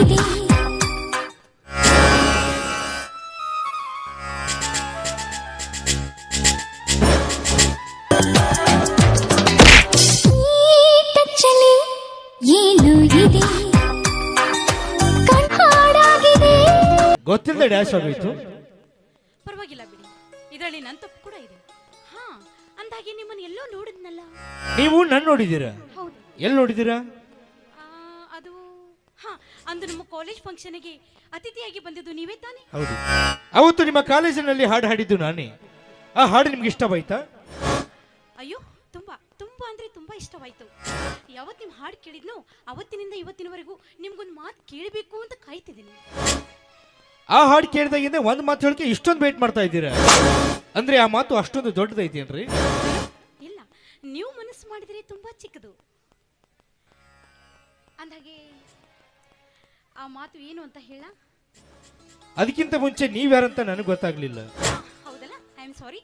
ಇದೆ ಟಚ್ಚಲ್ಲಿ ಏನು ಇದೆ ಕಣ್ಹಾಡಾಗಿದೆ ಗೊತ್ತಿಲ್ಲದೆ ಡ್ಯಾಶ್ ಆಗೋಯ್ತು. ಪರವಾಗಿಲ್ಲ ಬಿಡಿ, ಇದರಲ್ಲಿ ನನ್ನ ತಪ್ಪು ಕೂಡ ಇದೆ. ಹಾ, ಅಂದಾಗೆ ನಿಮ್ಮನ್ನ ಎಲ್ಲೋ ನೋಡಿದ್ನಲ್ಲ. ನೀವು ನನ್ನ ನೋಡಿದ್ದೀರಾ? ಹೌದು. ಎಲ್ಲಿ ನೋಡಿದ್ದೀರಾ? ಅದು ಹಾ, ಅಂದು ನಮ್ಮ ಕಾಲೇಜ್ ಫಂಕ್ಷನ್ಗೆ ಅತಿಥಿಯಾಗಿ ಬಂದಿದ್ದು ನೀವೇ ತಾನೇ? ಹೌದು, ಅವತ್ತು ನಿಮ್ಮ ಕಾಲೇಜಿನಲ್ಲಿ ಹಾಡು ಹಾಡಿದ್ದು ನಾನೇ. ಆ ಹಾಡು ನಿಮ್ಗೆ ಇಷ್ಟವಾಯ್ತಾ? ಅಯ್ಯೋ, ತುಂಬಾ ತುಂಬಾ ಅಂದ್ರೆ ತುಂಬಾ ಇಷ್ಟವಾಯ್ತು. ಯಾವತ್ತು ನಿಮ್ ಹಾಡು ಕೇಳಿದ್ನೋ ಅವತ್ತಿನಿಂದ ಇವತ್ತಿನವರೆಗೂ ನಿಮ್ಗೊಂದು ಮಾತು ಕೇಳಬೇಕು ಅಂತ ಕಾಯ್ತಿದ್ದೀನಿ. ಆ ಹಾಡು ಕೇಳಿದಾಗಿಂದ ಒಂದು ಮಾತು ಹೇಳಕ್ಕೆ ಇಷ್ಟೊಂದು ವೇಟ್ ಮಾಡ್ತಾ ಇದ್ದೀರಾ ಅಂದ್ರೆ ಆ ಮಾತು ಅಷ್ಟೊಂದು ದೊಡ್ಡದೈತೇನ್ರಿ? ಇಲ್ಲ, ನೀವು ಮನಸ್ಸು ಮಾಡಿದ್ರೆ ತುಂಬಾ ಚಿಕ್ಕದು. ಅಂದಾಗೆ ಆ ಮಾತು ಏನು ಅಂತ ಹೇಳ? ಅದಕ್ಕಿಂತ ಮುಂಚೆ ನೀವ್ಯಾರಂತ ನನಗೆ ಗೊತ್ತಾಗ್ಲಿಲ್ಲ. ಹೌದಲ್ಲ, ಐ ಆಮ್ ಸಾರಿ.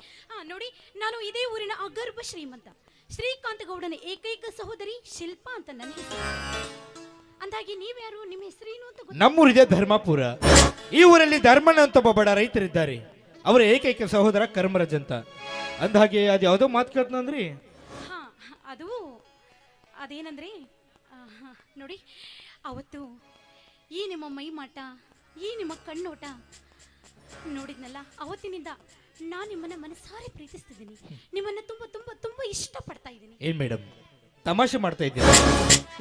ನೋಡಿ, ನಾನು ಇದೇ ಊರಿನ ಅಗರ್ಭ ಶ್ರೀಮಂತ ಶ್ರೀಕಾಂತ ಗೌಡನ ಏಕೈಕ ಸಹೋದರಿ ಶಿಲ್ಪಾ ಅಂತ ನನ್ನ ಹೆಸರು. ಅಂದಾಗೆ ನೀವ್ಯಾರು, ನಿಮ್ಮ ಹೆಸರೇನು ಅಂತ ಗೊತ್ತಾ? ನಮ್ಮೂರಿದೆ ಧರ್ಮಾಪುರ. ಈ ಊರಲ್ಲಿ ಧರ್ಮನ ಅಂತ ಒಬ್ಬ ಬಡ ರೈತರಿದ್ದಾರೆ. ಅವರ ಏಕೈಕ ಸಹೋದರ ಕರ್ಮರಾಜ್ ಅಂತ. ಅಂದಹಾಗೆ ಅದು ಯಾವುದೋ ಮಾತು ಕೇಳ್ತಂದ್ರಿ? ಹಾ, ಅದು ಅದೇನಂದ್ರೆ ನೋಡಿ, ಅವತ್ತು ಈ ನಿಮ್ಮ ಮೈಮಾಟ, ಈ ನಿಮ್ಮ ಕಣ್ಣೋಟ ನೋಡಿದ್ನಲ್ಲ, ಅವತ್ತಿನಿಂದ ನಾನು ನಿಮ್ಮನ್ನ ಮನಸಾರೆ ಪ್ರೀತಿಸ್ತಿದ್ದೀನಿ. ನಿಮ್ಮನ್ನ ತುಂಬಾ ತುಂಬಾ ತುಂಬಾ ಇಷ್ಟಪಡ್ತಾ ಇದ್ದೀನಿ. ಏನ್ ಮೇಡಮ್, ತಮಾಷೆ ಮಾಡ್ತಾ ಇದ್ದೀರಾ?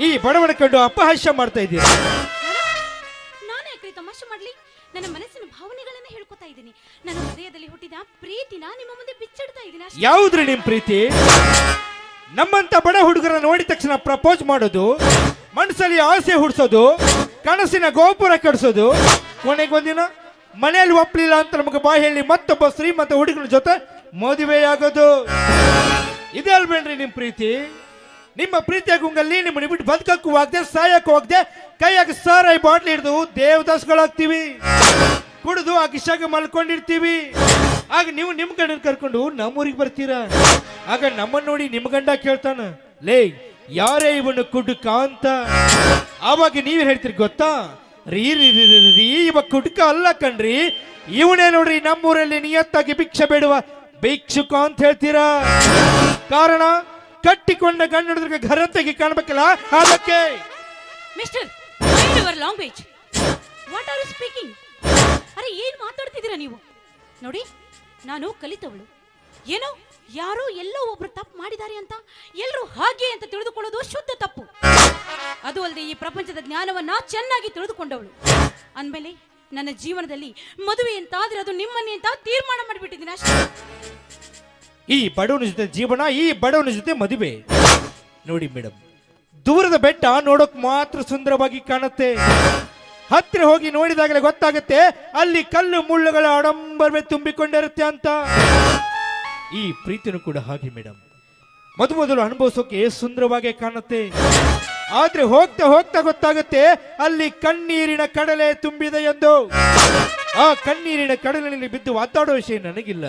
ಈ ಬಡವನ ಕಂಡು ಅಪಹಾಸ್ಯ ಮಾಡ್ತಾ ಇದ್ದೀರಾ? ನಾನು ಯಾಕ್ರಿ ತಮಾಷೆ ಮಾಡ್ಲಿ? ನನ್ನ ಮನಸ್ಸಿನ ಭಾವನೆಗಳನ್ನ ಹೇಳ್ಕೊತಾ ಇದ್ದೀನಿ. ನನ್ನ ಹೃದಯದಲ್ಲಿ ಹುಟ್ಟಿದ ಪ್ರೀತಿನ ನಿಮ್ಮ ಮುಂದೆ ಬಿಚ್ಚಿಡ್ತಾ ಇದ್ದೀನಿ. ಯಾವುದ್ರಿ ನಿಮ್ ಪ್ರೀತಿ? ನಮ್ಮಂತ ಬಡ ಹುಡುಗರ ನೋಡಿದ ತಕ್ಷಣ ಪ್ರಪೋಸ್ ಮಾಡೋದು, ಮನಸ್ಸಲ್ಲಿ ಆಸೆ ಹುಡ್ಸೋದು, ಕನಸಿನ ಗೋಪುರ ಕಟ್ಸೋದು, ಕೊನೆಗೊಂದಿನ ಮನೆಯಲ್ಲಿ ಒಪ್ಪಲಿಲ್ಲ ಅಂತ ನಮಗೆ ಬಾಯಿ ಹೇಳಿ ಮತ್ತೊಬ್ಬ ಶ್ರೀಮಂತ ಹುಡುಗನ ಜೊತೆ ಮದುವೆಯಾಗೋದು. ಇದೇ ಅಲ್ಬೇಡ್ರಿ ನಿಮ್ ಪ್ರೀತಿ? ನಿಮ್ಮ ಪ್ರೀತಿಯ ಗುಂಗಲ್ಲಿ ನಿಮ್ಮನ್ನ ಬಿಟ್ಟು ಬದುಕಕ್ಕೂ ಆಗದೆ ಸಾಯಕ್ಕೂ ಆಗದೆ ಕೈಯಾಗ ಸಾರಾಯಿ ಬಾಟ್ಲಿ ಹಿಡಿದು ದೇವದಾಸ್ಗಳಾಗ್ತೀವಿ. ಕುಡಿದು ಆ ಕಿಶಾಗ ಮಲ್ಕೊಂಡಿರ್ತೀವಿ. ಆಗ ನೀವು ನಿಮ್ ಗಂಡನ ಕರ್ಕೊಂಡು ನಮ್ಮೂರಿಗೆ ಬರ್ತೀರಾ. ಆಗ ನಮ್ಮನ್ನ ನೋಡಿ ನಿಮ್ ಗಂಡ ಕೇಳ್ತಾನ, ಲೇ ಯಾರೇ ಇವನು ಕುಡುಕ ಅಂತ. ಆವಾಗ ನೀವ್ ಹೇಳ್ತೀರಿ ಗೊತ್ತಾ? ರೀ ರೀ ರೀ ರೀ ಇವ ಕುಡುಕ ಅಲ್ಲ ಕಣ್ರಿ, ಇವನೇ ನೋಡ್ರಿ ನಮ್ಮೂರಲ್ಲಿ ನಿಯತ್ತಾಗಿ ಭಿಕ್ಷೆ ಬೇಡುವ ಭಿಕ್ಷುಕ ಅಂತ ಹೇಳ್ತೀರಾ. ಕಾರಣ ಕಟ್ಟಿಕೊಂಡ ಗಂಡನಿಗೆ ಘನತೆಗೆ ಕಾಣಬೇಕಲ್ಲ, ಅದಕ್ಕೆ. Mister, mind your language. What are you speaking? ಅರೆ, ಏನ್ ಮಾತಾಡ್ತಿದ್ದೀರಾ ನೀವು? ನೋಡಿ, ನಾನು ಕಲಿತವಳು. ಏನೋ ಯಾರೋ ಎಲ್ಲೋ ಒಬ್ರು ತಪ್ಪು ಮಾಡಿದ್ದಾರೆ ಅಂತ ಎಲ್ಲರೂ ಹಾಗೆ ಅಂತ ತಿಳಿದುಕೊಳ್ಳೋದು ಶುದ್ಧ ತಪ್ಪು. ಅದು ಅಲ್ಲದೆ ಈ ಪ್ರಪಂಚದ ಜ್ಞಾನವನ್ನ ಚೆನ್ನಾಗಿ ತಿಳಿದುಕೊಂಡವಳು ಅಂದಮೇಲೆ ನನ್ನ ಜೀವನದಲ್ಲಿ ಮದುವೆ ಅಂತಾದ್ರೆ ಅದು ನಿಮ್ಮನ್ನೇ ಅಂತ ತೀರ್ಮಾನ ಮಾಡಿಬಿಟ್ಟಿದ್ದೀನಿ ಅಷ್ಟೇ. ಈ ಬಡವನ ಜೊತೆ ಜೀವನ, ಈ ಬಡವನ ಜೊತೆ ಮದುವೆ. ನೋಡಿ ಮೇಡಮ್, ದೂರದ ಬೆಟ್ಟ ನೋಡೋಕ್ ಮಾತ್ರ ಸುಂದರವಾಗಿ ಕಾಣುತ್ತೆ. ಹತ್ತಿರ ಹೋಗಿ ನೋಡಿದಾಗಲೇ ಗೊತ್ತಾಗುತ್ತೆ ಅಲ್ಲಿ ಕಲ್ಲು ಮುಳ್ಳುಗಳ ಆಡಂಬರವೇ ತುಂಬಿಕೊಂಡಿರುತ್ತೆ ಅಂತ. ಈ ಪ್ರೀತಿನೂ ಕೂಡ ಹಾಗೆ ಮೇಡಮ್, ಮೊದಲು ಅನುಭವಿಸೋಕೆ ಸುಂದರವಾಗಿ ಕಾಣುತ್ತೆ. ಆದ್ರೆ ಹೋಗ್ತಾ ಹೋಗ್ತಾ ಗೊತ್ತಾಗುತ್ತೆ ಅಲ್ಲಿ ಕಣ್ಣೀರಿನ ಕಡಲೆ ತುಂಬಿದೆ ಎಂದು. ಆ ಕಣ್ಣೀರಿನ ಕಡಲಿನಲ್ಲಿ ಬಿದ್ದು ಮಾತಾಡೋ ವಿಷಯ ನನಗಿಲ್ಲ.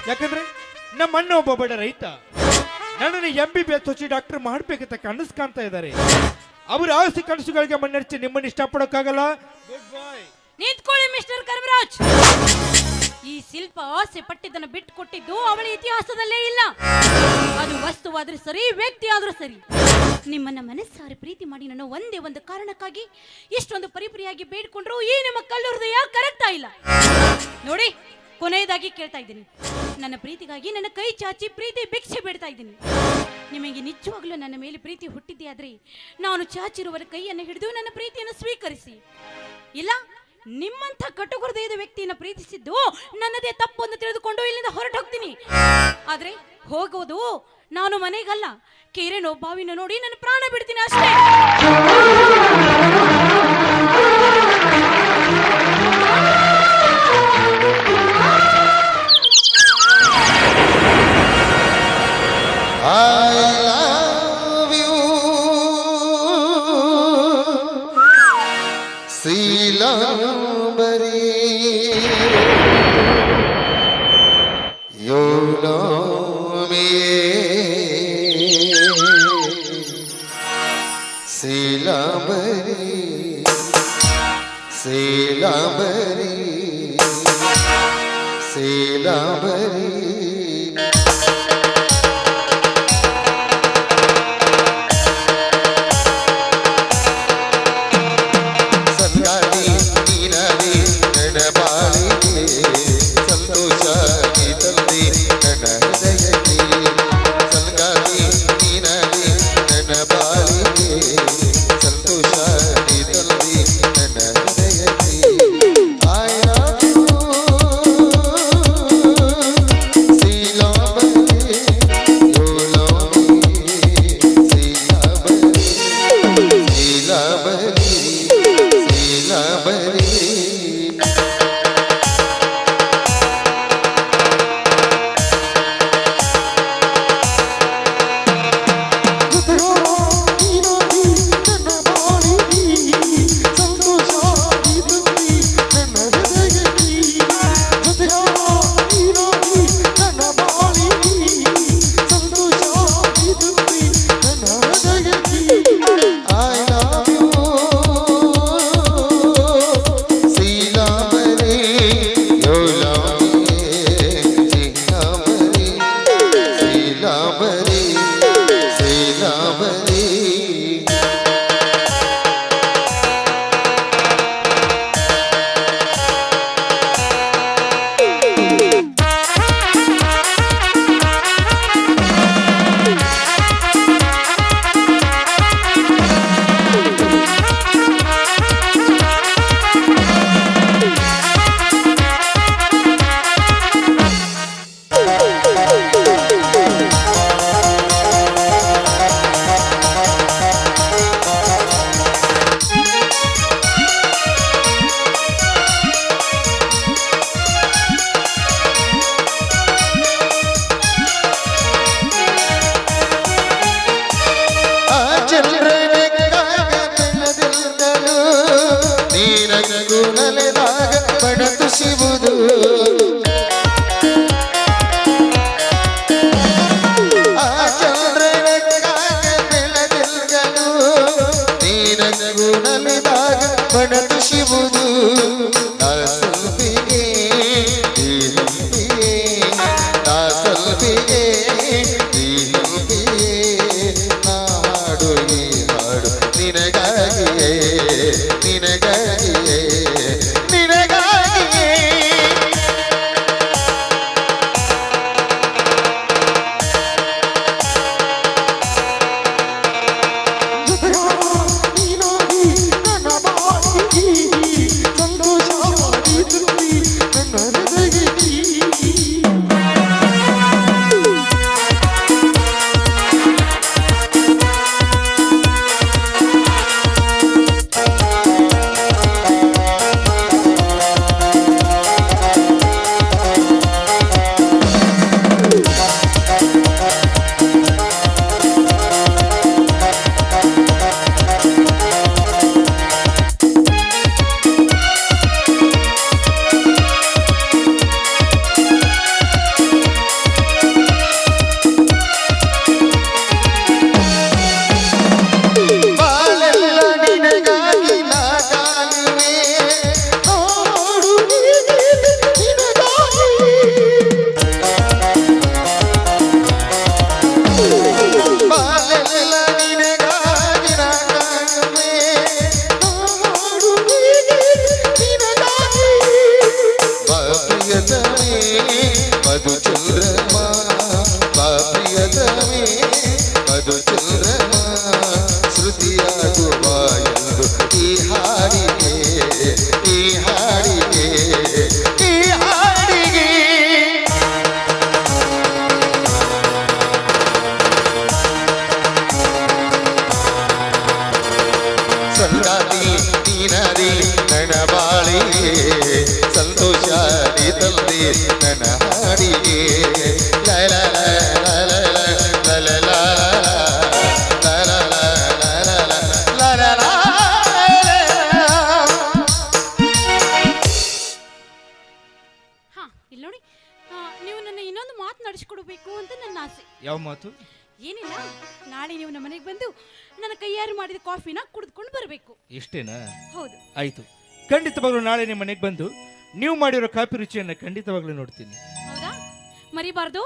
ಯಾಕಂದ್ರೆ ನಮ್ಮ ಅಣ್ಣ ಒಬ್ಬ ಬಡ ರೈತ. ನನ್ನನ್ನು MBBS ಹೊಚ್ಚಿ ಡಾಕ್ಟರ್ ಮಾಡ್ಬೇಕಂತ ಕನಸು ಕಾಣ್ತಾ ಇದ್ದಾರೆ. ಅವರ ಆಸೆ ಕನಸುಗಳಿಗೆ ಮಣ್ಣರ್ಚಿ ನಿಮ್ಮನ್ನು ಇಷ್ಟಪಡೋಕ್ಕಾಗಲ್ಲ. ಗುಡ್ ಬಾಯ್. ನಿಂತ್ಕೊಳ್ಳಿ ಮಿಸ್ಟರ್ ಕರ್ಮರಾಜ್. ಈ ಶಿಲ್ಪ ಆಸೆ ಪಟ್ಟಿದ್ದನ್ನು ಬಿಟ್ಟು ಕೊಟ್ಟಿದ್ದು ಅವಳ ಇತಿಹಾಸದಲ್ಲೇ ಇಲ್ಲ. ಅದು ವಸ್ತುವಾದ್ರೂ ಸರಿ, ವ್ಯಕ್ತಿ ಆದ್ರೂ ಸರಿ. ನಿಮ್ಮನ್ನ ಮನಸ್ಸಾರೆ ಪ್ರೀತಿ ಮಾಡಿ ನಾನು ಒಂದೇ ಒಂದು ಕಾರಣಕ್ಕಾಗಿ ಎಷ್ಟೊಂದು ಪರಿಪರಿಯಾಗಿ ಬೇಡ್ಕೊಂಡ್ರು ಈ ನಿಮ್ಮ ಕಲ್ಲು ಹೃದಯ ಕರಗ್ತಾ ಇಲ್ಲ. ನೋಡಿ, ಕೊನೆಯದಾಗಿ ಕೇಳ್ತಾ ಇದ್ದೀನಿ, ನನ್ನ ಪ್ರೀತಿಗಾಗಿ ನನ್ನ ಕೈ ಚಾಚಿ ಪ್ರೀತಿ ಭಿಕ್ಷೆ ಬೇಡ್ತಾ ಇದ್ದೀನಿ. ನಿಮಗೆ ನಿಜವಾಗ್ಲೂ ನನ್ನ ಮೇಲೆ ಪ್ರೀತಿ ಹುಟ್ಟಿದ್ದೆ ಆದ್ರೆ ನಾನು ಚಾಚಿರುವರ ಕೈಯನ್ನು ಹಿಡಿದು ನನ್ನ ಪ್ರೀತಿಯನ್ನು ಸ್ವೀಕರಿಸಿ. ಇಲ್ಲ, ನಿಮ್ಮಂಥ ಕಟು ಹೃದಯದ ವ್ಯಕ್ತಿಯನ್ನು ಪ್ರೀತಿಸಿದ್ದು ನನ್ನದೇ ತಪ್ಪು ಅಂತ ತಿಳಿದುಕೊಂಡು ಇಲ್ಲಿಂದ ಹೊರಟು ಹೋಗ್ತೀನಿ. ಆದ್ರೆ ಹೋಗೋದು ನಾನು ಮನೆಗಲ್ಲ, ಕೆರೆನೋ ಬಾವಿನ ನೋಡಿ ನನ್ನ ಪ್ರಾಣ ಬಿಡ್ತೀನಿ ಅಷ್ಟೇ. Silambari, you know me, Silambari. ಸೇಲಾಬರಿ ಸೇಲಾಬರಿ ಸಂಗಾತಿ ನೀನಾದಿ ನನ್ನ ಬಾಳಿಗೆ ಸಂತೋಷ ನೀ ತಂದೆ ನನ್ನ ಹೃದಯಕ್ಕೆ ಸಂಗಾತಿ ನೀನಾದಿ ನನ್ನ ಬಾಳಿಗೆ ಸಂತೋಷ ನೀ ತಂದೆ ನನ್ನ ಹೃದಯಕ್ಕೆ I love you ಸೀಲಾಬರಿ you love me ಸೀಲಾಬರಿ ಸೀಲಾಬರಿ ಸೀಲಾಬರಿ I love you ಸೀಲಾಬರಿ you love me ಸೀಲಾಬರಿ ಸೀಲಾಬರಿ ಸೀಲಾಬರಿ ಆ ಚಂದ್ರನಕ್ಕಾಗ ಬೆಳದಿಂದಲೂ ನೀನಂಗೂ ನಲೆದಾಗ ಬಡತು ಸಿಗುವುದು ಆ ಚಂದ್ರನಕ್ಕಾಗ ಬೆಳದಿಂದಲೂ ನೀನಂಗೂ ನಲೆದಾಗ ಬಡತು ಸಿಗುವುದು ನಾ ಸಲ್ಪಿಗೆ ಈ ನಂಬಿಗೆ ನಾ ಸಲ್ಪಿಗೆ ಈ ನಂಬಿಗೆ ನಾಡು ಈ ನಾಡು ನಿನಗಾಗಿಯೇ ನಿನಗಾಗಿಯೇ ನಿನಗಾಗಿಯೇ ಬಾಳೆಲ್ಲ ನಿನಗಾಗಿ ನಾ ಕಾಯುವೆ ಹಾಡು ನಿನಗಾಗಿ ಬಾಳೆಲ್ಲ ನಿನಗಾಗಿ ನಾ ಕಾಯುವೆ ಹಾಡು ನಿನಗಾಗಿ ಬಾಪ್ರಿಯತಮೇ ಮಧು ಚಂದ್ರಮ ಬಾಪ್ರಿಯತಮೇ ಮಧು ಚಂದ್ರಮ ಶ್ರುತಿಯಾಗುವ ಎಂದು ಈ ಹಾಡಿಗೆ ಈ ಹಾಡಿಗೆ ಈ ಹಾಡಿಗೆ ಸಂಗಾತಿ ನೀನಾದಿ ನನ್ನ ಬಾಳಿಗೆ ಸಂತೋಷ ನೀ ತಂದೆ ನನ್ನ ಹಾಡಿಗೆ ಲಲ ಲಲ ಲಲ ಲಲ ಹಾ ಇಲ್ಲಿ ನೋಡಿ, ನೀವು ನನ್ನ ಇನ್ನೊಂದು ಮಾತು ನಡೆಸಿಕೊಡ್ಬೇಕು ಅಂತ ನನ್ನ ಆಸೆ. ಯಾವ ಮಾತು? ಏನಿಲ್ಲ, ನಾಳೆ ನೀವು ನಮ್ಮ ಮನೆಗೆ ಬಂದು ನನ್ನ ಕೈಯಾರು ಮಾಡಿದ ಕಾಫಿನ ಕುಡಿದುಕೊಂಡು ಬರಬೇಕು. ಇಷ್ಟೇನಾ? ಹೌದು. ಆಯ್ತು, ಖಂಡಿತವಾಗ್ಲೂ ನಾಳೆ ನಿಮ್ಮ ಮನೆಗೆ ಬಂದು ನೀವು ಮಾಡಿರೋ ಕಾಫಿ ರುಚಿಯನ್ನು ಖಂಡಿತವಾಗ್ಲೂ ನೋಡ್ತೀನಿ. ಹೌದಾ? ಮರಿಬಾರ್ದು.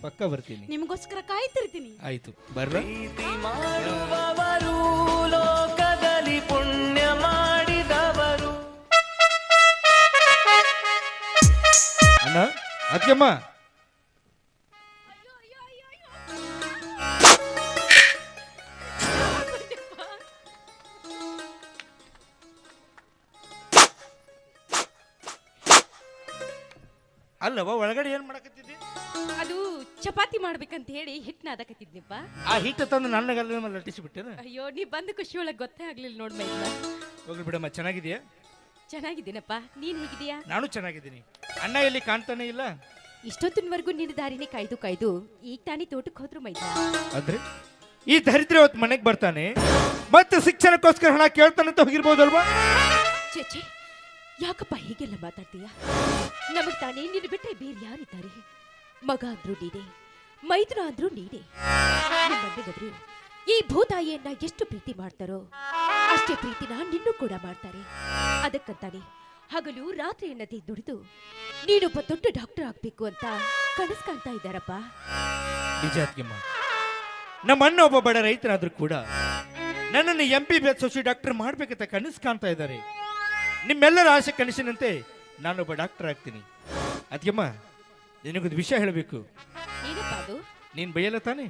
ಪಕ್ಕ ಬರ್ತೀನಿ. ನಿಮಗೋಸ್ಕರ ಕಾಯ್ತಿರ್ತೀನಿ. ಆಯ್ತು, ಬರ್ರ. ಲೋಕದಲ್ಲಿ ಪುಣ್ಯ ಮಾಡಿದವರು. ಅಣ್ಣ, ಅತ್ಯಮ್ಮ, ಅಲ್ಲವ ಒಳಗಡೆ ಏನ್ ಮಾಡಕತ್ತಿದ್ದಿ? ಅದು ಚಪಾತಿ ಮಾಡ್ಬೇಕಂತ ಹೇಳಿ ಹಿಟ್ ನಾದಕತ್ತಿದ್ನಿಪ್ಪ. ಆ ಹಿಟ್ಟು ತಂದು ನನ್ನಗಲ್ಲ ಲಟ್ಟಿಸಿಬಿಟ್ಟೇನ? ಅಯ್ಯೋ, ನೀ ಬಂದ ಖುಷಿ ಒಳಗೆ ಗೊತ್ತೇ ಆಗ್ಲಿಲ್ಲ ನೋಡ್ ಮೈದ್ನ. ಹೋಗ್ಲಿ ಬಿಡಮ್ಮ, ಚೆನ್ನಾಗಿದೆಯಾ? ಚೆನ್ನಾಗಿದ್ದೀನಪ್ಪ, ನೀನ್ ಹೇಗಿದೀಯಾ? ನಾನು ಚೆನ್ನಾಗಿದ್ದೀನಿ. ಅಣ್ಣ ಎಲ್ಲಿ ಕಾಣ್ತಾನೆ ಇಲ್ಲ? ಇಷ್ಟೊತ್ತಿನವರೆಗೂ ನಿನ್ನ ದಾರಿನೇ ಕಾಯ್ದು ಕಾಯ್ದು ಈಗ ತಾನೇ ತೋಟಕ್ಕೆ ಹೋದ್ರು ಮೈದ್ನ. ಆದ್ರೆ ಈ ದರಿದ್ರ ಹೊತ್ತು ಮನೆಗೆ ಬರ್ತಾನೆ, ಮತ್ತೆ ಶಿಕ್ಷಣಕ್ಕೋಸ್ಕರ ಹಣ ಕೇಳ್ತಾನಂತ ಹೋಗಿರ್ಬೋದಲ್ವಾ? ಚೇಚೆ, ಯಾಕಪ್ಪ ಹೀಗೆಲ್ಲ ಮಾತಾಡ್ತೀಯ? ನಮಗ್ ತಾನೇ ನಿನ್ನ ಬಿಟ್ಟರೆ ಬೇರೆ ಯಾರಿದ್ದಾರೆ? ಮಗ ಅಂದ್ರು ನೀನೆ, ಮೈದುನ ಅಂದ್ರು ನೀನೆ. ನಿಮ್ಮಣ್ಣನವರು ಈ ಭೂತಾಯಿಯನ್ನ ಎಷ್ಟು ಪ್ರೀತಿ ಮಾಡ್ತಾರೋ ಅಷ್ಟೇ ಪ್ರೀತಿನ ನಿನ್ನೂ ಕೂಡ ಮಾಡ್ತಾರೆ. ಅದಕ್ಕಂತಾನೆ ಹಗಲು ರಾತ್ರಿ ಎನ್ನದೇ ದುಡಿದು ನೀನೊಬ್ಬ ದೊಡ್ಡ ಡಾಕ್ಟರ್ ಆಗ್ಬೇಕು ಅಂತ ಕನಸು ಕಾಣ್ತಾ ಇದ್ದಾರಪ್ಪ. ನಿಜ ಅತ್ಗೆಮ್ಮ, ನಮ್ಮ ಅಣ್ಣ ಒಬ್ಬ ಬಡ ರೈತನಾದ್ರೂ ಕೂಡ ನನ್ನನ್ನು MBBS ಸೊಸಿ ಡಾಕ್ಟರ್ ಮಾಡ್ಬೇಕಂತ ಕನಸು ಕಾಣ್ತಾ ಇದ್ದಾರೆ. ನಿಮ್ಮೆಲ್ಲರ ಆಸೆ ಕನಸಿನಂತೆ ನಾನೊಬ್ಬ ಡಾಕ್ಟರ್ ಆಗ್ತೀನಿ. ಅತ್ಗೆಮ್ಮ, ನಿನಗೊಂದು ವಿಷಯ ಹೇಳಬೇಕು. ಏನಪ್ಪ ಅದು? ನೀನ್ ಬೈಯಲ್ಲ ತಾನೆ?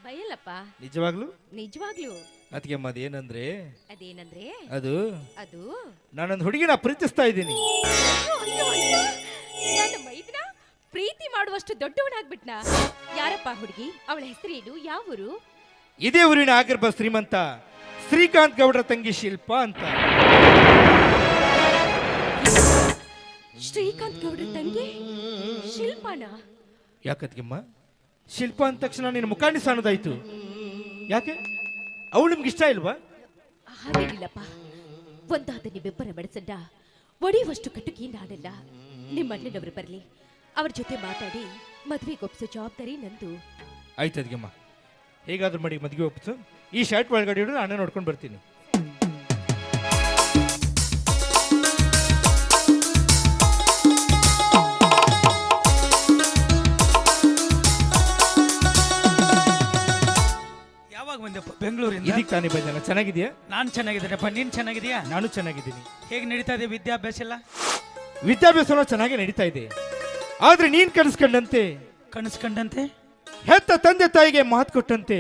ಬಯಲ್ಲಪ್ಪ, ನಿಜವಾಗ್ಲು? ನಿಜವಾಗ್ಲೂ. ಅತ್ಗೆಮ್ಮ, ಅದೇನಂದ್ರೆ ಅದೇನಂದ್ರೆ ಅದು ಅದು ನಾನೊಂದು ಹುಡುಗಿನ ಪ್ರೀತಿಸ್ತಾ ಇದ್ದೀನಿ. ಅಯ್ಯೋ, ಅಯ್ಯೋ, ನನ್ನ ಮೈದ್ನ ಪ್ರೀತಿ ಮಾಡುವಷ್ಟು ದೊಡ್ಡವನಾಗ್ಬಿಟ್ನ. ಯಾರಪ್ಪ ಹುಡುಗಿ? ಅವಳ ಹೆಸರೇನು? ಯಾವೂರು? ಇದೇ ಊರಿನ ಆಗರ್ಭ ಶ್ರೀಮಂತ ಶ್ರೀಕಾಂತ್ ಗೌಡ್ರ ತಂಗಿ ಶಿಲ್ಪ ಅಂತ. ಶ್ರೀಕಾಂತ್ ಗೌಡ್ರ ತಂಗಿ ಶಿಲ್ಪಾನ? ಯಾಕತ್ಗೆಮ್ಮ, ಶಿಲ್ಪ ಅಂದ ತಕ್ಷಣ ನಿನ್ನ ಮುಖಾಂಡಿ ಸಾಣದಾಯ್ತು. ಯಾಕೆ? ಅವಳು ನಿಮ್ಗೆ ಇಷ್ಟ ಇಲ್ವಾ? ಹಾಗೇನಿಲ್ಲಪ್ಪ, ಒಂದಾದ ನಿಮ್ಮಿಬ್ಬರ ಮನಸ್ಸನ್ನ ಒಡೆಯುವಷ್ಟು ಕಟುಕಿ ನಾನಲ್ಲ. ನಿಮ್ಮ ಅಣ್ಣನವರು ಬರಲಿ, ಅವ್ರ ಜೊತೆ ಮಾತಾಡಿ ಮದುವೆಗೊಪ್ಸೋ ಜವಾಬ್ದಾರಿ ನಂದು. ಆಯ್ತು ಅದ್ಗೆಮ್ಮ, ಹೇಗಾದ್ರೂ ಮಾಡಿ ಮದುವೆ ಒಪ್ಪಿಸು. ಈ ಶರ್ಟ್ ಒಳಗಡೆ ಇಡು, ನಾನು ನೋಡ್ಕೊಂಡು ಬರ್ತೀನಿ. ಯಾವಾಗ ಬಂದಪ್ಪ ಬೆಂಗಳೂರಿಂದ? ಇದಕ್ಕೆ ತಾನೇ ಬಂದಲ್ಲ. ಚೆನ್ನಾಗಿದೆಯಾ? ನಾನು ಚೆನ್ನಾಗಿದ್ದೀನಪ್ಪ, ನೀನ್ ಚೆನ್ನಾಗಿದೀಯಾ? ನಾನು ಚೆನ್ನಾಗಿದ್ದೀನಿ. ಹೇಗೆ ನಡೀತಾ ಇದೆ ವಿದ್ಯಾಭ್ಯಾಸ ಎಲ್ಲ? ವಿದ್ಯಾಭ್ಯಾಸ ಚೆನ್ನಾಗಿ ನಡೀತಾ ಇದೆ. ಆದ್ರೆ ನೀನ್ ಕನಸ್ಕೊಂಡಂತೆ, ಕನಸ್ಕೊಂಡಂತೆ, ಹೆತ್ತ ತಂದೆ ತಾಯಿಗೆ ಮಾತು ಕೊಟ್ಟಂತೆ,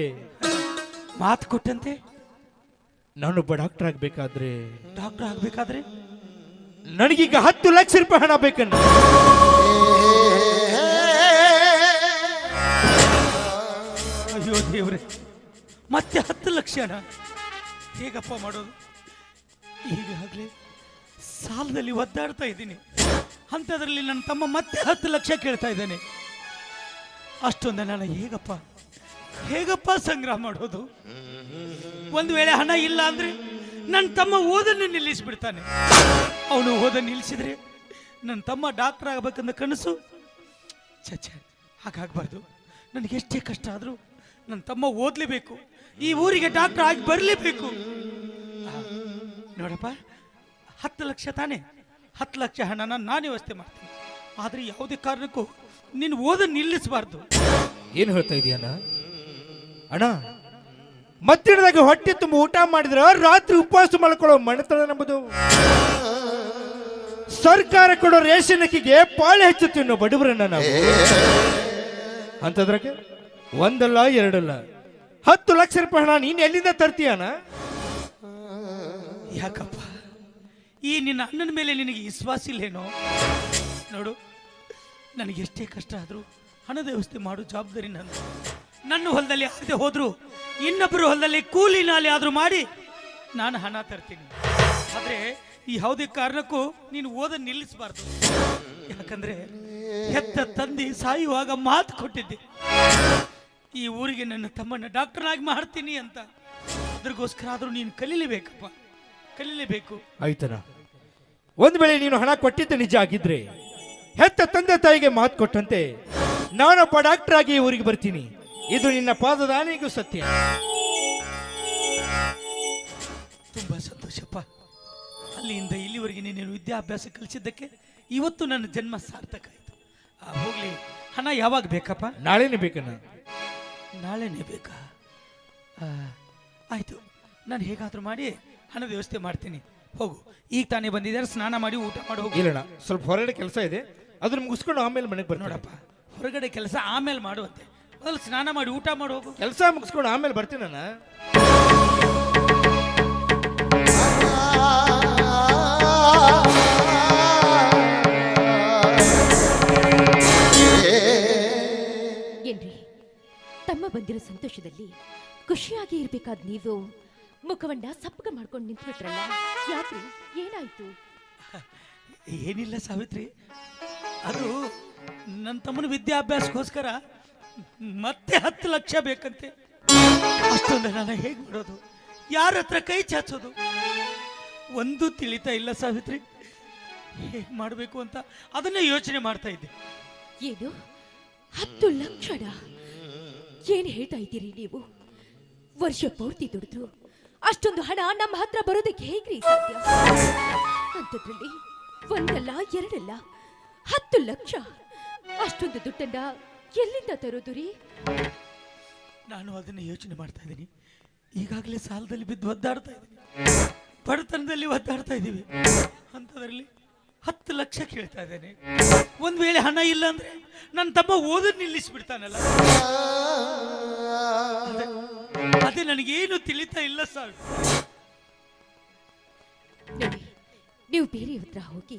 ಮಾತು ಕೊಟ್ಟಂತೆ ನಾನೊಬ್ಬ ಡಾಕ್ಟರ್ ಆಗ್ಬೇಕಾದ್ರೆ, ಡಾಕ್ಟರ್ ಆಗ್ಬೇಕಾದ್ರೆ ನನಗೀಗ 10 ಲಕ್ಷ ರೂಪಾಯಿ ಹಣ ಬೇಕನ್ನ. ಅಯ್ಯೋ ದೇವ್ರೆ, ಮತ್ತೆ 10 ಲಕ್ಷ ಹಣ ಹೇಗಪ್ಪ ಮಾಡೋದು? ಈಗಾಗಲೇ ಸಾಲದಲ್ಲಿ ಒದ್ದಾಡ್ತಾ ಇದ್ದೀನಿ, ಅಂಥದ್ರಲ್ಲಿ ನನ್ನ ತಮ್ಮ ಮತ್ತೆ 10 ಲಕ್ಷ ಕೇಳ್ತಾ ಇದ್ದಾನೆ. ಅಷ್ಟೊಂದು ಹಣ ಹೇಗಪ್ಪ ಸಂಗ್ರಹ ಮಾಡೋದು? ಒಂದು ವೇಳೆ ಹಣ ಇಲ್ಲ ಅಂದ್ರೆ ನನ್ನ ತಮ್ಮ ಓದನ್ನು ನಿಲ್ಲಿಸ್ಬಿಡ್ತಾನೆ. ಅವನು ಓದನ್ನು ನಿಲ್ಲಿಸಿದ್ರೆ ನನ್ನ ತಮ್ಮ ಡಾಕ್ಟರ್ ಆಗಬೇಕಂದ ಕನಸು ಚಚ್ಚ ಹಾಗಾಗಬಾರ್ದು. ನನಗೆ ಎಷ್ಟೇ ಕಷ್ಟ ಆದರೂ ನನ್ನ ತಮ್ಮ ಓದಲೇಬೇಕು, ಈ ಊರಿಗೆ ಡಾಕ್ಟರ್ ಆಗಿ ಬರಲೇಬೇಕು. ನೋಡಪ್ಪ, 10 ಲಕ್ಷ ತಾನೆ, 10 ಲಕ್ಷ ಹಣನ ನಾನು ವ್ಯವಸ್ಥೆ ಮಾಡ್ತೀನಿ. ಆದರೆ ಯಾವುದೇ ಕಾರಣಕ್ಕೂ ನೀನು ಓದನ್ನು ನಿಲ್ಲಿಸಬಾರ್ದು. ಏನು ಹೇಳ್ತಾ ಇದೀಯಣ್ಣ? ಅಣ್ಣ, ಮತ್ತಿಡದಾಗ ಹೊಟ್ಟೆ ತುಂಬ ಊಟ ಮಾಡಿದ್ರ ರಾತ್ರಿ ಉಪವಾಸ ಮಾಡ್ಕೊಳ್ಳೋ ಮನೆತನ ನಂಬುದು. ಸರ್ಕಾರ ಕೊಡೋ ರೇಷನ್ ಅಕ್ಕಿಗೆ ಪಾಳೆ ಹೆಚ್ಚುತ್ತೀವಿ ನಾವು ಬಡವರನ್ನ. ನಾವು ಅಂತದ್ರಾಗ ಒಂದಲ್ಲ ಎರಡಲ್ಲ 10 ಲಕ್ಷ ರೂಪಾಯಿ ಹಣ ನೀನ್ ಎಲ್ಲಿಂದ ತರ್ತೀಯಣ್ಣ? ಯಾಕಪ್ಪ, ಈ ನಿನ್ನ ಅಣ್ಣನ ಮೇಲೆ ನಿನಗೆ ವಿಶ್ವಾಸ ಇಲ್ಲೇನೋ? ನೋಡು, ನನಗೆ ಎಷ್ಟೇ ಕಷ್ಟ ಆದರೂ ಹಣದ ವ್ಯವಸ್ಥೆ ಮಾಡೋ ಜವಾಬ್ದಾರಿ ನಂದು. ನನ್ನ ಹೊಲದಲ್ಲಿ ಆಗದೆ ಹೋದ್ರು ಇನ್ನೊಬ್ಬರು ಹೊಲದಲ್ಲಿ ಕೂಲಿ ನಾಲಿ ಆದರೂ ಮಾಡಿ ನಾನು ಹಣ ತರ್ತೀನಿ. ಆದರೆ ಈ ಯಾವುದೇ ಕಾರಣಕ್ಕೂ ನೀನು ಓದನ್ನು ನಿಲ್ಲಿಸಬಾರ್ದು. ಯಾಕಂದ್ರೆ ಹೆತ್ತ ತಂದೆ ಸಾಯುವಾಗ ಮಾತು ಕೊಟ್ಟಿದ್ದೆ, ಈ ಊರಿಗೆ ನನ್ನ ತಮ್ಮನ್ನ ಡಾಕ್ಟರ್ ಆಗಿ ಮಾಡ್ತೀನಿ ಅಂತ. ಅದ್ರಗೋಸ್ಕರ ಆದರೂ ನೀನು ಕಲೀಲೇಬೇಕಪ್ಪ, ಕಲೀಲೇಬೇಕು. ಆಯ್ತನ, ಒಂದ್ ವೇಳೆ ನೀನು ಹಣ ಕೊಟ್ಟಿದ್ದ ನಿಜ ಆಗಿದ್ರೆ ಹೆತ್ತ ತಂದೆ ತಾಯಿಗೆ ಮಾತು ಕೊಟ್ಟಂತೆ ನಾನೊಬ್ಬ ಡಾಕ್ಟರ್ ಆಗಿ ಊರಿಗೆ ಬರ್ತೀನಿ. ಇದು ನಿನ್ನ ಪಾದದಾನಿಗೂ ಸತ್ಯ. ತುಂಬಾ ಸಂತೋಷಪ್ಪ. ಅಲ್ಲಿಂದ ಇಲ್ಲಿವರೆಗೆ ನೀನು ವಿದ್ಯಾಭ್ಯಾಸ ಕಲಿಸಿದ್ದಕ್ಕೆ ಇವತ್ತು ನನ್ನ ಜನ್ಮ ಸಾರ್ಥಕ ಆಯಿತು. ಹೋಗ್ಲಿ, ಹಣ ಯಾವಾಗ ಬೇಕಪ್ಪ? ನಾಳೆನೇ ಬೇಕಣ್ಣ. ನಾಳೆನೇ ಬೇಕಾ? ಆಯಿತು, ನಾನು ಹೇಗಾದರೂ ಮಾಡಿ ಹಣದ ವ್ಯವಸ್ಥೆ ಮಾಡ್ತೀನಿ. ಹೋಗು, ಈಗ ತಾನೇ ಬಂದಿದ್ದಾರೆ, ಸ್ನಾನ ಮಾಡಿ ಊಟ ಮಾಡಿ ಹೋಗು. ಇಲ್ಲಣ್ಣ, ಸ್ವಲ್ಪ ಹೊರಗಡೆ ಕೆಲಸ ಇದೆ, ಅದನ್ನ ಮುಗಿಸ್ಕೊಂಡು ಆಮೇಲೆ ಮನೆಗೆ ಬರ್ತೀನಿ. ನೋಡಪ್ಪ, ಹೊರಗಡೆ ಕೆಲಸ ಆಮೇಲೆ ಮಾಡುವಂತೆ, ಮೊದಲು ಸ್ನಾನ ಮಾಡಿ ಊಟ ಮಾಡಿ ಹೋಗು. ಕೆಲಸ ಮುಗಿಸ್ಕೊಂಡು ಆಮೇಲೆ ಬರ್ತೀನಣ್ಣ. ಏನ್ರಿ, ತಮ್ಮ ಬಂದಿರೋ ಸಂತೋಷದಲ್ಲಿ ಖುಷಿಯಾಗಿ ಇರ್ಬೇಕಾದ್ ನೀವು ಮುಖವನ್ನ ಸಪ್ಪಗ ಮಾಡ್ಕೊಂಡು ನಿಂತ್ಬಿಟ್ರಲ್ಲ, ಯಾಕ್ರಿ, ಏನಾಯ್ತು? ಏನಿಲ್ಲ ಸಾವಿತ್ರಿ, ಅದು ನನ್ನ ತಮ್ಮನ ವಿದ್ಯಾಭ್ಯಾಸಕ್ಕೋಸ್ಕರ ಮತ್ತೆ 10 ಲಕ್ಷ ಬೇಕಂತೆ. ಅಷ್ಟೊಂದು ನಾನು ಹೇಗೆ ಮಾಡೋದು, ಯಾರ ಹತ್ರ ಕೈ ಚಾಚೋದು ಒಂದು ತಿಳಿತಾ ಇಲ್ಲ ಸಾವಿತ್ರಿ. ಹೇಗೆ ಮಾಡಬೇಕು ಅಂತ ಅದನ್ನೇ ಯೋಚನೆ ಮಾಡ್ತಾ ಇದ್ದೆ. ಏನು 10 ಲಕ್ಷಣ? ಏನ್ ಹೇಳ್ತಾ ಇದ್ದೀರಿ ನೀವು? ವರ್ಷ ಪೂರ್ತಿ ದುಡಿದು ಅಷ್ಟೊಂದು ಹಣ ನಮ್ಮ ಹತ್ರ ಬರೋದಕ್ಕೆ ಹೇಗ್ರಿ ಸಾಧ್ಯ? ಅಂಥದ್ರಲ್ಲಿ ಒಂದಲ್ಲ ಎರಡಲ್ಲ 10 ಲಕ್ಷ, ಅಷ್ಟೊಂದು ದುಡ್ಡನ್ನ ಎಲ್ಲಿಂದ ತರೋದು ರೀ? ನಾನು ಅದನ್ನ ಯೋಚನೆ ಮಾಡ್ತಾ ಇದ್ದೀನಿ. ಈಗಾಗಲೇ ಸಾಲದಲ್ಲಿ ಬಿದ್ದು ಒದ್ದಾಡ್ತಾ ಇದ್ದೀನಿ, ಬಡತನದಲ್ಲಿ ಒದ್ದಾಡ್ತಾ ಇದ್ದೀವಿ. ಅಂಥದ್ರಲ್ಲಿ 10 ಲಕ್ಷ ಕೇಳ್ತಾ ಇದ್ದೇನೆ. ಒಂದ್ ವೇಳೆ ಹಣ ಇಲ್ಲ ಅಂದ್ರೆ ನನ್ನ ತಮ್ಮ ಓದೋದು ನಿಲ್ಲಿಸ್ಬಿಡ್ತಾನಲ್ಲ. ಅದೇ ನನಗೇನು ತಿಳಿತಾ ಇಲ್ಲ ಸರ್. ನೋಡಿ, ನೀವು ಬೇರೆ ಹತ್ರ ಹೋಗಿ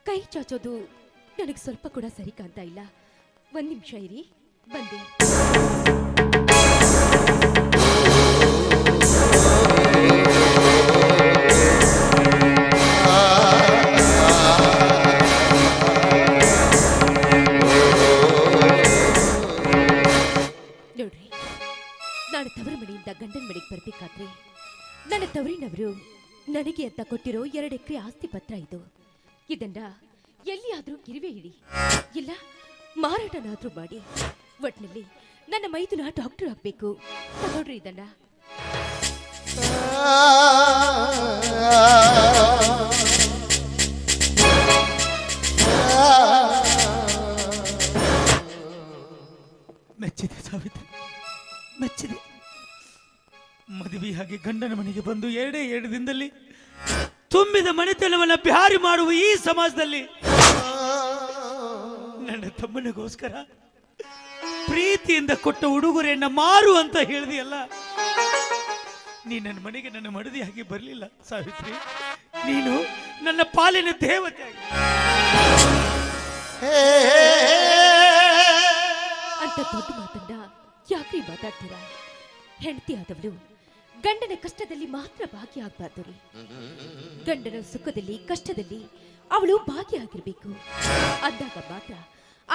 ಕೈ ಚಾಚೋದು ನನಗೆ ಸ್ವಲ್ಪ ಕೂಡ ಸರಿ ಕಾಣ್ತಾ ಇಲ್ಲ. ಒಂದ್ ನಿಮಿಷ ಇರಿ, ಬಂದೆ. ನೋಡ್ರಿ, ನಾನು ತವರ ಮನೆಯಿಂದ ಗಂಡನ ಮನೆಗೆ ಬರ್ಬೇಕಾದ್ರೆ ನನ್ನ ತವರಿನವರು ನನಗೆ ಅಂತ ಕೊಟ್ಟಿರೋ 2 ಎಕರೆ ಆಸ್ತಿ ಪತ್ರ ಇದು. ಇದನ್ನ ಎಲ್ಲಿಯಾದ್ರೂ ಗಿರಿವೆ ಇಡಿ, ಇಲ್ಲ ಮಾರಾಟನಾದ್ರೂ ಮಾಡಿ, ಒಟ್ನಲ್ಲಿ ನನ್ನ ಮೈದುನ ಡಾಕ್ಟರ್ ಆಗ್ಬೇಕು. ನೋಡ್ರಿ ಇದನ್ನ. ಮೆಚ್ಚಿದೆ ಸಾವಿತ್ರಿ, ಮೆಚ್ಚಿದೆ. ಮದುವೆ ಹಾಗೆ ಗಂಡನ ಮನೆಗೆ ಬಂದು 2 ದಿನದಲ್ಲಿ ತುಂಬಿದ ಮನೆತನವನ್ನ ಬ್ಯಾರಿ ಮಾಡುವ ಈ ಸಮಾಜದಲ್ಲಿ ನನ್ನ ತಮ್ಮನಿಗೋಸ್ಕರ ಪ್ರೀತಿಯಿಂದ ಕೊಟ್ಟ ಉಡುಗೊರೆಯನ್ನ ಮಾರು ಅಂತ ಹೇಳಿದೆಯಲ್ಲ. ನೀ ನನ್ನ ಮನೆಗೆ ನನ್ನ ಮಡದಿಯಾಗಿ ಬರಲಿಲ್ಲ ಸಾವಿತ್ರಿ, ನೀನು ನನ್ನ ಪಾಲಿನ ದೇವತೆ ಆಗಿ. ಅಂತ ದೊಡ್ಡ ಮಾತನ್ನ ಯಾಕ್ರಿ ಮಾತಾಡ್ತೀರಾ? ಹೆಂಡತಿ ಆದವಳು ಗಂಡನ ಕಷ್ಟದಲ್ಲಿ ಮಾತ್ರ ಭಾಗಿಯಾಗಬಾರ್ದು ರೀ. ಗಂಡನ ಸುಖದಲ್ಲಿ ಕಷ್ಟದಲ್ಲಿ ಅವಳು ಭಾಗಿಯಾಗಿರ್ಬೇಕು. ಅಂದಾಗ ಮಾತ್ರ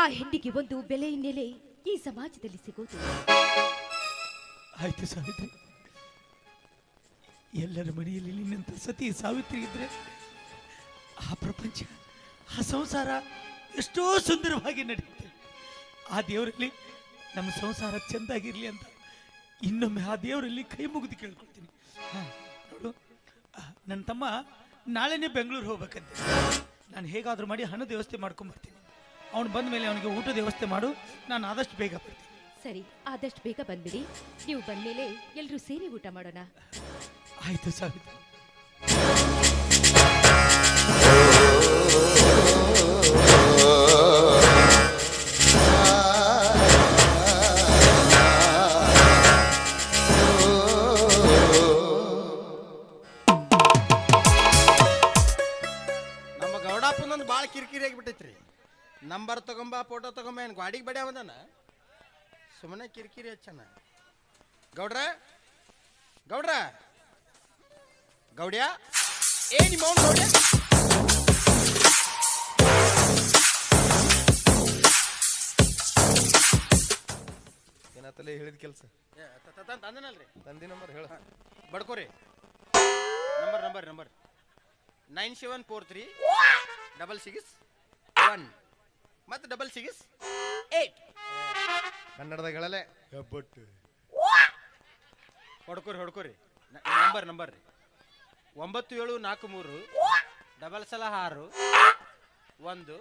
ಆ ಹೆಣ್ಣಿಗೆ ಒಂದು ಬೆಲೆ ನೆಲೆ ಈ ಸಮಾಜದಲ್ಲಿ ಸಿಗೋದು. ಆಯ್ತು ಸಾವಿತ್ರಿ, ಎಲ್ಲರ ಮನೆಯಲ್ಲಿ ನಿನ್ನಂತ ಸತಿ ಸಾವಿತ್ರಿ ಇದ್ರೆ ಆ ಪ್ರಪಂಚ, ಆ ಸಂಸಾರ ಎಷ್ಟೋ ಸುಂದರವಾಗಿ ನಡೆಯುತ್ತೆ. ಆ ದೇವರಲ್ಲಿ ನಮ್ಮ ಸಂಸಾರ ಚೆಂದಾಗಿರ್ಲಿ ಅಂತ ಇನ್ನೊಮ್ಮೆ ಆ ದೇವರಲ್ಲಿ ಕೈ ಮುಗಿದು ಕೇಳ್ಕೊಳ್ತೀನಿ. ನೋಡು, ನನ್ನ ತಮ್ಮ ನಾಳೆನೇ ಬೆಂಗಳೂರು ಹೋಗ್ಬೇಕಂತೆ. ನಾನು ಹೇಗಾದರೂ ಮಾಡಿ ಹಣದ ವ್ಯವಸ್ಥೆ ಮಾಡ್ಕೊಂಡ್ಬರ್ತೀನಿ. ಅವನು ಬಂದ ಮೇಲೆ ಅವನಿಗೆ ಊಟದ ವ್ಯವಸ್ಥೆ ಮಾಡು, ನಾನು ಆದಷ್ಟು ಬೇಗ ಬರ್ತೀನಿ. ಸರಿ, ಆದಷ್ಟು ಬೇಗ ಬಂದ್ಬಿಡಿ. ನೀವು ಬಂದ್ಮೇಲೆ ಎಲ್ಲರೂ ಸೇರಿ ಊಟ ಮಾಡೋಣ. ಆಯ್ತು ಸಾವಿತ್ರಿ. ನಮ್ಮ ಗೌಡಪ್ಪನೊಂದು ಭಾಳ ಕಿರಿಕಿರಿ ಆಗಿಬಿಟ್ಟೈತ್ರಿ. ನಂಬರ್ ತಗೊಂಬ, ಫೋಟೋ ತಗೊಂಬ, ಏನು ಗಾಡಿಗೆ ಬಡಿ ಅವದಾನ, ಸುಮ್ಮನೆ ಕಿರಿಕಿರಿ ಹಚ್ಚನ. ಗೌಡ್ರ ಗೌಡ್ರ ಗೌಡ್ಯ, ಏ ನಿಮ್ಮ ಅವ್ನು ಗೌಡ್ಯ, ಏನತ್ತಲೇ ಹೇಳಿದ ಕೆಲಸ ತಂದನಲ್ರಿ ತಂದಿ ನಂಬರ್ ಹೇಳ. ಬಡ್ಕೋರಿ. ನಂಬರ್ 97436661 ಮತ್ತು 668. ಕನ್ನಡದಾಗ ಹೇಳಲೆ ಹೆಬ್ಬಟ್ಟು. ಹೊಡ್ಕೋರಿ. ನಂಬರ್ ರೀ 9743 ಡಬಲ್ ಸಲ ಹಾರು 1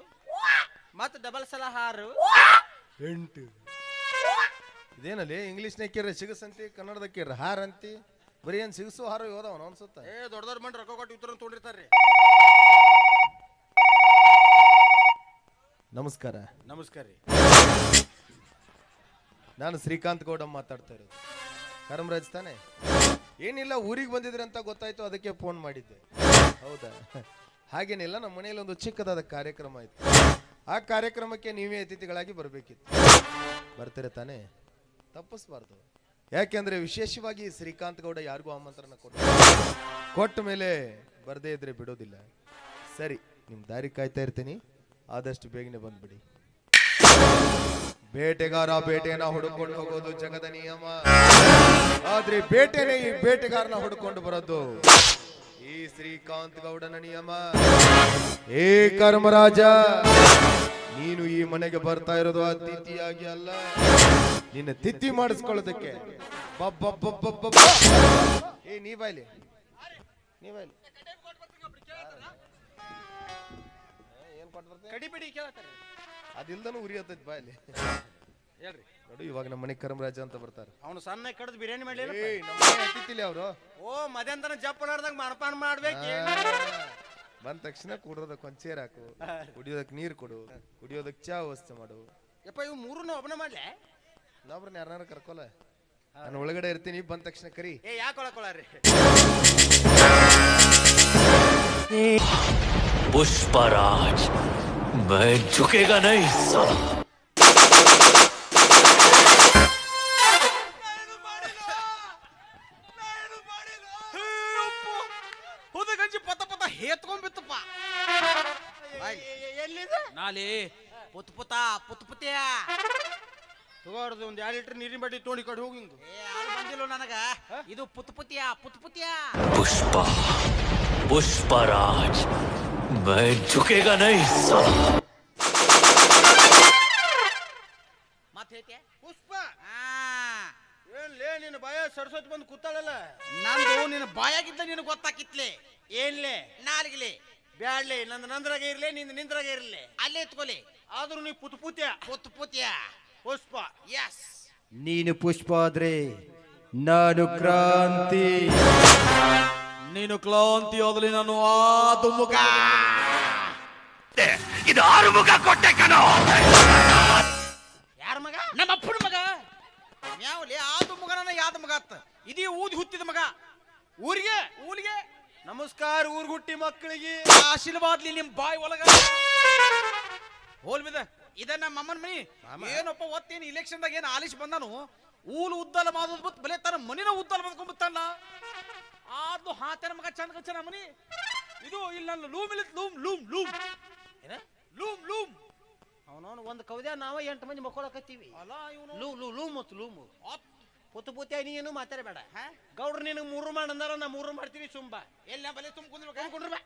ಮತ್ತು ಡಬಲ್ ಸಲ ಹಾರು 8. ಇದೇನಲ್ಲಿ ಇಂಗ್ಲೀಷ್ನಾಗ ಕೇರ್ರಿ ಸಿಗಸಂತಿ, ಕನ್ನಡದಾಗ ಕೇರ್ರಿ ಹಾರ ಅಂತಿ. ಬರೀ ಏನು ಸಿಗಸು ಹಾರು ಹೋದವನ ಅನ್ಸುತ್ತ. ದೊಡ್ಡ ದೊಡ್ಡ ಮಂದಿ ರೊಕ್ಕ ಕೊಟ್ಟು ಉತ್ತರ ತೊಗೊಂಡಿರ್ತಾರ್ರಿ. ನಮಸ್ಕಾರ. ನಮಸ್ಕಾರ ರೀ. ನಾನು ಶ್ರೀಕಾಂತ್ ಗೌಡ ಮಾತಾಡ್ತಾ ಇರೋದು. ಕರ್ಮರಾಜ್ ತಾನೆ? ಏನಿಲ್ಲ, ಊರಿಗೆ ಬಂದಿದ್ರಿ ಅಂತ ಗೊತ್ತಾಯ್ತು, ಅದಕ್ಕೆ ಫೋನ್ ಮಾಡಿದ್ದೆ. ಹೌದಾ? ಹಾಗೇನಿಲ್ಲ, ನಮ್ಮ ಮನೆಯಲ್ಲಿ ಒಂದು ಚಿಕ್ಕದಾದ ಕಾರ್ಯಕ್ರಮ ಇತ್ತು. ಆ ಕಾರ್ಯಕ್ರಮಕ್ಕೆ ನೀವೇ ಅತಿಥಿಗಳಾಗಿ ಬರಬೇಕಿತ್ತು. ಬರ್ತೀರ ತಾನೆ? ತಪ್ಪಿಸ್ಬಾರ್ದು. ಯಾಕೆಂದ್ರೆ ವಿಶೇಷವಾಗಿ ಶ್ರೀಕಾಂತ್ ಗೌಡ ಯಾರಿಗೂ ಆಮಂತ್ರಣ ಕೊಟ್ಟ ಮೇಲೆ ಬರದೇ ಇದ್ರೆ ಬಿಡೋದಿಲ್ಲ. ಸರಿ, ನಿಮ್ ದಾರಿ ಕಾಯ್ತಾ ಇರ್ತೀನಿ, ಆದಷ್ಟು ಬೇಗನೆ ಬಂದ್ಬಿಡಿ. ಬೇಟೆಗಾರ ಬೇಟೆನ ಹುಡುಕೊಂಡು ಹೋಗೋದು ಜಗದ ನಿಯಮ, ಆದ್ರೆ ಬೇಟೆನೇ ಈ ಬೇಟೆಗಾರನ ಹುಡುಕೊಂಡು ಬರೋದು ಈ ಶ್ರೀಕಾಂತ್ ಗೌಡನ ನಿಯಮ. ಏ ಕರ್ಮರಾಜ, ನೀನು ಈ ಮನೆಗೆ ಬರ್ತಾ ಇರೋದು ಅತಿಥಿಯಾಗಿ ಅಲ್ಲ, ನಿನ್ನ ತಿಥಿ ಮಾಡಿಸ್ಕೊಳ್ಳೋದಕ್ಕೆ. ಏ ನೀ ಬಾಯ್ಲಿ, ನೀ ಬಾಯ್ಲಿ. ಏನ್ ಕಡಿಬಿಡಿ ಕೇಳ್ತಾರೆ, ಅದಿಲ್ದನು ಉರಿ ಹತ್ತೈತಿ ಬಾಯ್ಲಿ. ಹೇಳ್ರಿ ನೋಡು, ಇವಾಗ ನಮ್ಮ ಮನೆ ಕರ್ಮರಾಜ ಅಂತ ಬರ್ತಾರೆ. ಅವನು ಸಣ್ಣ ಕಡ್ದು ಬಿರಿಯಾನಿ ಮಾಡಲಿ ಅತಿಥಿಲಿ ಅವರು. ಓ ಮಧ್ಯಾಹ್ನ ಜಪ್ಪನಾಡ್ದಾಗ ಮನಪಾನ ಮಾಡ್ಬೇಕು. ಬಂದ ತಕ್ಷಣ ಕೂಡೋದಕ್ಕೆ ಒಂದ್ ಚೇರ್ ಹಾಕು, ಕುಡಿಯೋದಕ್ಕೆ ನೀರು ಕೊಡು, ಕುಡಿಯೋದಕ್ಕೆ ಚಾ ವ್ಯವಸ್ಥೆ ಮಾಡು. ಯಪ್ಪ ಇವು ಮೂರನ್ನ ಒಬ್ಬನ ಮಾಡ್ಲೆ, ಇನ್ನೊಬ್ರನ್ನ ಯಾರನ್ನಾರ ಕರ್ಕೊಲ್ಲ. ನಾನು ಒಳಗಡೆ ಇರ್ತೀನಿ, ಬಂದ ತಕ್ಷಣ ಕರಿ. ಏ ಯಾಕೆ ಒಳಕೊಳ್ರಿ? पुष्पराज मैं झुकेगा नहीं साला. ಹುದಗಂಜಿ ಪತ ಪತ ಹೇತ್ಕೊಂಡ್ಬಿತ್ತಪ್ಪ. ಎಲ್ಲಿದೆ ನಾಲಿ? ಪುತ್ ಪುತ ಪುತ್ ಪುತ್ಯ ತಗೋರ್ದು ಒಂದ್ 2 ಲೀಟರ್ ನೀರಿನ ಬಡ್ಡಿ ತೋಡಿ ಕಡೆ ಹೋಗಿ. ಬಂದಿಲ್ಲ ನನಗ ಇದು ಪುತ್ ಪುತ್ಯ ಪುತ್ ಪುತ್ಯ. पुष्पा पुष्पराज मैं झुकेगा नहीं साला. ಮತ್ತೆ ಪುಷ್ಪ ಏನ್ಲೇ ನಿನ್ನ ಬಾಯ ಸರಸ್ವತಿ ಬಂದು ಕೂತಾಳಲ್ಲ? ನಂದು ನಿನ್ನ ಬಾಯಾಗಿದ್ದ ನಿನಗೆ ಗೊತ್ತಾಕಿತ್ಲೆ. ಏನ್ಲೇ ನಾಲ್ಗಿಲೆ ಬ್ಯಾಡ್ಲೆ, ನಂದು ನಂದ್ರಾಗ ಇರ್ಲಿ, ನಿಂದ ನಿಂದ್ರಾಗ ಇರ್ಲಿ, ಅಲ್ಲೇ ಎತ್ಕೊಲಿ. ಆದ್ರೂ ನೀ ಪುತ್ ಪುತ್ಯ ಪುತ್ ಪುತ್ಯ ಪುಷ್ಪ. ಎಸ್, ನೀನು ಪುಷ್ಪ ಆದ್ರೆ ನಾನು ಕ್ರಾಂತಿ. ನೀನು ಕ್ರಾಂತಿ ಆದ್ರೆ ನಾನು ಆದು ಮುಖ. ಇದು ಆರು ಮುಖ ಕೊಟ್ಟೆ ಕಣೋ. ಯಾರ ಮಗ? ನಮ್ಮ ಅಪ್ಪನ ಮಗ. ಯಾವಲಿ ಆದು ಮಗನ ಯಾದ ಮಗ ಅತ್ತ? ಇದೀ ಊದಿ ಹುಟ್ಟಿದ ಮಗ. ಊರಿಗೆ ಊರಿಗೆ ನಮಸ್ಕಾರ. ಊರ್ ಹುಟ್ಟಿ ಮಕ್ಕಳಿಗೆ ಆಶೀರ್ವಾದ್ಲಿ ನಿಮ್ ಬಾಯಿ ಒಳಗ. ಹೋಲ್ಬಿದ ಇದ ನಮ್ಮ ಅಮ್ಮನ ಮನಿ. ಏನಪ್ಪ ಒತ್ತೇನು ಇಲೆಕ್ಷನ್ದಾಗ ಏನು ಆಲಿಸ್ ಬಂದಾನು, ಊಲು ಉದ್ದಲ ಮಾಡೋದು ಬಿಟ್ಟು ಬಲೆ ತನ್ನ ಮನಿನ ಉದ್ದಲ ಬಂದ್ಕೊಂಡ್ಬಿಡ್ತಾನ. ಆದ್ಲು ಹಾತನ ಮಗ ಚಂದ ಕಚ್ಚನ ಮನಿ. ಇದು ಇಲ್ಲ ನನ್ನ ಲೂಮ್ ಇಲ್ಲ, ಲೂಮ್ ಲೂಮ್ ಲೂಮ್ ಏನ ಲೂಮ್ ಲೂಮ್. ಅವನವನು ಒಂದು ಕವದ್ಯ ನಾವ 8 ಮಂದಿ ಮಕ್ಕಳಕತ್ತೀವಿ. ಅಲ್ಲ ಇವನು ಲೂ ಲೂ ಲೂಮ್ ಮತ್ತು ಲೂಮ್ ಪುತ್ತು ಪುತ್ಯ. ನೀ ಏನು ಮಾತಾಡಬೇಡ. ಗೌಡ್ರು ನಿನಗೆ 3 ಮಾಡಿ ಅಂದಾರ, ನಾ 3 ಮಾಡ್ತೀನಿ. ಸುಂಬ ಎಲ್ಲ ಬಲೆ ತುಂಬ ಕುಂದ್ರಬೇಕು.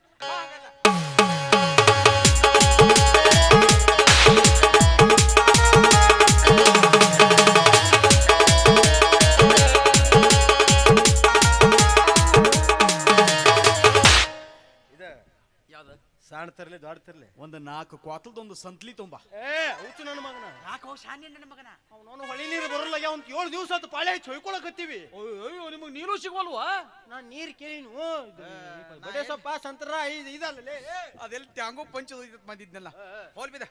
ಸಣ್ಣ ತರ್ಲಿ ದೊಡ್ಡ ತರ್ಲಿ ಒಂದು 4 ಕ್ವಾತಲ್ದೊಂದು ಸಂತ್ಲಿ ತುಂಬ. ಹುಚ್ಚು ನನ್ನ ಮಗನ. 4 ಶಾನಿ ನನ್ನ ಮಗನ. ಅವನವನು ಹೊಳಿ ನೀರು ಬರಲ್ಲ. ಅವ್ನು 7 ದಿವಸ ಆತು ಪಾಳೆ ಹೊಯ್ಕೊಳಕತ್ತೀವಿ. ಅಯ್ಯೋ ನಿಮಗೆ ನೀರು ಸಿಗೋಲ್ವಾ? ನಾನು ನೀರು ಕೇಳಿನು. ಬಡೆ ಸೊಪ್ಪ ಸಂತರ ಇದಲ್ಲೇ ಅದೆಲ್ಲ ಟ್ಯಾಂಗೋ ಪಂಚ ಬಂದಿದ್ನಲ್ಲ. ಹೋಲ್ ಬಿದ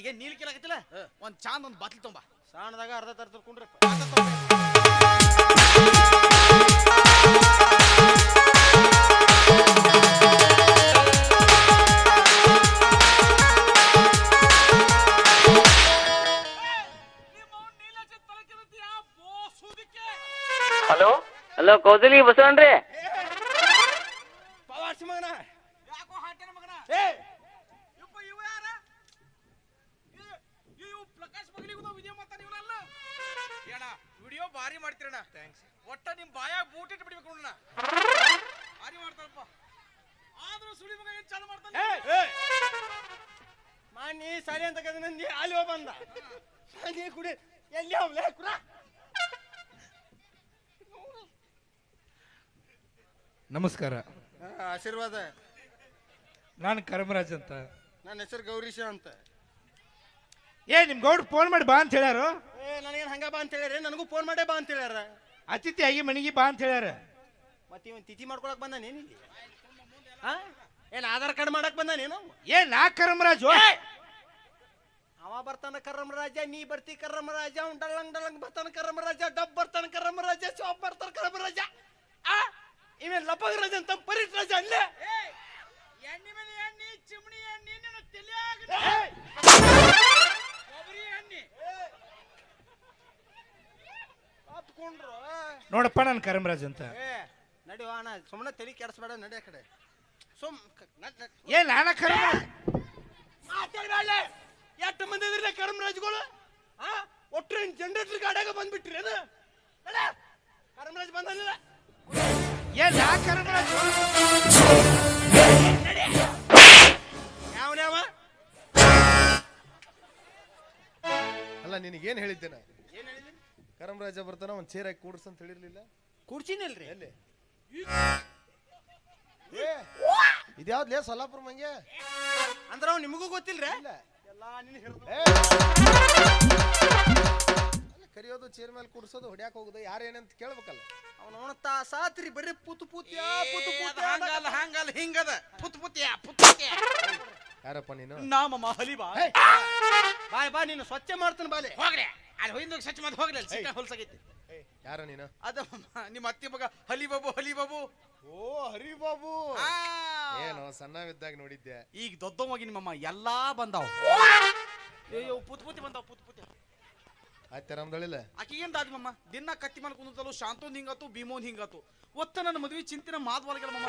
ಈಗ ನೀರು ಕೇಳಕತ್ತಿಲ್ಲ. ಒಂದು ಚಾಂದ್ ಒಂದು ಬಾಟ್ಲಿ ತುಂಬ. ಸಣ್ಣದಾಗ ಅರ್ಧ ತರ್ಕೊಂಡ್ರೆ ಹಲೋ ಹಲೋ ಕೌದಲಿ ಬಸವಣ್ರಿ. ಪವಾರ್ಸಿ ಮಗನ ಯಾಕೋ ಹಾಟೆನ ಮಗನ. ಇವು ಯಾರ? ಇವು ಪ್ರಕಾಶ್ ಮಗನಿಗೂ ವಿಡಿಯೋ ಮಾತಾಡಿವಲ್ಲ. ಏನ ವಿಡಿಯೋ ಭಾರಿ ಮಾಡ್ತೀರಣ್ಣ. ಥ್ಯಾಂಕ್ಸ್. ಒಟ್ಟ ನಿಮ್ ಬಾಯಾಗ ಬೂಟ್ ಇಟ್ಟು ಬಿಡ್ಬೇಕು ನೋಡಣ್ಣ. ಭಾರಿ ಮಾಡ್ತಾರಪ್ಪ. ಆದ್ರೂ ಸುಳಿ ಮಗ ಏನ್ ಚಾಲು ಮಾಡ್ತಾನೆ. ಮಾನಿ ಸಾಡಿ ಅಂತ ಕದ ನಂದಿ ಅಲ್ಲಿ ಹೋಗ ಬಂದ. ಸಾಡಿ ಕುಡಿ ಎಲ್ಲಿ ಹೋಗ್ಲೇ ಕುರ. ನಮಸ್ಕಾರ. ಆಶೀರ್ವಾದ. ನಾನು ಕರ್ಮರಾಜ್ ಅಂತ. ನನ್ನ ಹೆಸರು ಗೌರೀಶ ಅಂತ. ನಿಮ್ ಗೌಡ್ರು ಫೋನ್ ಮಾಡಿ ಬಾ ಅಂತ ಹೇಳ್ಯಾರು. ನನಗೇನು ಹಂಗ ಬಾ ಅಂತ ಹೇಳ್ಯಾರ, ನನಗೂ ಫೋನ್ ಮಾಡೇ ಬಾ ಅಂತ ಹೇಳ್ಯಾರ. ಅತಿಥಿ ಆಗಿ ಮನೆಗೆ ಬಾ ಅಂತ ಹೇಳ್ಯಾರ. ಮತ್ತೆ ಇವನ್ ತಿಥಿ ಮಾಡ್ಕೊಳಕ್ ಬಂದ ನೀನು ಇಲ್ಲಿ? ಏನ್ ಆಧಾರ್ ಕಾರ್ಡ್ ಮಾಡಕ್ ಬಂದ ನೀನು? ನಾ ಕರ್ಮರಾಜು. ಅವ ಬರ್ತಾನ ಕರ್ಮರಾಜ, ನೀ ಬರ್ತಿ ಕರ್ಮರಾಜ, ಡಲ್ಲಂಗ್ ಡಲ್ಲಂಗ್ ಬರ್ತಾನ ಕರ್ಮರಾಜ, ಡಬ್ ಬರ್ತಾನ ಕರ್ಮರಾಜ, ಶಾಪ್ ಬರ್ತಾನ ಕರ್ಮರಾಜ. ಇವೇನ್ ಲಪಂಗ ರಾಜ ಅಂತ ಪರಿಟ್ ರಾಜ ಅಲ್ಲೇ. ಎಣ್ಣೆ ಮೇಲೆ ಎಣ್ಣೆ, ಚಿಮಣಿ ಎಣ್ಣೆ, ನಿನ್ನ ತಲೆಯಾಗ ಕೊಬ್ಬರಿ ಎಣ್ಣೆ ಹತ್ಕೊಂಡ್ರು. ನೋಡಪ್ಪ ನಾನು ಕರ್ಮರಾಜ್ ಅಂತ. ನಡಿವ ಅಣ್ಣ, ಸುಮ್ಮನೆ ತಲೆ ಕೆಡಿಸ್ಬೇಡ, ನಡಿ ಆ ಕಡೆ. ನಾನ ಕರ್ಮರಾಜ್. ಎಷ್ಟು ಮಂದಿ ಇದ್ರಿ ಕರ್ಮರಾಜ್ಗಳು? ಒಟ್ಟು ಜನರೇಟರ್ ಗಾಡಿಯಾಗ ಬಂದ್ಬಿಟ್ರಿ ಅದು. ಕರ್ಮರಾಜ್ ಬಂದಿಲ್ಲ. ನಾ ಕರ್ಮರಾಜ್. ಯಾವನ್ಯಾವ? ಅಲ್ಲ ನಿನಗೇನು ಹೇಳಿದ್ದೇನೆ? ಏನ್ ಹೇಳಿದ್ರಿ? ಕರಮರಾಜ ಬರ್ತಾನ ಒಂದು ಚೇರ್ ಹಾಕಿ ಕೂಡ್ಸ್ ಅಂತ ಹೇಳಿರ್ಲಿಲ್ಲ? ಕೂಡ್ಸಿನಲ್ರಿ. ಎಲ್ಲಿ ಇದ್ಯಾವ್ದ್ಲೇ ಸೊಲ್ಲಾಪುರ ಮಂಗೆ ಅಂದ್ರ ಅವ್ ನಿಮಗೂ ಗೊತ್ತಿಲ್ರಿ? ಕರಿಯೋದು ಚೇರ್ ಮೇಲೆ ಕೂಡ್ಸೋದು, ಹೊಡ್ಯಾಕ್ ಹೋಗುದು, ಯಾರು ಏನಂತ ಕೇಳ್ಬೇಕಲ್ಲ. ಅವನ ಸಾತ್ರಿ ಬರೀ ಪುತ್ ಪುತ್ಯ ಪುತ್ ಪುತ್ಯ ಹಂಗಲ್ಲ ಹಿಂಗದ ಪುತ್ ಪುತ್ಯ. ಯಾರಪ್ಪ ನೀನು? ನಾಮಮ್ಮ ಹಲಿಬಾ. ಬಾಯ್ ಬಾ, ನೀನು ಸ್ವಚ್ಛ ಮಾಡ್ತಾನೆ ಬಾಲೆ. ಹೋಗ್ರಿ ಅಲ್ಲಿ ಹೋಗಿಂದ ಸ್ವಚ್ಛ ಮಾಡಿ ಹೋಗ್ಲಿ. ಅಲ್ಲಿ ಸಿಕ್ಕ ಹೊಲ್ಸಾಗೈತಿ. ಯಾರ ನೀನು? ಅದ ನಿಮ್ಮ ಅತ್ತಿ ಮಗ ಹಲಿಬಾಬು. ಓ ಹರಿಬಾಬು. ಏನು ಸಣ್ಣವಿದ್ದಾಗ ನೋಡಿದ್ದೆ. ಈಗ ದೊಡ್ಡವಾಗಿ ನಿಮ್ಮಮ್ಮ ಎಲ್ಲಾ ಬಂದಾವ. ಅಯ್ಯೋ ಪುತ್ ಬಂದಾವ ಪುತ್. ಆಯ್ತು ಆರಾಮದಳಿಲ್ಲ? ಆಕಿಗೇನ್ ದಾದಿಮಮ್ಮ ದಿನ ಕತ್ತಿ ಮೇಲೆ ಕುಂತಲು ಶಾಂತೋನ್ ಹಿಂಗಾತು ಭೀಮೋನ್ ಹಿಂಗಾತು. ಒತ್ತ ನನ್ನ ಮದ್ವಿ ಚಿಂತಿನ ಮಾತುವಲ್ಗಲ್ಲ ಮಮ್ಮ.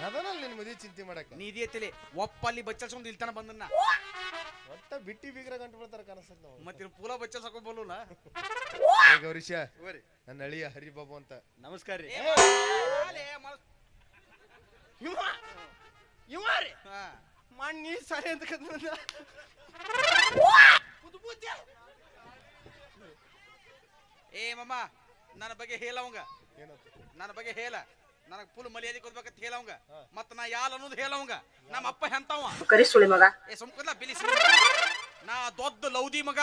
ಅದನ್ನ ನಿನ್ ಮದ್ವಿ ಚಿಂತೆ ಮಾಡಕ ನೀದಿ ಎತ್ತಿಲಿ ಒಪ್ಪಲ್ಲಿ ಬಚ್ಚಲ್ಸ್ಕೊಂಡ್ ಇಲ್ತಾನ ಬಂದನ್ನ. ಒಟ್ಟ ಬಿಟ್ಟಿ ಬೀಗ್ರ ಗಂಟು ಬಿಡ್ತಾರ ಕನಸಕ್ ನಾವು. ಮತ್ತೆ ಪೂಲ ಬಚ್ಚಲ್ಸಕೊಂಬಲ್ಲ. ಗೌರೀಶ, ನನ್ನ ಅಳಿಯ ಹರಿಬಾಬು ಅಂತ. ನಮಸ್ಕಾರ ರೀ. ಇವ ರೀ ಮಣ್ಣಿ ಸರಿ ಅಂತ ಮಮ್ಮ ನನ್ನ ಬಗ್ಗೆ ಹೇಳವಂಗ. ನನ್ನ ಬಗ್ಗೆ ಹೇಳ. ನನಗ್ ಫುಲ್ ಮರ್ಯಾದೆ ಕೊಡ್ಬೇಕಂತ ಹೇಳವಂಗ. ಮತ್ತ ನಾ ಯಾಲ ಅನ್ನೋದು ಹೇಳವಂಗ. ನಮ್ಮ ಅಪ್ಪ ಎಂತವ ಕರಿಸುಳಿ ಮಗ. ಸುಮ್ಕಲ್ಲ ಬಿಲಿ. ನಾ ದೊಡ್ಡ ಲೌದಿ ಮಗ.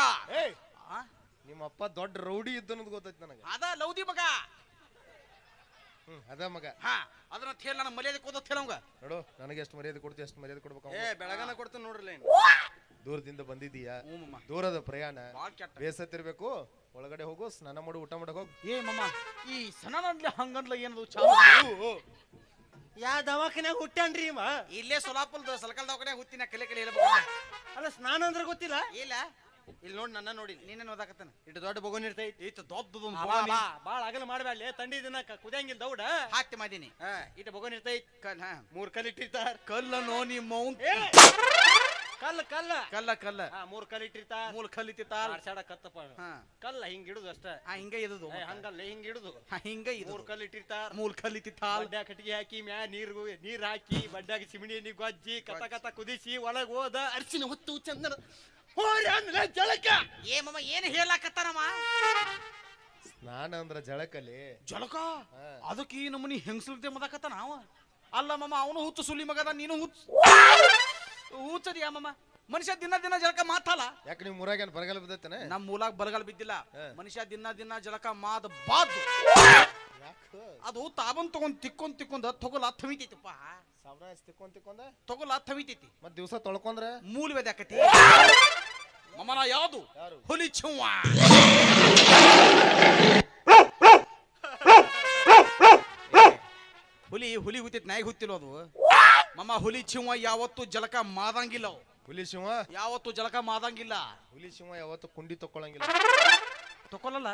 ನಿಮ್ಮ ಅಪ್ಪ ದೊಡ್ಡ ರೌಡಿ ಇದ್ದ ಅನ್ನೋದು ಗೊತ್ತೈತಿ ನನಗೆ. ಅದ ಲೌದಿ ಮಗ. ಅದ ಮಗ. ಅದನ್ನ ಹೇಳ ನನ್ನ ಮರ್ಯಾದೆ ಕೊಡ ಹೇಳವಂಗ. ನೋಡು, ನನಗೆ ಎಷ್ಟು ಮರ್ಯಾದೆ ಕೊಡ್ತೀವಿ ಅಷ್ಟು ಮರ್ಯಾದೆ ಕೊಡ್ಬೇಕು. ಬೆಳಗನ ಕೊಡ್ತಾನೆ ನೋಡ್ರಲ್ಲ. ದೂರದಿಂದ ಬಂದಿದ್ದೀಯಾ, ದೂರದ ಪ್ರಯಾಣ, ಬೇಸತ್ತಿರ್ಬೇಕು. ಒಳಗಡೆ ಹೋಗು, ಸ್ನಾನ ಮಾಡು, ಊಟ ಮಾಡಕ್ ಹೋಗು. ಮಮ್ಮ ಈ ಸಣ್ಣ ಹಂಗಂದ್ಲ ಏನದು ಯಾ ದವಾಖಾನ್ಯಾಗ ಹುಟ್ಟ್ಯಾನ್ರಿ ಇವ? ಇಲ್ಲೇ ಸೊಲಾಪುರದ ಸಲಕಲ್ ದವಾಖಾನ್ಯಾಗ ಹುಟ್ಟಿನ ಕಲೆ ಹೇಳ್ಬೇಕು. ಅಲ್ಲ ಸ್ನಾನ ಅಂದ್ರೆ ಗೊತ್ತಿಲ್ಲ? ಇಲ್ಲ. ಇಲ್ಲಿ ನೋಡಿ ನನ್ನ ನೋಡಿ ನೀನೇನು ಓದಾಕತ್ತಾನ. ಇಟ್ಟು ದೊಡ್ಡ ಬಗೋನ್ ಇರ್ತೈತಿ. ಇತ್ತು ದೊಡ್ಡದು ಬಾಳ ಅಗಲ ಮಾಡಬೇಡ್ಲಿ, ತಂಡಿ ದಿನ ಕುದಿಯಂಗಿಲ್ಲ ದೌಡ. ಹಾಕ್ತಿ ಮಾಡೀನಿ. ಇಟ್ಟು ಬಗೋನ್ ಇರ್ತೈತಿ. 3 ಕಲ್ ಇಟ್ಟಿರ್ತಾರ. ಕಲ್ಲನೋ ನೀ ಮೌಂಟ್. ಕಲ್ಲ ಕಲ್ಲ ಕಲ್ಲ ಕಲ್ಲ 3 ಕಲ್ ಇಟ್ಟಿರ್ತಾರ. 3 ಕಲ್ ಇಟ್ಟಿರ್ತಾರ. ಆಡ್ಸಾಡ ಕತ್ತಪ್ಪ. ಕಲ್ಲ ಹಿಂಗ್ ಇಡುದು ಅಷ್ಟ. ಹಿಂಗ ಇಡುದು. ಹಂಗಲ್ಲ, ಹಿಂಗ್ ಇಡುದು. ಹಿಂಗ ಇದು 3 ಕಲ್ ಇಟ್ಟಿರ್ತಾರ. 3 ಕಲ್ ಇಟ್ಟಿರ್ತಾರ. ಬಡ್ಡ್ಯಾಗ ಕಟ್ಟಿಗೆ ಹಾಕಿ ಮ್ಯಾ ನೀರ್ ಹಾಕಿ ಬಡ್ಡ್ಯಾಗ ಸಿಮಿಣಿ ಎಣ್ಣೆ ಗೊಜ್ಜಿ ಕತ ಕುದಿಸಿ ಒಳಗ್ ಹೋದ ಅರ್ಶಿನ ಹೊತ್ತು ಚಂದನ ಹೋರಿ ಅಂದ್ರೆ ಜಳಕ. ಮಮ್ಮ ಏನು ಹೇಳಾಕತ್ತಾನಮ್ಮ? ಸ್ನಾನ ಅಂದ್ರ ಜಳಕಲ್ಲಿ. ಜಳಕ ಅದಕ್ಕೆ ಈ ನಮ್ಮನಿ ಹೆಂಗಸಲ್ದೆ ಮದಾಕತ್ತಾನ ಅವ. ಅಲ್ಲ ಮಮ್ಮ, ಅವನು ಹುಚ್ಚು ಸುಲಿ ಮಗದ, ನೀನು ಹುಚ್ಚದಿಯಾ ಮಮ್ಮ? ಮನುಷ್ಯ ದಿನ ಜಳಕ ಮಾತಲ್ಲ. ಯಾಕೆ ನೀವು ಮೂರಾಗ ಏನ್ ಬರಗಾಲ ಬಿದ್ದೈತೇನೆ? ನಮ್ ಮೂಲಾಗ ಬರಗಾಲ ಬಿದ್ದಿಲ್ಲ. ಮನುಷ್ಯ ದಿನ ಜಳಕ ಮಾದ ಬಾದ್ ಅದು ತಾಬನ್ ತಗೊಂಡ್ ತಿಕ್ಕೊಂಡ್ ತೊಗೊಲ ಥವಿತೈತಪ್ಪ. ತಿಕ್ಕೊಂದ ತೊಗೊಲ ಥವಿತೈತಿ. ಮತ್ ದಿವಸ ತೊಳ್ಕೊಂಡ್ರೆ ಮೂಲ ಬೇದಾಕತಿ ಮಮ್ಮನ. ಯಾವುದು? ಹುಲಿ ಚುವ್ವ. ಹುಲಿ ಹುತ್ತೈತಿ, ನಾಯಿ ಹುತ್ತಿಲ್ಲ ಅದು ಮಮ್ಮ. ಹುಲಿ ಚಿವ್ವ ಯಾವತ್ತು ಜಲಕ ಮಾದಂಗಿಲ್ಲ. ಹುಲಿ ಶಿವ ಯಾವತ್ತು ಜಲಕ ಮಾದಂಗಿಲ್ಲ. ಹುಲಿ ಶಿವ ಯಾವತ್ತು ಕುಂಡಿ ತಕ್ಕೊಳಂಗಿಲ್ಲ. ತಕ್ಕೊಳಲ್ಲ.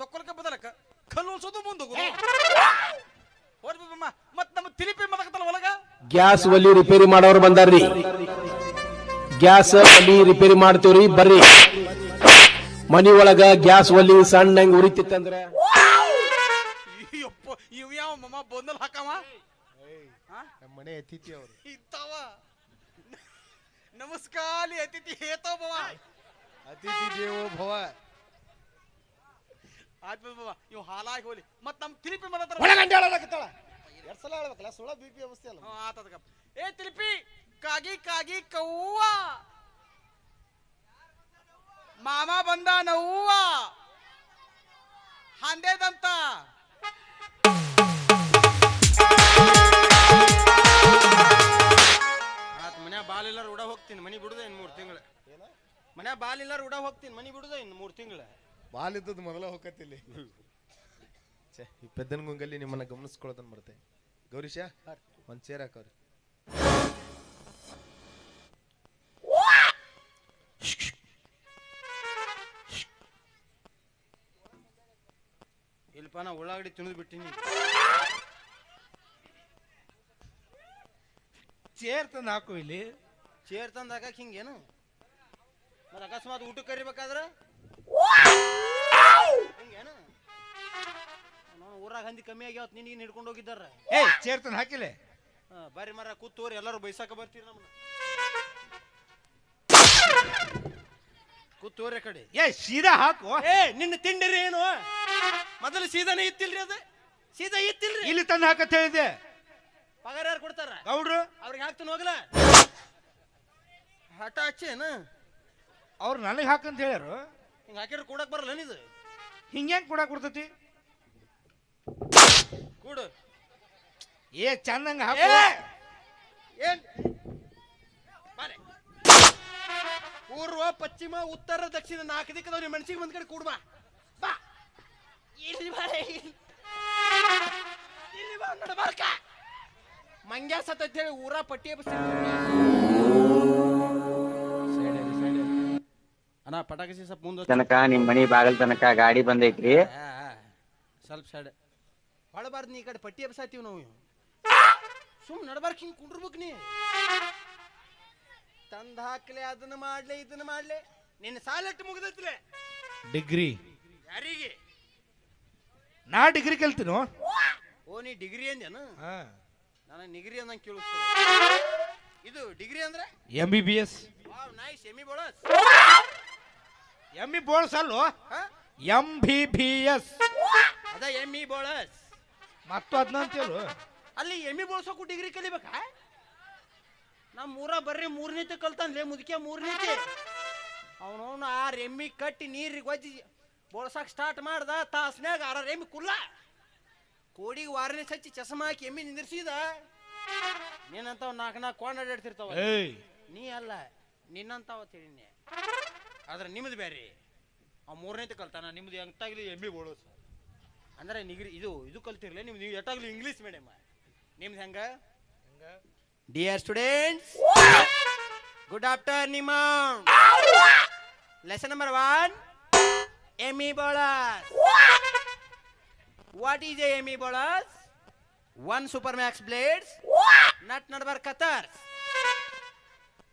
ತಕ್ಕೊಳಕ ಬದಲಕ ಕಲ್ಲು ಉಳ್ಸೋದು ಮುಂದೆ ಮತ್ ನಮ್ಮ ತಿಲಿಪಿ ಮದಕತ್ತಲ್ಲ ಒಳಗ. ಗ್ಯಾಸ್ ಒಲಿ ರಿಪೇರಿ ಮಾಡೋರು ಬಂದಾರ್ರಿ. ಗ್ಯಾಸ್ ಒಲಿ ರಿಪೇರಿ ಮಾಡ್ತೀವ್ರಿ ಬರ್ರಿ. ಮನಿ ಒಳಗ ಗ್ಯಾಸ್ ಒಲಿ ಸಣ್ಣಂಗ್ ಉರಿತಿತ್ತಂದ್ರ ಇವ್ ಯಾವ ಮಮ್ಮ ಬಂದಲ್ ಹಾಕವ. ನಮ್ಮ ಮನೆ ಅತಿಥಿ ಅವರು ಇತ್ತಾವ. ನಮಸ್ಕಾರ ಅತಿಥಿ ಹೇತಾವ ಬವ. ಅತಿಥಿ ದೇವೋ ಭವ. ಆದ್ಮೇಲೆ ಬವ ಇವ್ ಹಾಲಾಗಿ ಹೋಲಿ. ಮತ್ ನಮ್ ತಿಲಿಪಿ ಮದತ್ರ ಒಳಗಂಡೆ ಹೇಳಕತ್ತಾಳ. 2 ಸಲ ಹೇಳ್ಬೇಕಲ್ಲ, ಸುಳ ಬಿಪಿ ಅವಸ್ಥೆ ಅಲ್ಲ. ಆತದಕ. ತಿಲಿಪಿ ಕಾಗಿ ಕಾಗಿ ಕವ್ವ ಮಾಮ ಬಂದ ನವ್ವ ಹಂದೇದಂತ ಮನ್ಯಾಗ ಬಾಲಿಲ್ಲ ರೂಢ ಹೋಗ್ತೀನಿ ಮನಿ ಬಿಡುದ ಇನ್ 3 ತಿಂಗಳು ಮನ್ಯಾಗ ಬಾಲಿಲ್ಲ ರೂಢ ಹೋಗ್ತೀನಿ ಮನಿ ಬಿಡುದ ಇನ್ 3 ತಿಂಗಳು ಬಾಲಿದ್ದದ್ದು ಮೊದಲ ಹೋಗತ್ತಿಲ್ಲಿ ಈ ಪೆದ್ದನ ಗುಂಗಲ್ಲಿ ನಿಮ್ಮನ್ನ ಗಮನಿಸ್ಕೊಳ್ಳೋದನ್ನ ಬರುತ್ತೆ ಗೌರೀಶ ಒಂದ್ ಚೇರ್ ಹಾಕವ್ರಿ ಇಲ್ಪ ನಾ ಉಳ್ಳಾಗಡ್ಡಿ ತಿನ್ನದ್ ಬಿಟ್ಟಿನಿ ಚೇರ್ ತಂದು ಹಾಕು ಇಲ್ಲಿ ಚೇರ್ ತಂದು ಹಾಕಕ್ ಹಿಂಗೇನು ಮತ್ತೆ ಅಕಸ್ಮಾತ್ ಊಟಕ್ಕೆ ಕರಿಬೇಕಾದ್ರ ಹಿಂಗೇನು ಊರಾಗ ಹಂದಿ ಕಮ್ಮಿ ಆಗ್ಯಾವತ್ ನಿನಗೆ ಹಿಡ್ಕೊಂಡು ಹೋಗಿದ್ದಾರ ಏ ಚೇರ್ ತಂದು ಹಾಕಿಲ್ಲ ಬರ್ರಿ ಮರ ಕೂತೋರಿ ಎಲ್ಲರೂ ಬೈಸಾಕ ಬರ್ತೀರಿ ನಮ್ಮನ್ನ ಕೂತೋರಿ ಕಡೆ ಏ ಸೀದಾ ಹಾಕು ಏ ನಿನ್ನ ತಿಂಡಿರಿ ಏನು ಮೊದಲು ಸೀದಾನೇ ಇತ್ತಿಲ್ರಿ ಅದು ಸೀದಾ ಇತ್ತಿಲ್ರಿ ಇಲ್ಲಿ ತಂದು ಹಾಕತ್ ಹೇಳಿದೆ ಪಗಾರ ಯಾರು ಕೊಡ್ತಾರ ಗೌಡ್ರು ಅವ್ರಿಗೆ ಹಾಕ್ತಾನ ಹೋಗ್ಲ ಹಠ ಹಚ್ಚೇನ ಅವ್ರು ನನಗೆ ಹಾಕಂತ ಹೇಳ್ಯಾರು ಹಿಂಗ ಹಾಕಿದ್ರೆ ಕೂಡಕ್ ಬರಲ್ಲ ಇದು ಹಿಂಗ್ಯಾಂಗ್ ಕೊಡಕ್ ಕೊಡ್ತತಿ ಕೂಡು ಏ ಚಂದಂಗ ಹಾಕು ಏನ್ ಬಾರೆ ಪೂರ್ವ ಪಶ್ಚಿಮ ಉತ್ತರ ದಕ್ಷಿಣ 4 ದಿಕ್ಕದವ್ ನಿಮ್ಮ ಮನಸ್ಸಿಗೆ ಬಂದ್ ಕಡೆ ಕೂಡ್ಬಾ ಬಾ ಇಲ್ಲಿ ಬಾರೆ ಇಲ್ಲಿ ಬಾ ನಡಬಾರ್ಕ ಮಂಗ್ಯ ಸತ್ತ ಹೇಳಿ ಊರ ಪಟ್ಟಿ ಅಣ್ಣ ಪಟಾಕಿ ಸ್ವಲ್ಪ ಮುಂದೆ ತನಕ ನಿಮ್ ಮನಿ ಬಾಗಲ್ ತನಕ ಗಾಡಿ ಬಂದೈತ್ರಿ ಸ್ವಲ್ಪ ಸೈಡ್ ಹೊಳಬಾರ್ದು ನೀ ಈ ಕಡೆ ಪಟ್ಟಿ ಎಬ್ಸಾತೀವಿ ನಾವು ಸುಮ್ ನಡಬಾರ್ಕ ಹಿಂಗ್ ಕುಂಡ್ರಬೇಕು ನೀ ತಂದ ಹಾಕ್ಲೆ ಅದನ್ನ ಮಾಡ್ಲೆ ಇದನ್ನ ಮಾಡ್ಲೆ ನಿನ್ನ ಸಾಲಟ್ಟು ಮುಗ್ದೈತ್ಲೆ ಡಿಗ್ರಿ ಯಾರಿಗೆ ನಾ ಡಿಗ್ರಿ ಕಲ್ತೀನೋ ಓ ನೀ ಡಿಗ್ರಿ ಅಂದೇನು ನನಗೆ ನಿಗ್ರಿ ಅಂದಂಗೆ ಕೇಳಿಸ್ತು ಇದು ಡಿಗ್ರಿ ಅಂದ್ರೆ MBBS ವಾವ್ ನೈಸ್ ಎಮ್ಮಿ ಬೋಳಸ್ ಎಮ್ಮಿ ಬೋಳ್ಸ್ ಅಲ್ಲೋ MBBS ಅದ ಎಮ್ಮಿ ಬೋಳಸ್ ಮತ್ತು ಅದನ್ನ ಅಂತೇಳು ಅಲ್ಲಿ ಎಮ್ಮಿ ಬೋಳ್ಸೋಕು ಡಿಗ್ರಿ ಕಲಿಬೇಕಾ ನಮ್ಮ ಊರ ಬರ್ರಿ 3ನೇತೆ ಕಲ್ತಾನ್ಲೇ ಮುದುಕೆ 3ನೇತೆ ಅವನವನು 6 ಎಮ್ಮಿ ಕಟ್ಟಿ ನೀರಿಗೆ ಒಜ್ಜಿ ಬೋಳ್ಸಕ್ ಸ್ಟಾರ್ಟ್ ಮಾಡ್ದ ತಾಸ್ನ್ಯಾಗ 6 ಎಮ್ಮಿ ಕುಲ್ಲ ಕೋಡಿಗೆ ವಾರನೇ ಸಚ್ಚಿ ಚಸ್ಮಾ ಹಾಕಿ ಎಮ್ಮಿ ನಿಂದಿರ್ಸಿದ ನೀನಂತಾವ್ 4 ಕೊಂಡ್ ಅಡ್ಡಾಡ್ತಿರ್ತಾವ ನೀ ಅಲ್ಲ ನಿನ್ನಂತಾವ ತಿಳಿನಿ ಆದ್ರೆ ನಿಮ್ದು ಬೇರೆ ಅವ್ 3ನೇತೆ ಕಲ್ತಾನ ನಿಮ್ದು ಎಂಟಾಗ್ಲಿ ಎಮ್ಮಿ ಬೋಳಸ್ ಅಂದ್ರೆ ನಿಗ್ರಿ ಇದು ಕಲ್ತಿರ್ಲಿ ನಿಮ್ದು ಎಷ್ಟಾಗ್ಲಿ ಇಂಗ್ಲೀಷ್ ಮೀಡಿಯಮ್ ನಿಮ್ದು ಹೆಂಗ Dear students, good afternoon. Lesson number 1, Amoebolus. What is a Amoebolus? 1 Supermax blades, nut number cutters,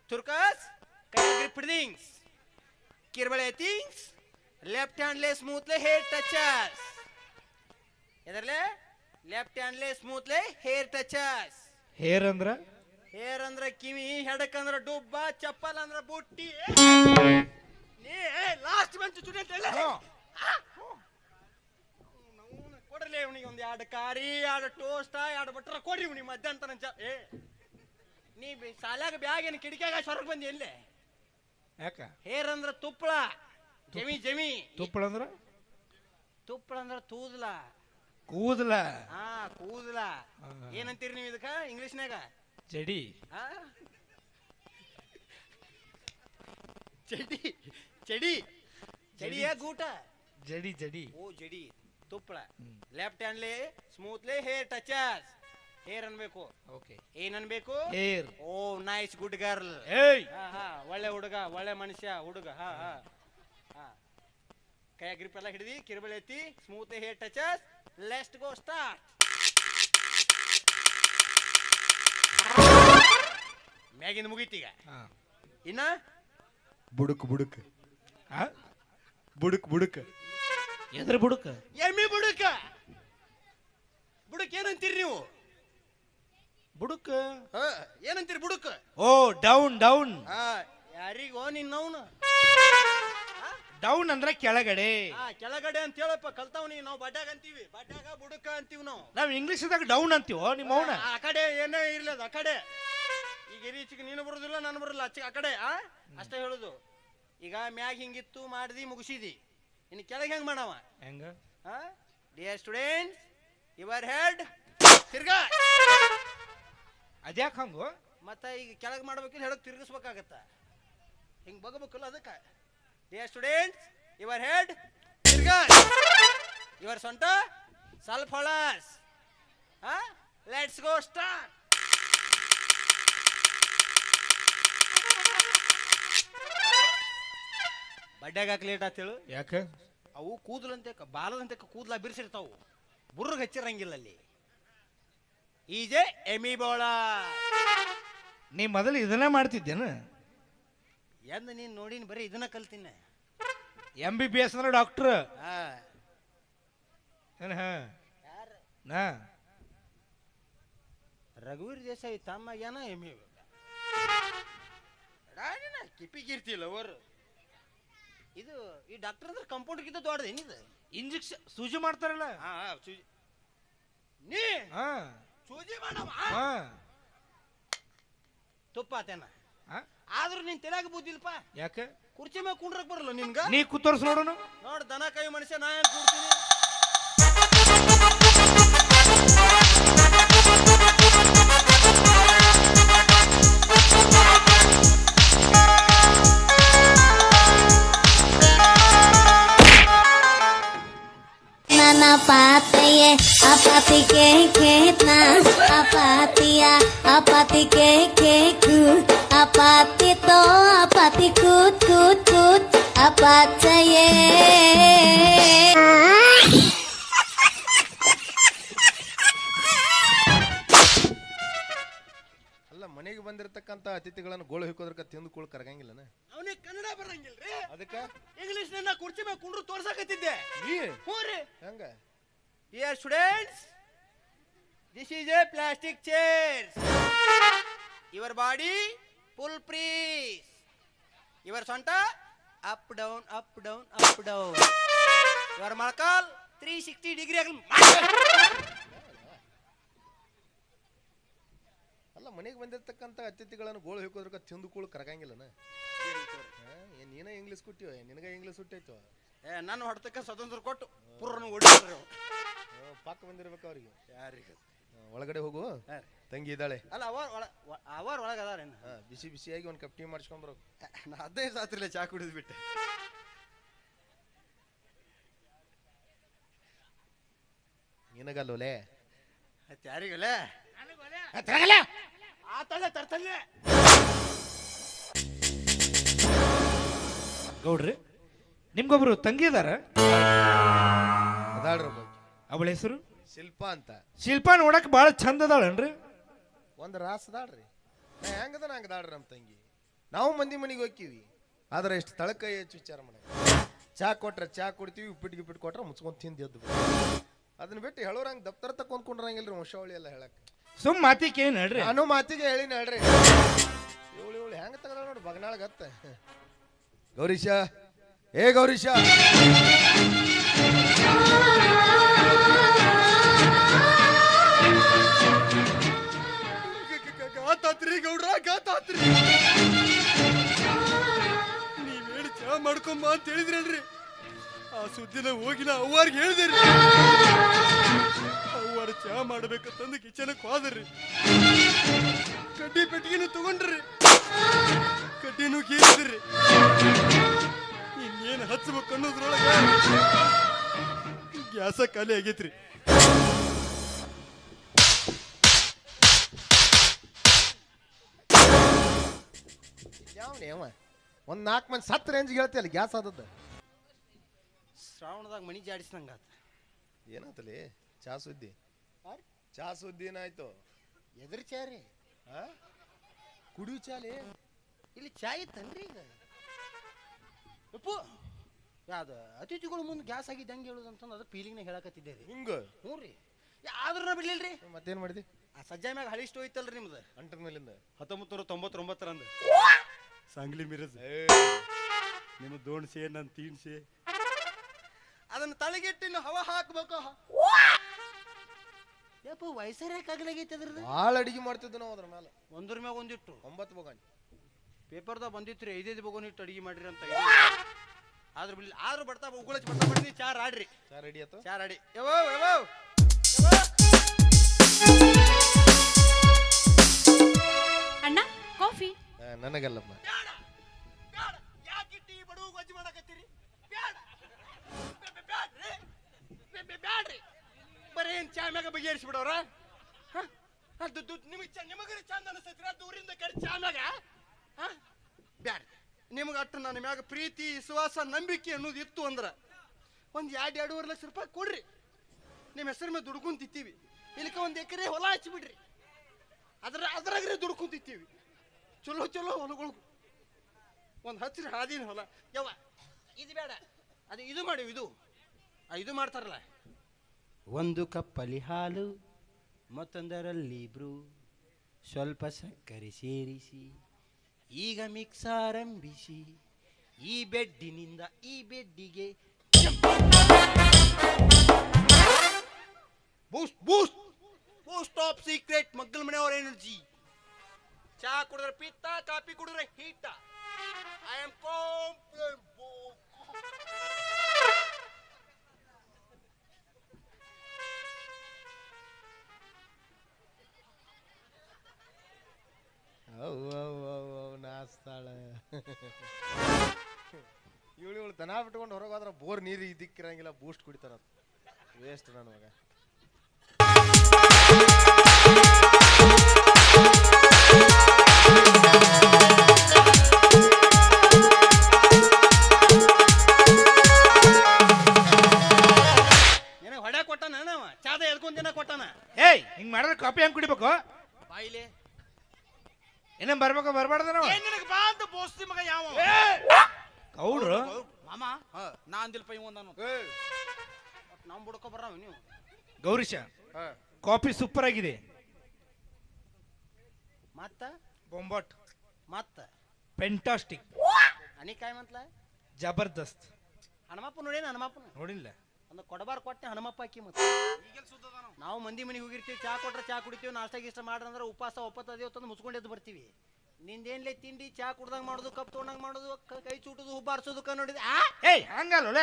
turkas, grip things, kirbale things, left handle smoothly hair touches. Edarle left handle smoothly hair touches. Hair ಅಂದ್ರ hair ಅಂದ್ರ ಕಿವಿ ಹೆಡಕ್ ಅಂದ್ರ ಡುಬ್ಬ ಚಪ್ಪಲ್ ಅಂದ್ರ ಬುಟ್ಟಿ ನೀ last bench student ಅಲ್ಲ ಕೊಡ್ರಲಿ ಇವನಿಗೆ ಒಂದು 2 ಕಾರಿ 2 ಟೋಸ್ಟ್ 2 ಬಟ್ರ ಕೊಡ್ರಿ ಇವನಿಗೆ ಮಧ್ಯಾಹ್ನ ನೀ ಶಾಲ್ಯಾಗ ಬ್ಯಾಗ್ ಏನು ಕಿಡಿಕ್ಯಾಗ ಹೊರಗೆ ಬಂದಿ ಎಲ್ಲೇ ಯಾಕ ಹೇರ್ ಅಂದ್ರ ತುಪ್ಪಳ ಜಮಿ ತುಪ್ಪಳ ಅಂದ್ರ ತೂದ್ಲ ಕೂದಲ ಕೂದಲ ಏನಂತೀರಿ ನೀವು ಇದಕ್ಕ ಇಂಗ್ಲಿಷ್ನಾಗ ಜಡಿ ಚಡಿಯ ಗೂಟ ಜಡಿ ಓ ಜಡಿ ತುಪ್ಪಳ ಲೆಫ್ಟ್ ಹ್ಯಾಂಡ್ಲಿ ಸ್ಮೂತ್ಲಿ ಹೇರ್ ಟಚಸ್ ಹೇರ್ ಅನ್ಬೇಕು ಓಕೆ ಏನ್ ಅನ್ಬೇಕು hair oh nice good girl ಒಳ್ಳೆ ಹುಡುಗ ಒಳ್ಳೆ ಮನುಷ್ಯ ಹುಡುಗ ಕೈ ಗ್ರಿಪ್ ಎಲ್ಲ ಹಿಡಿದಿ ಕಿರುಬಳಿ ಎತ್ತಿ smoothly hair touches let's go start ಮ್ಯಾಗಿಂದ ಮುಗೀತೀಗ ಇನ್ನ ಬುಡುಕ್ ಎದ್ರ ಬುಡುಕ ಎಮ್ಮಿ ಬುಡುಕ್ ಏನಂತೀರಿ ನೀವು ಬುಡುಕ ಏನಂತೀರಿ ಬುಡುಕ್ ಓ ಡೌನ್ ಯಾರಿಗೋ ನಿನ್ನವನು ಡೌನ್ ಅಂದ್ರೆ ಕೆಳಗಡೆ ಕೆಳಗಡೆ ಅಂತ ಹೇಳಪ್ಪ ಕಲ್ತಾವ್ ನಾವು ಬಡ್ಯಾಗ ಅಂತೀವಿ ಬಡ್ಯಾಗ ಬುಡುಕ ಅಂತೀವಿ ನಾವು ಇಂಗ್ಲಿಷ್ದಾಗ ಡೌನ್ ಅಂತೀವೋ ನಿಮ್ಮ ಅವನ ಆ ಕಡೆ ಏನೇ ಇರ್ಲದ ಆ ಕಡೆ ಈಗ ಈಗ ಈಚೆಗೆ ನೀನು ಬರೋದಿಲ್ಲ ನಾನು ಬರೋಲ್ಲ ಆ ಕಡೆ ಅಷ್ಟೇ ಹೇಳುದು. ಈಗ ಮ್ಯಾಗ ಹಿಂಗಿತ್ತು ಮಾಡಿದಿ ಮುಗಿಸಿದಿ, ಇನ್ನು ಕೆಳಗೆ ಹೆಂಗ್ ಮಾಡವ? ಹೆಂಗ? ಡಿಯರ್ ಸ್ಟೂಡೆಂಟ್ಸ್, ಯುವರ್ ಹೆಡ್ ತಿರ್ಗಾ. ಅದ್ಯಾಕೆ ಹಂಗು? ಮತ್ತೆ ಈಗ ಕೆಳಗೆ ಮಾಡ್ಬೇಕಿಲ್ಲ ಹೇಳಕ್ ತಿರ್ಗಿಸ್ಬೇಕಾಗತ್ತ, ಹಿಂಗ್ ಬಗಬೇಕಲ್ಲ ಅದಕ್ಕೆ. ಡಿಯರ್ ಸ್ಟೂಡೆಂಟ್ಸ್, ಯುವರ್ ಹೆಡ್ ತಿರ್ಗಾ, ಯುವರ್ ಸೊಂಟ ಸ್ವಲ್ಪ ಹೊಳಸ್. Let's go start. ಬಡ್ಡ್ಯಾಗ ಲೇಟ್ ಆತೇಳು. ಯಾಕೆ? ಅವು ಕೂದಲಂತೆ ಬಾಲದಂತೆ ಕೂದಲ ಬಿರ್ಸಿರ್ತಾವು, ಬುರ್ರಗ್ ಹಚ್ಚಿರಂಗಿಲ್ಲ ಅಲ್ಲಿ. ಈಜೆ ಎಮಿ ಬೋಳ. ನೀ ಮೊದಲು ಇದನ್ನೇ ಮಾಡ್ತಿದ್ದೇನ? ಎಂದ ನೀನ್ ನೋಡಿನ ಬರೀ ಇದನ್ನ ಕಲ್ತೀನಿ. MBBS ಅಂದ್ರೆ ಡಾಕ್ಟ್ರ್. ನಾ ರಘುವೀರ್ ದೇಸಾಯಿ ತಮ್ಮಾಗ್ಯಾನ ಎಮಿ ಕಿಪಿಗಿರ್ತಿಲ್ಲ ಅವರು. ಇದು ಈ ಡಾಕ್ಟರ್ ಅಂದ್ರೆ ಕಂಪೌಂಡ್ಗಿಂತ ದೊಡ್ಡದೇನಿದು. ಇಂಜೆಕ್ಷನ್ ಸೂಜಿ ಮಾಡ್ತಾರಲ್ಲ. ಸೂಜಿ ನೀ ಸೂಜಿ ಮಾಡವ ತುಪ್ಪ ಆತೇನ. ಆದ್ರೂ ನೀನ್ ತೆಲಾಗ ಬುದ್ಧಿಲ್ಪ. ಯಾಕೆ? ಕುರ್ಚಿ ಮೇಲೆ ಕುಂಡ್ರಕ್ ಬರಲ್ಲ ನಿನ್ಗ. ನೀ ಕೂತೋರ್ಸ್ ನೋಡೋಣ. ನೋಡ್ ದನ ಕೈ ಮನುಷ್ಯ ನಾ ಏನ್ ಕೂಡ್ತೀನಿ. पाते अपाती के खेतना अपातिया अपाती के कूद अपाती तो अपाती कूद कूद कूद अपातये. ಅಲ್ಲ, ಮನೆಗೆ ಬಂದಿರತಕ್ಕಂತ ಅತಿಥಿಗಳನ್ನು ಗೋಳು ಹಿಕ್ಕೋದ್ರಕ ತಿಂದುಕೊಳ್ಳ ಕರಗಂಗಿಲ್ಲನ? ಅವನಿಗೆ ಕನ್ನಡ ಬರಂಗಿಲ್ರಿ. ಅದಕ್ಕ ಇಂಗ್ಲಿಷ್ ನನ್ನ ಕುರ್ಚಿ ಮೇಲೆ ಕುಂಡ್ರು ತೋರ್ಸಕತ್ತಿದ್ದೆ. ಹ್ಞೂ ರೀ. ಹೆಂಗ? Dear students, this is a plastic chair. Your body full freeze. Your sonta up down up down up down. Your malkal 360 degree angle. ಅಲ್ಲ, ಮನೆಗೆ ಬಂದಿರತಕ್ಕಂತ ಅತಿಥಿಗಳನ್ನು ಗೋಳು ಹಿಕ್ಕೋದ್ರಕ ತಿಂದುಕೊಳ್ಳ ಕರಗಂಗಿಲ್ಲನ? ನೀನ ಇಂಗ್ಲಿಷ್ ಕೊಟ್ಟಿವ, ನಿನಗ ಇಂಗ್ಲಿಷ್ ಹುಟ್ಟೈತವ. ನನ್ನ ಹೊಡೆತಕ್ಕ ಸ್ವತಂತ್ರ ಕೊಟ್ಟು ಪುರ್ರನ್ನು ಓಡಿಸ್ತಾರೆ. ಪಾಕ ಬಂದಿರ್ಬೇಕು ಅವ್ರಿಗೆ. ಯಾರಿಗೆ? ಒಳಗಡೆ ಹೋಗು, ತಂಗಿ ಇದ್ದಾಳೆ. ಅಲ್ಲ ಅವರ್ ಒಳಗೆ ಅದಾರೇನು? ಬಿಸಿ ಬಿಸಿಯಾಗಿ ಒಂದು ಕಪ್ ಟೀ ಮಾಡಿಸ್ಕೊಂಡ್ಬರೋ. ನಾ 15 ಸಾತ್ರಿಲ್ಲ ಚಾ ಕುಡಿದು ಬಿಟ್ಟೆ. ನಿನಗಲ್ಲೋಲೆ ಯಾರಿಗಲ್ಲೇ ಆತಲ್ಲ ತರ್ತಲ್ಲೇ. ಗೌಡ್ರಿ, ನಿಮ್ಗೊಬ್ರು ತಂಗಿ ಇದಾರ? ಅದಾಳ್ರಿ. ಅವಳ ಹೆಸರು ಶಿಲ್ಪಾ ಅಂತ. ಶಿಲ್ಪಾ ನೋಡಕ್ ಬಾಳ ಚಂದ ಅದಾಳನ್ರಿ? ಒಂದ್ ರಾಸ್ ಅದಾಳ್ರಿ. ನಾ ಹೆಂಗದ ನಂಗದಾಳ್ರಿ ನಮ್ಮ ತಂಗಿ. ನಾವು ಮಂದಿ ಮನೆಗೆ ಹೋಗ್ತೀವಿ, ಆದ್ರೆ ಎಷ್ಟು ತಳಕ ಹೆಚ್ಚು ವಿಚಾರ ಮಾಡ. ಚಾ ಕೊಟ್ರೆ ಚಾ ಕೊಡ್ತೀವಿ, ಉಪ್ಪಿಟ್ಟು ಕೊಟ್ರೆ ಮುಚ್ಕೊಂಡ್ ತಿಂದು ಎದ್ದು. ಅದನ್ನ ಬಿಟ್ಟು ಹೇಳೋರಂಗ ದಪ್ತರ ತಕೊಂಡ್ಕೊಂಡ್ರಂಗಿಲ್ರಿ ವಂಶಾವಳಿ ಎಲ್ಲ ಹೇಳಕ್. ಸುಮ್ ಮಾತಿಗೆ ಏನ್ ಹೇಳ್ರಿ? ನಾನು ಮಾತಿಗೆ ಹೇಳಿನ ಹೇಳ್ರಿ. ಇವಳು ಹೆಂಗ ತಗದ ನೋಡಿ ಬಗನಾಳಗತ್ತ. ಗೌರೀಶ, ಏ ಗೌರೀಶ, ಗಾತಾತ್ರಿ ಗೌಡ್ರ ಗಾತಾತ್ರಿ. ನೀವೇನು ಚಾ ಮಾಡ್ಕೊಂಬ ಅಂತ ಹೇಳಿದ್ರಲ್ರಿ, ಆ ಸುದ್ದಿನ ಹೋಗಿನ ಅವ್ವಾರ್ಗೆ ಹೇಳಿದ್ರಿ. ಅವ್ವಾರ ಚಾ ಮಾಡ್ಬೇಕಂತಂದು ಕಿಚನಕ್ಕೆ ಹೋದ್ರಿ. ಕಡ್ಡಿ ಪೆಟ್ಟಿಗೆನು ತಗೊಂಡ್ರಿ, ಕಡ್ಡಿನೂ ಗೀರಿದ್ರಿ. ಇನ್ನೇನು ಹಚ್ಬೇಕು ಅನ್ನೋದ್ರೊಳಗ ಗ್ಯಾಸ ಖಾಲಿ ಆಗೈತ್ರಿ. ಯಾವನೇ ಒಂದ್ 4 ಮಂದಿ ಸತ್ ರೇಂಜ್ ಹೇಳ್ತಿಯಲ್ಲ, ಗ್ಯಾಸ್ ಆದದ್ದು. ಶ್ರಾವಣದಾಗ ಮಣಿ ಜಾಡಿಸಿದಂಗ ಏನಾತಲಿ? ಚಾ ಸುದ್ದಿ, ಚಾ ಸುದ್ದಿ ಏನಾಯ್ತು? ಎದ್ರ ಚಾ ರೀ? ಕುಡಿಯು ಚಾಲಿ ಇಲ್ಲಿ ಚಾ ಇತ್ತನ್ರಿ ಈಗ? ಅಪ್ಪು ಯಾವ್ದು ಅತಿಥಿಗಳು ಮುಂದೆ ಗ್ಯಾಸ್ ಆಗಿದ್ದು ಹೆಂಗೆ ಹೇಳುದಂತಂದು ಅದ್ರ ಫೀಲಿಂಗ್ನಾಗ ಹೇಳಕತ್ತಿದ್ದೆ ರೀ. ಹಿಂಗ? ಹ್ಞೂ ರೀ. ಆದ್ರೂ ಬಿಡ್ಲಿಲ್ರಿ. ಮತ್ತೇನ್ ಮಾಡಿದಿ? ಆ ಸಜ್ಜಾ ಮ್ಯಾಗ ಹಳಿ ಸ್ಟೋ ಐತಲ್ರಿ ನಿಮ್ದು ಅಂಟದ ಮೇಲಿಂದ 1999 सांगली मिरज ನಿಮ್ಮ ದೋಣ್ಸೆ ನನ್ನ ತೀನ್ಸೆ ಅದನ್ನ ತಲೆಗೆಟ್ಟಿನ ಹವಾ ಹಾಕಬೇಕು. ಯಪ್ಪ ವಯಸ್ಸರ ಯಾಕಾಗಲಾಗೈತೆ ಅದ್ರದ್ದು ಭಾಳ ಅಡಿಗೆ ಮಾಡ್ತಿದ್ವು ನಾವು ಅದ್ರ ಮೇಲೆ. ಒಂದ್ರ ಮ್ಯಾಗ ಒಂದಿಟ್ಟು 9 ಬಗಾನಿ ಪೇಪರ್ದಾಗ ಬಂದಿತ್ತು 5 ಬಗೋನ್ ಇಟ್ಟು ಅಡಿಗೆ ಮಾಡಿರಿ ಅಂತ. ಆದ್ರೂ ಬಿಡ್ಲಿ, ಆದ್ರೂ ಬರ್ತಾ ಉಗುಳಚ್ ಬರ್ತಾ ಬಿಡ್ತೀನಿ. ಚಾರ್ ಆಡ್ರಿ, ಚಾ ರೆಡಿ ಆಯ್ತು. ಚಾರ್ ಆಡಿ. ಯವ್ವ ಯವ್ವ ಅಣ್ಣ ಕಾಫಿ. ನನಗಲ್ಲಮ್ಮ. ಯಾಕೆ ಟೀ ಬಡವು ಗೊಜ್ಜು ಮಾಡಕತ್ತೀರಿ? ಬ್ಯಾಡ್ರಿ, ಬರೀ ಏನ್ ಚಾ ಮ್ಯಾಗ ಬಗೆಹರಿಸಿ ಬಿಡವ್ರ? ನಿಮಗ ಚಂದ ಅನಿಸ್ತೈತಿ ದೂರಿಂದ ಕಡೆ ಚಾ ಮ್ಯಾಗ? ಬ್ಯಾಡ್ರಿ, ನಿಮ್ಗೆ ಅಟ್ಟು ನನ್ನ ಮ್ಯಾಗ ಪ್ರೀತಿ ವಿಶ್ವಾಸ ನಂಬಿಕೆ ಅನ್ನೋದು ಇತ್ತು ಅಂದ್ರ ಒಂದ್ 2-2.5 ಲಕ್ಷ ರೂಪಾಯಿ ಕೊಡ್ರಿ. ನಿಮ್ಮ ಹೆಸರು ಮೇಲೆ ದುಡ್ಕೊಂತಿತ್ತೀವಿ. ಇಲ್ಲಿಕ 1 ಎಕರೆ ಹೊಲ ಹಚ್ಚಿಬಿಡ್ರಿ. ಅದ್ರಾಗ್ರೆ ದುಡ್ಕೊಂತಿತ್ತೀವಿ. ಚಲೋ ಚಲೋ ಹೊಲಗಳು ಒಂದು ಹಚ್ಚಿರಿ ಹಾದಿನ ಹೊಲ. ಯವ್ವ ಇದು ಬೇಡ, ಅದು ಇದು ಮಾಡಿ, ಇದು ಮಾಡ್ತಾರಲ್ಲ, 1 ಕಪ್ಪಲ್ಲಿ ಹಾಲು ಮತ್ತೊಂದರಲ್ಲಿ ಬ್ರೂ ಸ್ವಲ್ಪ ಸಕ್ಕರೆ ಸೇರಿಸಿ ಈಗ ಮಿಕ್ಸ್ ಆರಂಭಿಸಿ ಈ ಬೆಡ್ಡಿನಿಂದ ಈ ಬೆಡ್ಡಿಗೆ ಬೂಸ್ಟ್ ಬೂಸ್ಟ್ ಬೂಸ್ಟ್ ಟಾಪ್ ಸೀಕ್ರೆಟ್ ಮಗ್ಗಲ ಮನೆಯವರ ಎನರ್ಜಿ. ಚಾ ಕುಡಿದ್ರೆ ಪಿತ್ತ, ಕಾಫಿ ಕುಡಿದ್ರೆ ಹೀಟ. I am complaint. ನಾಸ್ತಾಳ ಇವಳು ದನ ಬಿಟ್ಕೊಂಡು ಹೊರಗೆ ಹೋದ್ರೆ ಬೋರ್ ನೀರು ಇದಕ್ಕಿರಂಗಿಲ್ಲ, ಬೂಸ್ಟ್ ಕುಡಿತಾರ. ವೇಸ್ಟ್ ನನ್ನ ಮಗ. ನನಗೆ ಹೊಡೆ ಕೊಟ್ಟಾನ, ನಾವ ಚಾದ ಎಳ್ಕೊಂಡ್ ದಿನ ಕೊಟ್ಟಾನ. ಏಯ್ ಹಿಂಗ್ ಮಾಡಿದ್ರೆ ಕಾಫಿ ಹೆಂಗ್ ಕುಡಿಬೇಕು? ಬಾಯಿಲೆ ಏನೇನ್ ಬರ್ಬೇಕು ಬರ್ಬಾರ್ದ ನಾವು? ನಿನಗೆ ಬಾ ಅಂತ ಬೋಸ್ತಿ ಮಗ ಯಾವ ಗೌಡ್ರು ಮಾಮ ನಾ ಅಂದಿಲ್ಪ ಇವ್ ನಾನು ನಾವು ಬುಡ್ಕೊ ಬರ್ರಾವ ನೀವು. ಗೌರೀಶ ಕಾಫಿ ಸೂಪರ್ ಆಗಿದೆ. ಮತ್ತ ಬೊಂಬಾಟ್ ಮತ್ತ ಫೆಂಟಾಸ್ಟಿಕ್, ಅನಿಕಾಯ್ ಮಂತ್ಲ ಜಬರ್ದಸ್ತ್. ಹನುಮಪ್ಪ ನೋಡೇನ? ಹನುಮಪ್ಪನ ನೋಡಿಲ್ಲ, ಒಂದು ಕೊಡಬಾರ ಕೊಟ್ಟೆ ಹನುಮಪ್ಪ ಅಕ್ಕಿ. ಮತ್ತೆ ನಾವು ಮಂದಿ ಮನೆಗೆ ಹೋಗಿರ್ತೀವಿ, ಚಾ ಕೊಟ್ರೆ ಚಾ ಕುಡಿತೀವಿ, ನಾಷ್ಟ ಗೀಷ್ಟ ಮಾಡ್ರಂದ್ರೆ ಉಪವಾಸ ಒಪ್ಪತ್ತದೇವ್ ತಂದು ಮುಚ್ಕೊಂಡೆದ್ದು ಬರ್ತೀವಿ. ನಿಂದೇನ್ಲೇ ತಿಂಡಿ ಚಾ ಕುಡ್ದಂಗ್ ಮಾಡೋದು, ಕಪ್ ತೊಗೊಂಡಂಗ್ ಮಾಡೋದು, ಕೈ ಚೂಟುದು, ಹುಬ್ಬಾರ್ಸೋದು ನೋಡಿದ. ಏಯ್ ಹಂಗಲ್ಲ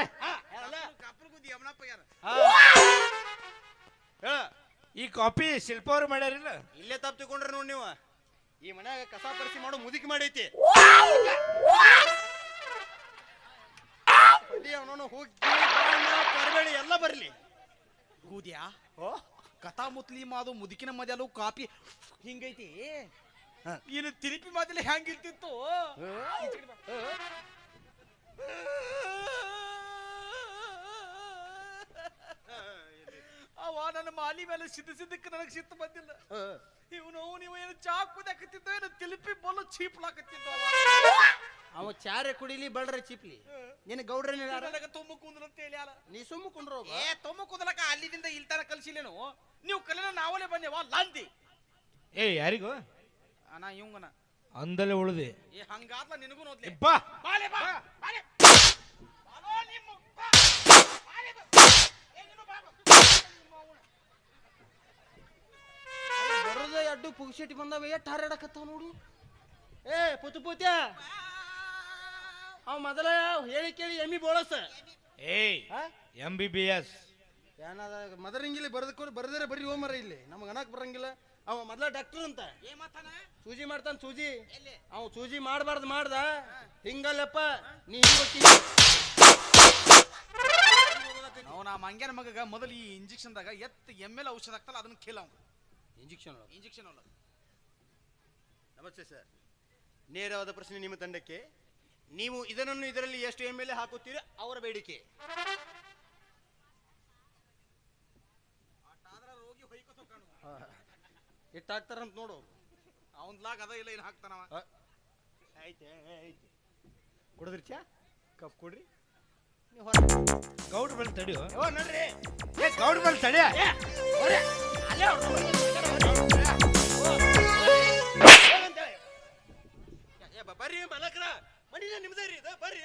ಈ ಕಾಫಿ ಶಿಲ್ಪ ಅವ್ರು ಮಾಡ್ಯಾರಿಲ್ಲ. ಇಲ್ಲೇ ತಪ್ಪು ತಿಳ್ಕೊಂಡ್ರೆ ನೋಡಿ ನೀವು. ಈ ಮನ್ಯಾಗ ಕಸ ಪರಿಸಿ ಮಾಡೋ ಮುದುಕಿ ಮಾಡೈತಿ. ಅವನವನು ಹೋಗಿ ಕರ್ಬೇಡಿ ಎಲ್ಲ ಬರ್ಲಿ. ಹೂದ್ಯಾ ಕಥಾ ಮುತ್ಲಿ ಮಾದು ಮುದುಕಿನ ಮದ್ಯಾಲು ಕಾಪಿ ಹಿಂಗೈತಿ. ಇನ್ನು ತಿರುಪಿ ಮಾದಲಿ ಹೆಂಗಿರ್ತಿತ್ತು? ಅವ ನನ್ನ ಮಾಲಿ ಮೇಲೆ ಸಿದ್ದಕ್ಕೆ ನನಗೆ ಸಿಟ್ಟು ಬಂದಿಲ್ಲ. ನೀವು ಏನು ಚಾ ಕುದಾಕತ್ತಿದ್ದೋ ಏನು ತಿರುಪಿ ಬಲು ಚೀಪ್ಲಾಕತ್ತಿದ್ದೋ. ಅವ ಚಾರೆ ಕುಡಿಲಿ ಬಳ್ರೆ ಚಿಪ್ಲಿ. ನಿನ್ನ ಗೌಡ್ರ ನನಗೆ ತುಂಬ ಕುಂದ್ರ ಅಂತ ಹೇಳಿ ಅಲ್ಲ. ನೀ ಸುಮ್ಮ ಕುಂಡ್ರೋ. ತುಂಬ ಕುದಲಕ ಅಲ್ಲಿದಿಂದ ಇಲ್ತಾನ ಕಲ್ಸಿಲ್ಲೇನು? ನೀವು ಕಲಿನ ನಾವೇ ಬಂದೇವ ಲಂದಿ. ಏ ಯಾರಿಗೂ ನಾ ಇವಂಗನ ಅಂದಲೇ ಉಳಿದೆ. ಹಂಗಾದ್ಲ ನಿನಗೂ ನೋಡ್ಲಿ. ಬಾ ಬಾಲೆ ಬಾ ಬಾಲೆ ಬರೋದ ಎಡ್ಡು ಪುಗ್ಸಿಟ್ಟು ಬಂದವ ಎಷ್ಟು ಹಾರಾಡಕತ್ತಾವ ನೋಡು. ಏ ಪುತ್ಯ ಅವ ಮೊದಲ ಹೇಳಿ ಕೇಳಿ ಎಮ್ಮಿ ಬೋಳಸ. ಏಯ್ MBBS ಏನಾದ ಮದರಂಗಿಲ್ಲ ಬರದರೆ ಬರ್ರಿ ಹೋಮರ ಇಲ್ಲಿ ನಮ್ಗೆ ಅನ್ನಕ್ ಬರಂಗಿಲ್ಲ. ಅವ ಮೊದಲ ಡಾಕ್ಟರ್ ಅಂತ ಸೂಜಿ ಮಾಡ್ತಾನ. ಸೂಜಿ ಅವ ಸೂಜಿ ಮಾಡಬಾರ್ದು ಮಾಡ್ದ ಹಿಂಗಲ್ಲಪ್ಪ ನೀ ನಾವು ನಾ ಮಂಗ್ಯಾನ ಮಗಗ ಮೊದಲು ಈ ಇಂಜೆಕ್ಷನ್ದಾಗ ಎಮ್ಮೆಲ್ ಔಷಧ ಆಗ್ತಲ್ಲ ಅದನ್ನ ಕೇಳ ಇಂಜೆಕ್ಷನ್ ಅಲ್ಲ. ನಮಸ್ತೆ ಸರ್, ನೇರವಾದ ಪ್ರಶ್ನೆ ನಿಮ್ಮ ತಂಡಕ್ಕೆ. ನೀವು ಇದರಲ್ಲಿ ಎಷ್ಟು ML ಹಾಕುತ್ತೀರಿ ಅವರ ಬೇಡಿಕೆ. ಎಷ್ಟು ಹಾಕ್ತಾರಂತ ನೋಡು. ಅವನ್ಲಾಗ ಅದ ಇಲ್ಲ ಏನು ಹಾಕ್ತಾನವ. ಆಯ್ತು ಕುಡಿದ್ರಿ ಚಾ ಕಪ್ ಕೊಡ್ರಿ. ಗೌಡ್ರ ಮೇಲೆ ತಡಿಯೋ. ನೋಡ್ರಿ ಗೌಡ್ರ ಮೇಲೆ ತಡಿಯ. ಬರ್ರಿ ಮಲಕ್ರ ಮನಿನ ನಿಮ್ದೇ ರೀ ಇದು ಬರ್ರಿ.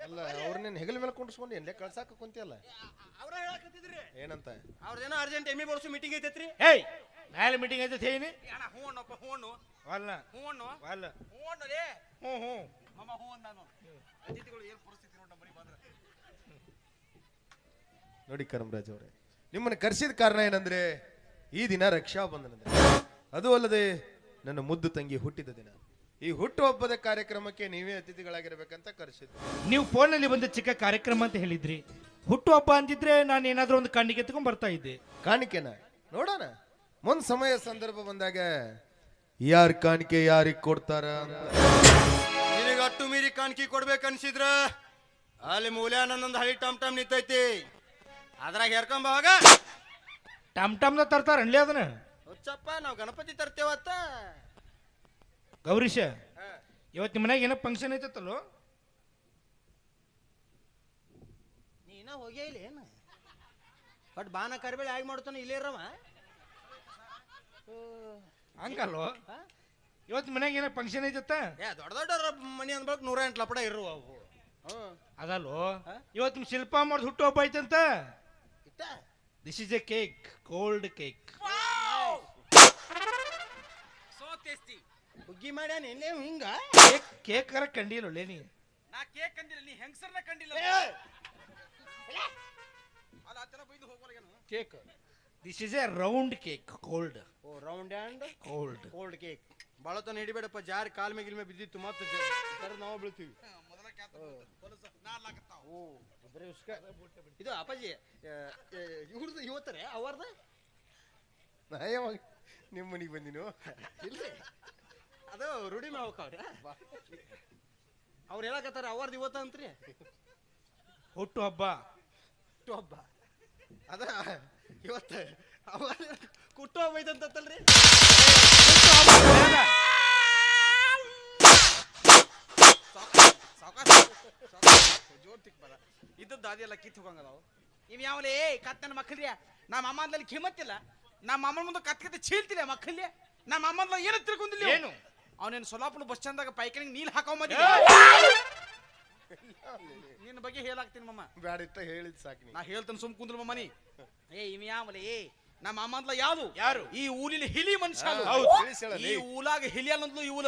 ಅಲ್ಲ ಅವ್ರನ್ನೇನು ಹೆಗಲ ಮೇಲೆ ಕುಂಡ್ಸ್ಕೊಂಡು ಎಲ್ಲೇ ಕಳ್ಸಾಕ ಕುಂತಿಯಲ್ಲ ಅವ್ರ ಹೇಳಕತ್ತಿದ್ರಿ ಏನಂತ ಅವ್ರದೇನೋ ಅರ್ಜೆಂಟ್ ಎಮ್ಮಿ ಬರ್ಸು ಮೀಟಿಂಗ್ ಐತೈತ್ರಿ. ಏಯ್ ನಾಳೆ ಮೀಟಿಂಗ್ ಐತೆ ಹೇಳಿ ಅಣ್ಣ ಹ್ಞೂ ಅನ್ನಪ್ಪ ಹ್ಞೂ ಅನ್ನು ಅಲ್ಲ ಹ್ಞೂ ಅನ್ನು ಅಲ್ಲ ಹ್ಞೂ ಅನ್ನೋದೇ ಹ್ಞೂ ಮಮ್ಮ ಹ್ಞೂ ಅಂದ ನಾನು. ಅತಿಥಿಗಳು ಏನು ಪರಿಸ್ಥಿತಿ ನೋಡ ಮರಿ ಬಂದ್ರೆ ನೋಡಿ ಕರಮರಾಜ್ ಅವರೇ, ನಿಮ್ಮನ್ನು ಕರೆಸಿದ ಕಾರಣ ಏನಂದ್ರೆ ಈ ದಿನ ರಕ್ಷಾಬಂಧನ ದಿನ, ಅದು ಅಲ್ಲದೆ ನನ್ನ ಮುದ್ದು ತಂಗಿ ಹುಟ್ಟಿದ ದಿನ. ಈ ಹುಟ್ಟುಹಬ್ಬದ ಕಾರ್ಯಕ್ರಮಕ್ಕೆ ನೀವೇ ಅತಿಥಿಗಳಾಗಿರ್ಬೇಕಂತ ಕರೆಸಿದ್ದು. ನೀವು ಫೋನಲ್ಲಿ ಬಂದ ಚಿಕ್ಕ ಕಾರ್ಯಕ್ರಮ ಅಂತ ಹೇಳಿದ್ರಿ. ಹುಟ್ಟುಹಬ್ಬ ಅಂತಿದ್ರೆ ನಾನು ಏನಾದ್ರೂ ಒಂದು ಕಾಣಿಕೆ ಎತ್ಕೊಂಡ್ ಬರ್ತಾ ಇದ್ದೆ. ಕಾಣಿಕೆನ ನೋಡೋಣ, ಮುಂದ್ ಸಮಯ ಸಂದರ್ಭ ಬಂದಾಗ ಯಾರ್ ಕಾಣಿಕೆ ಯಾರಿಗ್ ಕೊಡ್ತಾರ ಅಂತ. ನಿನಗೆ ಅಟ್ಟು ಮೀರಿ ಕಾಣಿಕೆ ಕೊಡ್ಬೇಕನ್ಸಿದ್ರ ಅಲ್ಲಿ ಮೂಲ್ಯಾನಂದೊಂದು ಹಳಿ ಟಮ್ ಟಮ್ ನಿಂತೈತಿ, ಅದ್ರಾಗ ಹೇರ್ಕೊಂಬಾಗ ಟಮ್ ಟಮ್ನ ತರ್ತಾರನ್ಲಿ ಅದನ್ನ. ಹುಚ್ಚಪ್ಪ ನಾವು ಗಣಪತಿ ತರ್ತೇವತ್ತ. ಗೌರೀಶ, ಇವತ್ತು ನಿಮ್ಮ ಮನ್ಯಾಗ ಏನೋ ಫಂಕ್ಷನ್ ಐತತ್ತಲ್ಲೋ? ನೀನ ಹೋಗೇ ಇಲ್ಲ ಏನು? ಬಟ್ ಬಾನ ಕರಿಬೇಳೆ ಆಗಿ ಮಾಡ್ತಾನೆ ಇಲ್ಲೇ ಇರವ ಹಂಗಲ್ವೋ? ಇವತ್ತು ಮನ್ಯಾಗ ಏನೋ ಫಂಕ್ಷನ್ ಐತತ್ತ? ದೊಡ್ಡ ದೊಡ್ಡ ಮನಿ ಅಂದ್ಬೇಕು 108 ಲಪಡ ಇರುವ ಅವು. ಅದಲ್ವೋ, ಇವತ್ತು ನಿಮ್ಮ ಶಿಲ್ಪ ಮಾಡ್ದು ಹುಟ್ಟುಹಬ್ಬ ಐತಂತ. This is a cake, cold cake. So tasty. ಹುಗ್ಗಿ ಮಾಡ್ಯಾನ ಎಲ್ಲೇ ಹಿಂಗ ಕೇಕ್ ಕರ ಕಂಡಿಲ್ಲ ನೀ. ನಾ ಕೇಕ್ ಕಂದಿಲ್ಲ, ನೀ ಹೆಂಗಸರ್ನ ಕಂಡಿಲ್ಲ. ಅಲ್ಲ ಆತರ ಬೈದು ಹೋಗೋಲ್ಲ cake. This is a round cake, cold. Oh round and cold cold cake. ಬಾಳತನ ಹಿಡಿಬೇಡಪ್ಪ, ಜಾರಿ ಕಾಲ್ ಮೇಲೆ ಗಿಲ್ಮೆ ಬಿದ್ದಿತ್ತು ಮತ್ತೆ ನಾವು ಬೀಳ್ತೀವಿ. ಓ ಬರೀ ಉಸ್ಕ. ಇದು ಅಪ್ಪಾಜಿ ಇವ್ರದ್ದು ಇವತ್ತರೆ ಅವರ್ದ ನಾ ಯಾವಾಗ ನಿಮ್ಮ ಮನೆಗೆ ಬಂದಿನು? ಇಲ್ರಿ, ಅದು ರೂಢಿ ಮಾಡ್ಬೇಕವ್ರಿ. ಅವ್ರು ಹೇಳಕತ್ತಾರ ಅವರ್ದು ಇವತ್ತ ಅಂತ್ರಿ ಹುಟ್ಟುಹಬ್ಬ. ಹಬ್ಬ ಅದ ಇವತ್ತು ಅವ ಕುಟ್ಟು ಹಬ್ಬ ಐತಂತಲ್ರಿ. ಜೋರ್ ತಿಕ್ ಬರ ಇದ್ದದ್ದು ಅದೆಲ್ಲ ಕಿತ್ತು ಹೋಗಂಗದಾವು. ಇವ್ ಯಾವಲೇ ಕತ್ತನ ಮಕ್ಕಳ್ರಿಯ ನಮ್ಮ ಅಮ್ಮನಲ್ಲಿ ಕಿಮ್ಮತ್ತಿಲ್ಲ. ನಮ್ಮ ಅಮ್ಮನ ಮುಂದೆ ಕತ್ಕತ್ತೆ ಚೀಲ್ತಿಲ್ಲ ಮಕ್ಕಳ್ಯ. ನಮ್ಮ ಅಮ್ಮನ ಏನು ತಿಳ್ಕೊಂಡಿಲ್ಲ. ಏನು ಅವನೇನು ಸೊಲ್ಲಾಪುರ ಬಸ್ ಸ್ಟ್ಯಾಂಡ್ದಾಗ ಪೈಕನಿಗೆ ನೀಲ್ ಹಾಕೋ ಮದಿ. ನಿನ್ನ ಬಗ್ಗೆ ಹೇಳಾಕ್ತೀನಿ ಮಮ್ಮ. ಬ್ಯಾಡ ಇತ್ತ ಹೇಳಿದ್ ಸಾಕು. ನಾ ಹೇಳ್ತೇನೆ ಸುಮ್ ಕುಂದ್ರ ಮಮ್ಮ ನೀ. ಇವ್ ಯಾವಲೇ ನಮ್ಮ ಅಮ್ಮ ಅಂದ್ಲ ಯಾವುದು? ಯಾರು? ಈ ಊಲಿನ ಹಿಲಿ ಮನುಷ್ಯ. ಈ ಊಲಾಗ ಹಿಲಿ ಅನ್ನೋದ್ಲು ಇವಳ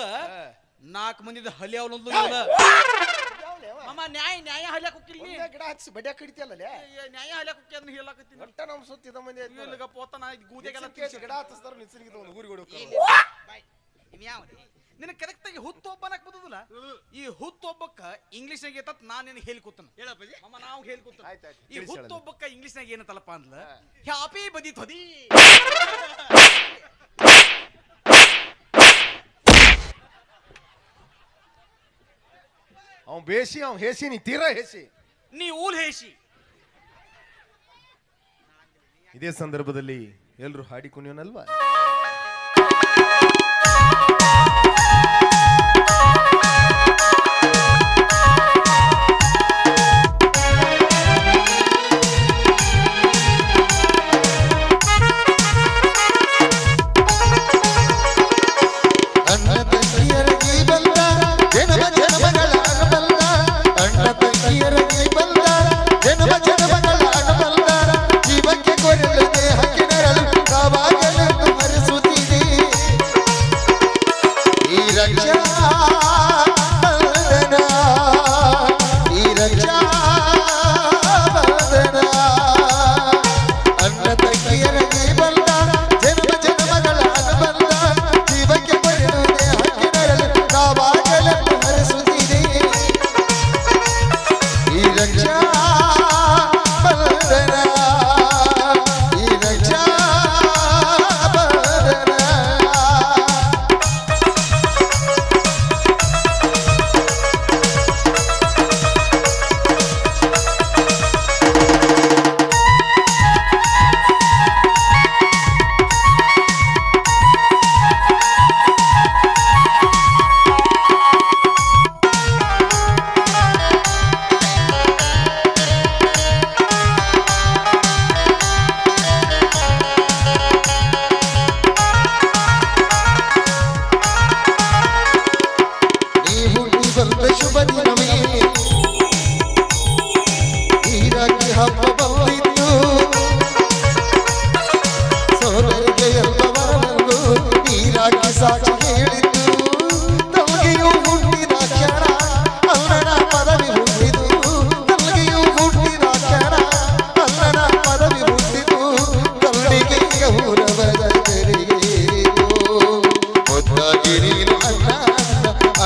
4 ಮಂದಿದ ಹಲಿ ಅವನೊಂದ್ಲು ಇವಳ. ಮಮ್ಮ ನ್ಯಾಯ ಹಲ್ಯಾಕ ಹೋಗಿಲ್ಲ. ಗಿಡ ಹಚ್ಚಿ ಬಡ್ಯಾ ಕಡಿತಿಯಲ್ಲ ನ್ಯಾಯ ಹಲ್ಯಾಕ ಹೋಗಿ ಅದನ್ನ ಹೇಳಾಕತ್ತೀನಿ. ಒಟ್ಟ ನಮ್ ಸುತ್ತಿದ ಮಂದಿ ಇಲ್ಲಿಗ ಪೋತನ ಗೂದೆಗೆಲ್ಲ ಗಿಡ ಹಚ್ಚಿಸ್ತಾರ ನಿಸರ್ಗಿದ ಒಂದು ಊರಿಗೆ ಹೊಡೋಕೆ. ನಿನ್ನ ಕರೆಕ್ಟ್ ಆಗಿ ಹುತ್ತು ಒಬ್ಬನಕ್ ಬದುದಿಲ್ಲ. ಈ ಹುತ್ತು ಒಬ್ಬಕ್ಕ ಇಂಗ್ಲಿಷ್ ನಾಗ ಏತತ್ ನಾನು ನಿನಗೆ ಹೇಳ್ಕೊತಾನ. ಹೇಳಪ್ಪ ಮಮ್ಮ, ನಾವು ಹೇಳ್ಕೊತಾನ. ಈ ಹುತ್ತು ಒಬ್ಬಕ್ಕ ಇಂಗ್ಲಿಷ್ ನಾಗ ಏನತ್ತಲ್ಲಪ್ಪ ಅಂದ್ಲ, ಹ್ಯಾಪಿ ಬದಿ ತೊದಿ. ಅವ್ ಬೇಸಿ ಅವ್ ಹೇಸಿ, ನೀ ತೀರಾ ಹೇಸಿ, ನೀ ಊಲ್ ಹೇಸಿ. ಇದೇ ಸಂದರ್ಭದಲ್ಲಿ ಎಲ್ರು ಹಾಡಿ ಕುಣಿಯೋನಲ್ವಾ?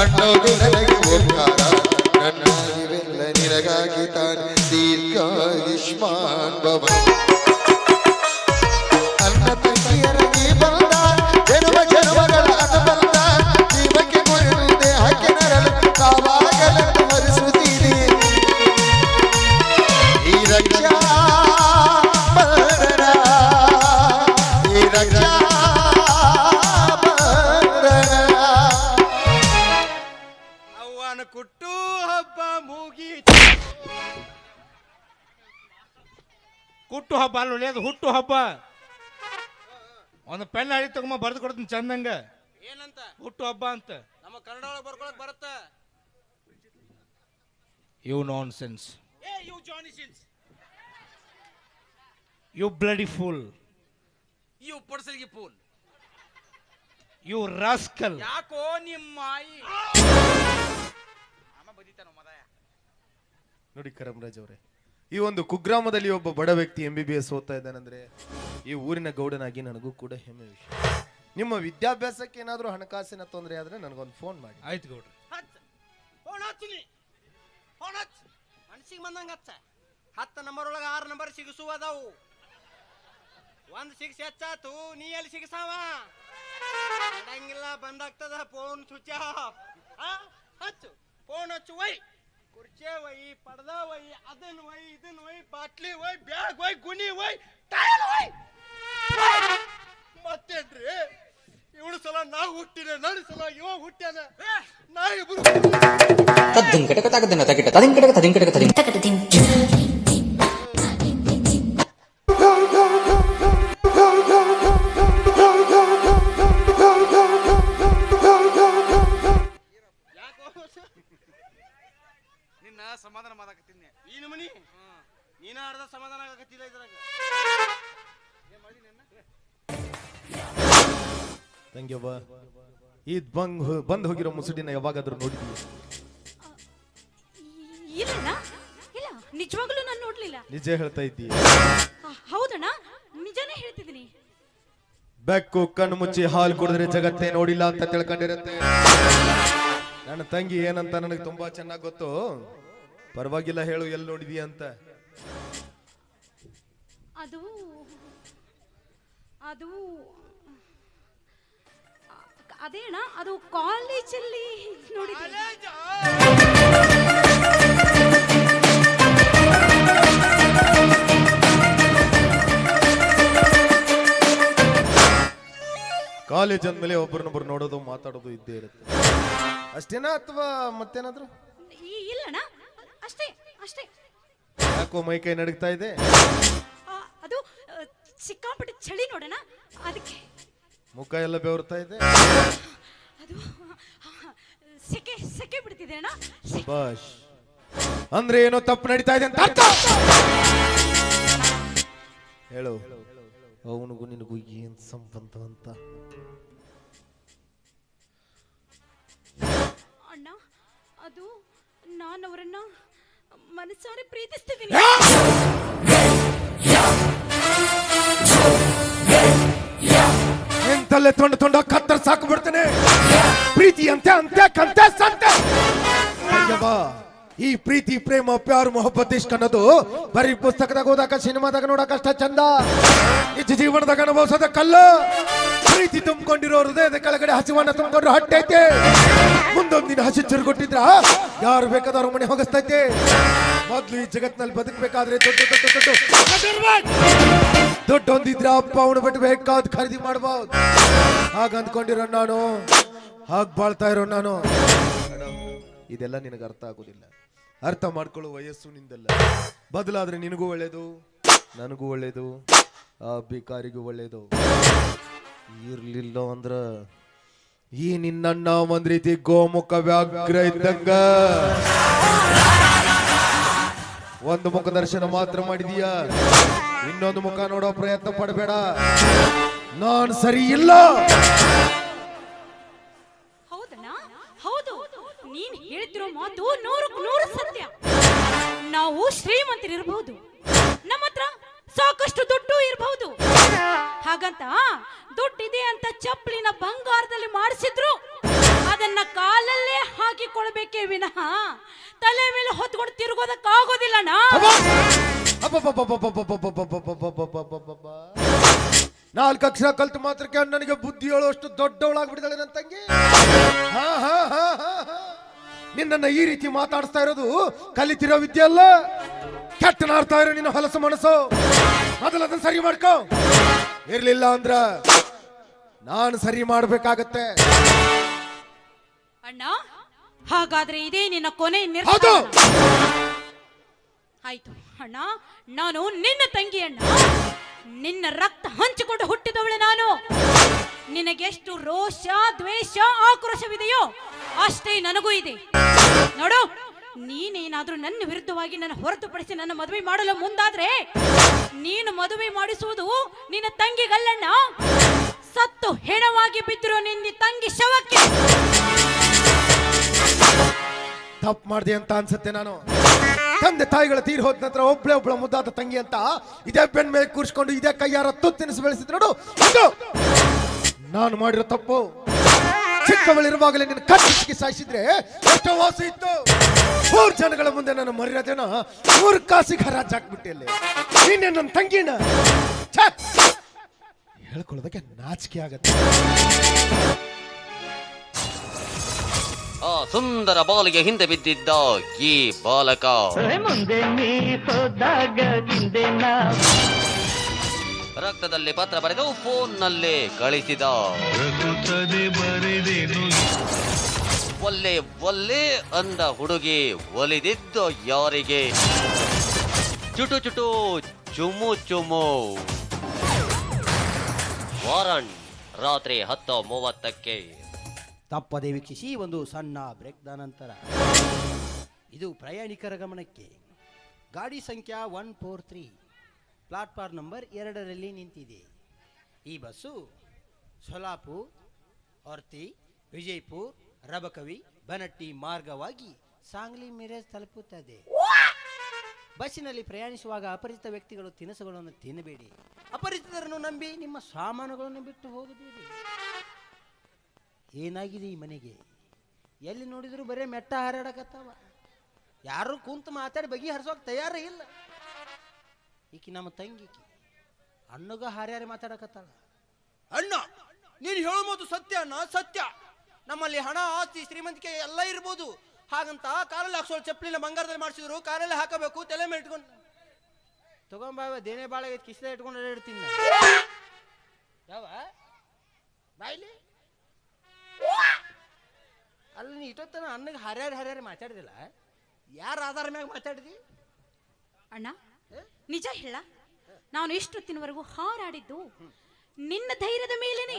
ಅನ್ನೋದು ನನಗೆ ಓಂಕಾರ ನನ್ನ ಇವೆಲ್ಲ ನಿನಗಾಗಿ ತಾನೆ ದೀರ್ಘಾಯುಷ್ಮಾನ್ ಭವ ಅನ್ನ ತಂಗಿಯರಾಗಿ ಬಂದ ಜನ್ಮ ಜನ್ಮಗಳ ಅನುಬಂಧ ಜೀವಕ್ಕೆ ಮುರಿದು ದೇಹಕ್ಕೆ ನರಳು ಕಾವಾಗಲನ್ನು ಮರೆಸುತ್ತೀನಿ ಈ ರಕ್ಷಾ ಬಂಧನ ಈ ರಕ್ಷಾ ಅವನ ಕುಟ್ಟು ಹಬ್ಬ ಮೂಗಿ ಕುಟ್ಟು ಹಬ್ಬ ಅಲ್ಲ ಅದು ಹುಟ್ಟು ಹಬ್ಬ. ಒಂದು ಪೆನ್ ಅಡಿ ತಗೊಂಬ ಬರ್ದು ಕೊಡ್ತೀನಿ ಚಂದಂಗ. ಏನಂತ? ಹುಟ್ಟು ಹಬ್ಬ ಅಂತ. ನಮ್ಮ ಕನ್ನಡ ಒಳಗೆ ಬರ್ಕೊಳಕ್ ಬರುತ್ತ? ಯು ನಾನ್ ಸೆನ್ಸ್, ಏ you Johnny Sins, you bloody fool, you ಪಡ್ಸಲ್ಗಿ ಪೂಲ್, ಯು ರಾಸ್ಕಲ್. ಯಾಕೋ ನಿಮ್ಮ ಮಾಯಿ ಅಮ್ಮ ಬದಿತಾನ ಮದಾಯ. ನೋಡಿ ಕರಮರಾಜ್ ಅವರೇ, ಈ ಒಂದು ಕುಗ್ರಾಮದಲ್ಲಿ ಒಬ್ಬ ಬಡ ವ್ಯಕ್ತಿ MBBS ಓದ್ತಾ ಇದ್ದಾನಂದ್ರೆ ಈ ಊರಿನ ಗೌಡನಾಗಿ ನನಗೂ ಕೂಡ ಹೆಮ್ಮೆ ವಿಷಯ. ನಿಮ್ಮ ವಿದ್ಯಾಭ್ಯಾಸಕ್ಕೆ ಏನಾದರೂ ಹಣಕಾಸಿನ ತೊಂದರೆ ಆದ್ರೆ ನನಗೊಂದು ಫೋನ್ ಮಾಡಿ. ಆಯ್ತು ಗೌಡ್ರಿ. ಫೋನ್ ಹಚ್ಚಿ ಫೋನ್ ಹಚ್ಚ ಮನ್ಸಿಗೆ ಬಂದಂಗ ಹಚ್ಚ. 10 ನಂಬರ್ ಒಳಗೆ 6 ನಂಬರ್ ಸಿಗಿಸುವದಾವು. 1 6 ಹೆಚ್ಚಾತು, ನೀ ಎಲ್ಲಿ ಸಿಗಿಸಾವ ಮಾಡಂಗಿಲ್ಲ, ಬಂದಾಗ್ತದ. Phone switch off. ಹಚ್ಚು ಫೋನ್ ಹಚ್ಚು. ವೈ ಕುರ್ಚೆ ವೈ, ಪಡ್ದ ವೈ, ಅದನ್ನ ವೈ, ಇದನ್ನ ವೈ, ಬಾಟ್ಲಿ ವೈ, ಬ್ಯಾಗ್ ವೈ, ಗುಣಿ ವೈ, ಟೈಲ್ ವೈ. ಮತ್ತೇನ್ರಿ ಇವಳು ಸಲ ನಾ ಹುಟ್ಟಿನ, ನನ್ನ ಸಲ ಇವ ಹುಟ್ಟ್ಯಾನ. ನಾ ಇಬ್ರು ನಿನ್ನ ಸಮಾಧಾನ ಮಾಡಕತ್ತೀನಿ. ಈ ನಮನಿ ನೀನ ಅರ್ಧ ಸಮಾಧಾನ ಆಗಕತ್ತಿಲ್ಲ ಇದ್ರಾಗ. ತಂಗ್ಯವ್ವ, ಈ ಬಂದ್ ಹೋಗಿರೋ ಮುಸುಡಿನ ಯಾವಾಗಾದ್ರೂ ನೋಡಿದ್ವಿ? ಇಲ್ಲ ಇಲ್ಲ, ನಿಜವಾಗ್ಲೂ ನಾನು ನೋಡ್ಲಿಲ್ಲ. ನಿಜ ಹೇಳ್ತಾ ಇದ್ದೀಯ? ಹೌದಣ್ಣ, ನಿಜಾನೇ ಹೇಳ್ತಿದ್ದೀನಿ. ಬೆಕ್ಕು ಕಣ್ಣು ಮುಚ್ಚಿ ಹಾಲು ಕುಡಿದ್ರೆ ಜಗತ್ತೇ ನೋಡಿಲ್ಲ ಅಂತ ತಿಳ್ಕೊಂಡಿರತ್ತೆ. ನನ್ನ ತಂಗಿ ಏನಂತ ನನಗೆ ತುಂಬಾ ಚೆನ್ನಾಗಿ ಗೊತ್ತು. ಪರವಾಗಿಲ್ಲ, ಹೇಳು, ಎಲ್ಲಿ ನೋಡಿದೀಯ ಅಂತ. ಅದು ಅದು ಅದೇ ಅಣ್ಣ, ಅದು ಕಾಲೇಜಲ್ಲಿ ನೋಡಿದ್ದೆ. ಕಾಲೇಜ್ ಅಂದ್ಮೇಲೆ ಒಬ್ಬರನ್ನೊಬ್ರು ನೋಡೋದು ಮಾತಾಡೋದು ಇದ್ದೇ ಇರುತ್ತೆ. ಅಷ್ಟೇನಾ ಅಥವಾ ಮತ್ತೇನಾದ್ರು? ಇಲ್ಲಣ್ಣ, ಅಷ್ಟೇ ಅಷ್ಟೇ. ಯಾಕೋ ಮೈ ಕೈ ನಡಗ್ತಾ ಇದೆ? ಅದು ಸಿಕ್ಕಾಪಟ್ಟೆ ಚಳಿ ನೋಡೋಣ, ಅದಕ್ಕೆ. ಮುಖ ಎಲ್ಲ ಬೆವರ್ತಾ ಇದೆ? ಅದು ಸೆಕೆ ಸೆಕೆ ಬಿಡ್ತಿದೆ ಅಣ್ಣ. ಶಭಾಷ್. ಅಂದ್ರೆ ಏನೋ ತಪ್ಪು ನಡೀತಾ ಇದೆ ಅಂತ ಅರ್ಥ. ಹೇಳು, ಅವನಿಗೂ ನಿನಗೂ ಏನ್ ಸಂಬಂಧ ಅಂತ? ಅಣ್ಣ, ಅದು ನಾನು ಅವರನ್ನ ಮನಸಾರೆ ಪ್ರೀತಿಸ್ತಿದ್ದೀನಿ. ಎಂತಲ್ಲೇ ತೊಂಡ ಕತ್ತರ ಸಾಕು ಬಿಡ್ತೇನೆ. ಪ್ರೀತಿ ಅಂತೆ ಅಂತೆ ಕಂತೆ ಸಂತೆ. ಈ ಪ್ರೀತಿ ಪ್ರೇಮ ಪ್ಯಾರ್ ಮೊಹಬ್ಬತ್ ಇಷ್ಕ್ ಅನ್ನೋದು ಬರೀ ಪುಸ್ತಕದಾಗ ಓದಾಕ ಸಿನಿಮಾದಾಗ ನೋಡಕ ಅಷ್ಟ ಚಂದ. ನಿಜ ಜೀವನದಾಗ ಅನುಭವಿಸೋದ ಕಲ್ಲ. ಪ್ರೀತಿ ತುಂಬಿಕೊಂಡಿರೋ ಹೃದಯದ ಕೆಳಗಡೆ ಹಸಿವನ್ನ ತುಂಬಿಕೊಂಡ್ರು ಹಟ್ಟೈತೆ. ಮುಂದೊಂದಿನ ಹಸಿ ಚುರುಗೊಟ್ಟಿದ್ರ ಯಾರು ಬೇಕಾದವ್ರ ಮನೆ ಹೋಗಿಸ್ತೈತೆ. ಮೊದ್ಲು ಈ ಜಗತ್ನಲ್ಲಿ ಬದುಕಬೇಕಾದ್ರೆ ದೊಡ್ಡ ಹೊಂದಿದ್ರ ಅಪ್ಪ ಅವನು ಬಿಟ್ಟು ಬೇಕಾದ್ ಖರೀದಿ ಮಾಡಬಹುದು. ಹಾಗ ಅಂದ್ಕೊಂಡಿರೋ ನಾನು, ಹಾಗ್ ಬಾಳ್ತಾ ಇರೋ ನಾನು. ಇದೆಲ್ಲ ನಿನಗೆ ಅರ್ಥ ಆಗೋದಿಲ್ಲ. ಅರ್ಥ ಮಾಡ್ಕೊಳ್ಳೋ ವಯಸ್ಸು ನಿಂದಲ್ಲ. ಬದಲಾದ್ರೆ ನಿನಗೂ ಒಳ್ಳೇದು, ನನಗೂ ಒಳ್ಳೇದು, ಆ ಬೇಕಾರಿಗೂ ಒಳ್ಳೇದು. ಇರ್ಲಿಲ್ಲ ಅಂದ್ರ ಈ ನಿನ್ನಣ್ಣ ಒಂದ್ ರೀತಿ ಗೋಮುಖ ವ್ಯಾಘ್ರ ಇದ್ದಂಗ. ಒಂದು ಮುಖ ದರ್ಶನ ಮಾತ್ರ ಮಾಡಿದೀಯ, ಇನ್ನೊಂದು ಮುಖ ನೋಡೋ ಪ್ರಯತ್ನ ಪಡಬೇಡ. ನಾನ್ ಸರಿ ಇಲ್ಲ. ಹೌದಣ್ಣ, ಹೌದು. ನೀನ್ ಹೇಳ್ತಿರೋ ಮಾತು 100% ಸತ್ಯ. ನಾವು ಶ್ರೀಮಂತರಿರಬಹುದು, ನಮ್ಮ ಹತ್ರ ಸಾಕಷ್ಟು ದುಡ್ಡು ಇರಬಹುದು. ಹಾಗಂತ ದುಡ್ಡಿದೆ ಅಂತ ಚಪ್ಪಲಿನ ಬಂಗಾರದಲ್ಲಿ ಮಾಡಿಸಿದ್ರು ಅದನ್ನ ಕಾಲಲ್ಲೇ ಹಾಕಿಕೊಳ್ಬೇಕೇ ವಿನಃ ತಲೆ ಮೇಲೆ ಹೊತ್ಕೊಂಡು ತಿರುಗೋದಕ್ಕಾಗೋದಿಲ್ಲಣ್ಣ. ನಾಲ್ಕು ಅಕ್ಷರ ಕಲ್ತು ಮಾತ್ರಕ್ಕೆ ನನಗೆ ಬುದ್ಧಿ ಹೇಳುವಷ್ಟು ದೊಡ್ಡವಳಾಗ್ಬಿಟ್ಟಿದ್ದಾಳೆ ನನ್ನ ತಂಗಿ. ನಿನ್ನನ್ನ ಈ ರೀತಿ ಮಾತಾಡಿಸ್ತಾ ಇರೋದು ಕಲಿತಿರೋ ವಿದ್ಯೆ ಅಲ್ಲ, ಕೆಟ್ಟನಾಡ್ತಾ ಇರೋ ನಿನ್ನ ಹೊಲಸು ಮನಸ್ಸು. ಮೊದಲು ಅದನ್ನ ಸರಿ ಮಾಡ್ಕೋ, ಇರ್ಲಿಲ್ಲ ಅಂದ್ರ ನಾನು ಸರಿ ಮಾಡ್ಬೇಕಾಗತ್ತೆ. ಅಣ್ಣ, ಹಾಗಾದ್ರೆ ಇದೇ ನಿನ್ನ ಕೊನೆ ಹೌದು. ಆಯ್ತು ಅಣ್ಣ, ನಾನು ನಿನ್ನ ತಂಗಿ ಅಣ್ಣ. ನಿನ್ನ ರಕ್ತ ಹಂಚಿಕೊಂಡು ಹುಟ್ಟಿದವಳೆ ನಾನು. ನಿನಗೆಷ್ಟು ರೋಷ, ದ್ವೇಷ, ಆಕ್ರೋಶವಿದೆಯೋ ಅಷ್ಟೇ ನನಗೂ ಇದೆ. ನೋಡು, ನೀನೇನಾದ್ರೂ ನನ್ನ ವಿರುದ್ಧವಾಗಿ ನನ್ನ ಹೊರತುಪಡಿಸಿ ನನ್ನ ಮದುವೆ ಮಾಡಲು ಮುಂದಾದ್ರೆ ನೀನು ಮದುವೆ ಮಾಡಿಸುವುದು ನಿನ್ನ ತಂಗಿಗಲ್ಲಣ್ಣ, ಸತ್ತು ಹೆಣವಾಗಿ ಬಿದ್ದಿರೋ ನಿನ್ನ ತಂಗಿ ಶವಕ್ಕೆ. ತಪ್ಪು ಮಾಡಿದೆ ಅಂತ ಅನ್ಸುತ್ತೆ. ನಾನು ತಂದೆ ತಾಯಿಗಳ ತೀರ್ ಹೋದ ನಂತರ ಒಬ್ಳ ಮುದ್ದಾದ ತಂಗಿ ಅಂತ ಇದೇ ಬೆನ್ ಮೇಲೆ ಕೂರಿಸ್ಕೊಂಡು ಇದೇ ಕೈಯಾರ ತುತ್ತಿನಿಸಿ ಬೆಳೆಸಿದ್ ನೋಡು, ಇದು ನಾನು ಮಾಡಿರೋ ತಪ್ಪು. ಚಿಕ್ಕವಳಿರುವಾಗಲೇ ನಿನ್ನ ಕಟ್ಟಿಗೆ ಸಾಯಿಸಿದ್ರೆ ಎಷ್ಟೋ ವಾಸ ಇತ್ತು. 3 ಜನಗಳ ಮುಂದೆ ನನ್ನ ಮರ್ಯಾದೆನ 3 ಕಾಸಿಗೆ ಹರಾಜ್ ಹಾಕ್ಬಿಟ್ಟೆ. ನೀನೆ ನನ್ನ ತಂಗಿನ ಹೇಳ್ಕೊಳ್ಳೋದಕ್ಕೆ ನಾಚಿಕೆ ಆಗತ್ತೆ. ಆ ಸುಂದರ ಬಾಲಿಗೆ ಹಿಂದೆ ಬಿದ್ದಿದ್ದ ಈ ಬಾಲಕ ರಕ್ತದಲ್ಲಿ ಪತ್ರ ಬರೆದು ಫೋನ್ನಲ್ಲಿ ಕಳಿಸಿದ. ಒಲ್ಲೆ ಒಲ್ಲೆ ಅಂದ ಹುಡುಗಿ ಒಲಿದಿದ್ದು ಯಾರಿಗೆ? ಚುಟು ಚುಟು ಚುಮು ಚುಮು. ವಾರಂಟ್ ರಾತ್ರಿ 10:30ಕ್ಕೆ. ತಪ್ಪದೆ ವೀಕ್ಷಿಸಿ ಒಂದು ಸಣ್ಣ ಬ್ರೇಕ್ ದ ನಂತರ. ಇದು ಪ್ರಯಾಣಿಕರ ಗಮನಕ್ಕೆ. ಗಾಡಿ ಸಂಖ್ಯಾ 143 ಪ್ಲಾಟ್ಫಾರ್ಮ್ ನಂಬರ್ 2ರಲ್ಲಿ ನಿಂತಿದೆ. ಈ ಬಸ್ಸು ಸೋಲಾಪುರ್, ಹೊರ್ತಿ, ವಿಜಯಪುರ್, ರಬಕವಿ, ಬನಟ್ಟಿ ಮಾರ್ಗವಾಗಿ ಸಾಂಗ್ಲಿ ಮಿರೇಜ್ ತಲುಪುತ್ತದೆ. ಬಸ್ಸಿನಲ್ಲಿ ಪ್ರಯಾಣಿಸುವಾಗ ಅಪರಿಚಿತ ವ್ಯಕ್ತಿಗಳು ತಿನಿಸುಗಳನ್ನು ತಿನ್ನಬೇಡಿ. ಅಪರಿಚಿತರನ್ನು ನಂಬಿ ನಿಮ್ಮ ಸಾಮಾನುಗಳನ್ನು ಬಿಟ್ಟು ಹೋಗಬೇಡಿ. ಏನಾಗಿದೆ ಈ ಮನೆಗೆ? ಎಲ್ಲಿ ನೋಡಿದ್ರು ಬರೇ ಮೆಟ್ಟ ಹಾರಾಡಕತ್ತಾವ. ಯಾರು ಕುಂತು ಮಾತಾಡಿ ಬಗೆಹರಿಸೋಕೆ ತಯಾರ ಇಲ್ಲ. ಈಕಿ ನಮ್ಮ ತಂಗಿಕಿ ಅಣ್ಣಗ ಹಾರ್ಯಾರಿ ಮಾತಾಡಕತ್ತಾಳ. ಅಣ್ಣ, ನೀನು ಹೇಳೋ ಮಾತು ಸತ್ಯ ಅಣ್ಣ, ಸತ್ಯ. ನಮ್ಮಲ್ಲಿ ಹಣ, ಆಸ್ತಿ, ಶ್ರೀಮಂತಿಕೆ ಎಲ್ಲ ಇರ್ಬೋದು. ಹಾಗಂತ ಕಾರಲ್ಲಿ ಹಾಕ್ಸೋಳು ಚಪ್ಪಲಿನ ಬಂಗಾರದಲ್ಲಿ ಮಾಡಿಸಿದ್ರು, ಕಾರಲ್ಲಿ ಹಾಕಬೇಕು, ತಲೆ ಮೇಲೆ ಇಟ್ಕೊಂಡು ತಗೊಂಬಾವ ದೇನೆ ಬಾಳೆ ಕಿಸೆ ಇಟ್ಕೊಂಡು ಇಡ್ತೀನಿ. ಯಾವ ಬಾಯ್ಲಿ ಅಲ್ಲಿ ನೀ ಇಟ್ಟೊತ್ತನ ಅಣ್ಣಗೆ ಹರ್ಯಾರಿ ಮಾತಾಡಿದಿಲ್ಲ. ಯಾರ ಆಧಾರ ಮ್ಯಾಗ ಮಾತಾಡಿದಿ ಅಣ್ಣ? ನಿಜ ಹೇಳ, ನಾನು ಇಷ್ಟೊತ್ತಿನವರೆಗೂ ಹಾರಾಡಿದ್ದು ನಿನ್ನ ಧೈರ್ಯದ ಮೇಲೇನೆ.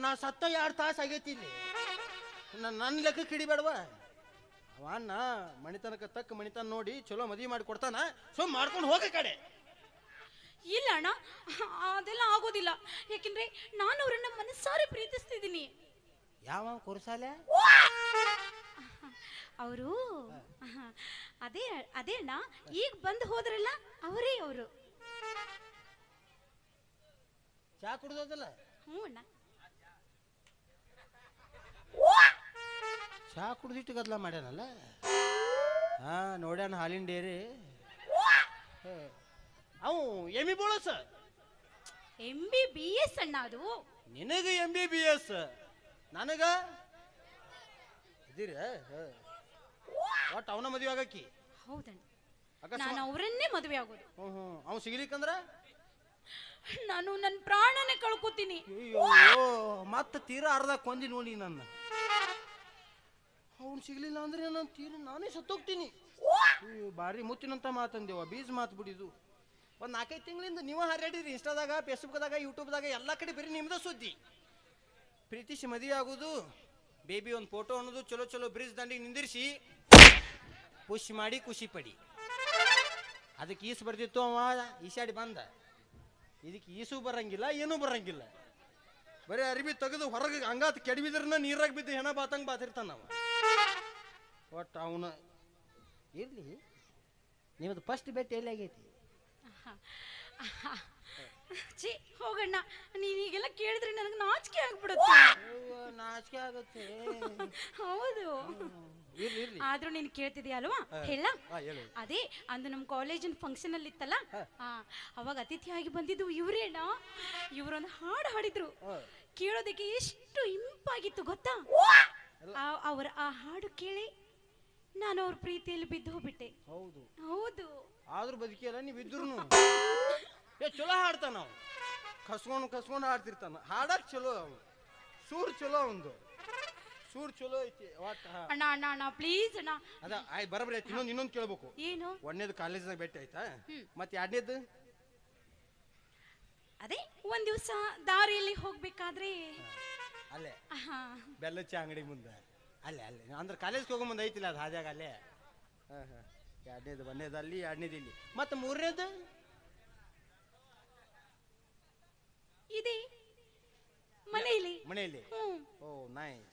ನಾ ಸತ್ತ 2 ತಾಸು ಆಗೈತಿ ಇಲ್ಲಿ. ನನ್ನ ಲೆಕ್ಕಕ್ಕೆ ಹಿಡಿಬೇಡವ. ಅವ ಅಣ್ಣ ಮಣಿತನಕ ತಕ್ಕ ಮಣಿತನ ನೋಡಿ ಚಲೋ ಮದುವೆ ಮಾಡಿ ಕೊಡ್ತಾನ. ಸುಮ್ ಮಾಡ್ಕೊಂಡು ಹೋಗ ಕಡೆ. ಇಲ್ಲ ಅಣ್ಣ, ಅದೆಲ್ಲ ಆಗೋದಿಲ್ಲ. ಯಾಕೆಂದ್ರೆ ನಾನು ಅವರನ್ನ ಮನಸ್ಸಾರೆ ಪ್ರೀತಿಸ್ತಿದ್ದೀನಿ. ಯಾವ ಕೊರಸಾಲೆ? ಅವರು ಅದೇ ಅದೇ ಅಣ್ಣ, ಈಗ ಬಂದು ಹೋದ್ರಲ್ಲ ಅವರೇ ಅವರು. ಚಾ ಕುಡ್ದೋದಲ್ಲ? ಹ್ಞೂ ಅಣ್ಣ. ಚಾ ಕುಡ್ದಿಟ್ಟು ಗದ್ಲ ಮಾಡ್ಯಾನಲ್ಲ. ಹಾ ನೋಡ್ಯಾನ ಹಾಲಿನ ಡೇರಿ. ಅವು MBBS MBBS ಅಣ್ಣ. ಅದು ನಿನಗೆ MBBS, ನನಗ ಇದೀರ ಒಟ್ಟು ಅವನ ಮದುವೆ ಆಗಕ್ಕಿ. ಹೌದಣ್ಣ, ನಾನು ಅವರನ್ನೇ ಮದುವೆ ಆಗೋದು. ಅವ್ನು ಸಿಗ್ಲಿಕ್ಕಂದ್ರ ನಾನು ನನ್ನ ಪ್ರಾಣನೇ ಕಳ್ಕೊತೀನಿ. ಅಯ್ಯೋ, ಮತ್ತೆ ತೀರಾ ಅರ್ಧ ಕೊಂದಿ ನೋಡಿ ನನ್ನ. ಅವ್ನು ಸಿಗ್ಲಿಲ್ಲ ಅಂದ್ರೆ ನಾನು ತೀರಾ ನಾನೇ ಸತ್ತೋಗ್ತೀನಿ. ಬಾರಿ ಮುತ್ತಿನಂತ ಮಾತಂದೇವ, ಬೀಜ ಮಾತು ಬಿಡಿದು. ಒಂದು 4-5 ತಿಂಗಳಿಂದ ನೀವು ಹಾರಾಡಿರಿ. ಇನ್ಸ್ಟಾದಾಗ, ಫೇಸ್ಬುಕ್ದಾಗ, ಯೂಟ್ಯೂಬ್ದಾಗ ಎಲ್ಲ ಕಡೆ ಬರೀ ನಿಮ್ದ ಸುದ್ದಿ. ಪ್ರೀತಿಸಿ ಮದುವೆ ಆಗೋದು, ಬೇಬಿ ಒಂದು ಫೋಟೋ ಅನ್ನೋದು, ಚಲೋ ಚಲೋ ಬ್ರಿಡ್ಜ್ ದಂಡಿಗೆ ನಿಂದಿರಿಸಿ ಪುಷ್ ಮಾಡಿ ಖುಷಿ ಪಡಿ. ಅದಕ್ಕೆ ಈಸು ಬರ್ದಿತ್ತು, ಅವ ಈಸಾಡಿ ಬಂದ. ಇದಕ್ಕೆ ಈಸು ಬರಂಗಿಲ್ಲ, ಏನೂ ಬರಂಗಿಲ್ಲ. ಬರೀ ಅರಿಬಿ ತೆಗೆದು ಹೊರಗೆ ಹಂಗಾತ್ ಕೆಡವಿದ್ರನ್ನ ನೀರಾಗ ಬಿದ್ದು ಹೆಣ ಬಾತಂಗೆ ಬಾತಿರ್ತಾನ ಅವ. ಒಟ್ಟು ಅವನ ಇರ್ಲಿ. ನಿಮ್ಮದು ಫಸ್ಟ್ ಬೆಟ್ ಎಲ್ಲಿ ಆಗೈತಿ? ಛೀ ಹೋಗಣ್ಣ, ನೀನ್ ಹೀಗೆಲ್ಲ ಕೇಳಿದ್ರೆ ನನಗೆ ನಾಚಿಕೆ ಆಗ್ಬಿಡುತ್ತೆ. ನಾಚಿಕೆ ಆಗುತ್ತೆ. ಹೌದು, ಇರ್ಲಿ ಇರ್ಲಿ. ಆದ್ರೂ ನೀನ್ ಕೇಳ್ತಿದ್ಯಾ ಅಲ್ವಾ, ಹೇಳ. ಅದೇ ಅಂದು ನಮ್ಮ ಕಾಲೇಜಿನ ಫಂಕ್ಷನ್ ಅಲ್ಲಿ ಇತ್ತಲ್ಲ, ಅವಾಗ ಅತಿಥಿಯಾಗಿ ಬಂದಿದ್ದು ಇವ್ರೇನ. ಇವ್ರೊಂದು ಹಾಡು ಹಾಡಿದ್ರು, ಕೇಳೋದಕ್ಕೆ ಎಷ್ಟು ಇಂಪಾಗಿತ್ತು ಗೊತ್ತಾ. ಅವರ ಆ ಹಾಡು ಕೇಳಿ ನಾನು ಅವ್ರ ಪ್ರೀತಿಯಲ್ಲಿ ಬಿದ್ದು ಹೋಗ್ಬಿಟ್ಟೆ. ಹೌದು ಹೌದು, ಆದ್ರೂ ಬದುಕಿಯಲ್ಲ ನೀವು ಇದ್ರು ಚಲೋ ಹಾಡ್ತಾನ ನಾವು. ಕಸ್ಕೊಂಡು ಹಾಡ್ತಿರ್ತಾನ. ಹಾಡಕ್ ಚಲೋ ಅವನು, ಸೂರ್ ಚಲೋ ಅವಂದು, ಸೂರ್ ಚಲೋ ಐತಿ. ಅಣ್ಣ ಅಣ್ಣ ಅಣ್ಣ ಪ್ಲೀಸ್ ಅಣ್ಣ. ಅದ ಆಯ್ತು ಬರಬರಿ ಆಯ್ತು. ಇನ್ನೊಂದು ಕೇಳ್ಬೇಕು. ಏನು? ಒಂದೇದು ಕಾಲೇಜ್ನಾಗ ಭೇಟಿ ಆಯ್ತಾ, ಮತ್ತೆ ಎರಡನೇದು ಅದೇ ಒಂದ್ ದಿವಸ ದಾರಿಯಲ್ಲಿ ಹೋಗ್ಬೇಕಾದ್ರೆ ಅಲ್ಲೇ ಬೆಲ್ಲ ಚಾ ಅಂಗಡಿ ಮುಂದೆ ಅಲ್ಲೇ ಅಂದ್ರೆ ಕಾಲೇಜ್ಗೆ ಹೋಗೋ ಮುಂದೆ ಐತಿಲ್ಲ ಅದು ಹಾದ್ಯಾಗ ಅಲ್ಲೇ. ಎರಡನೇದು ಒಂದೇದು ಅಲ್ಲಿ, ಎರಡನೇದು ಇಲ್ಲಿ, ಮತ್ತೆ ಮೂರನೇದು ಇದೆ ಮನೆಯಲ್ಲಿ. ಓ ನೈಸ್.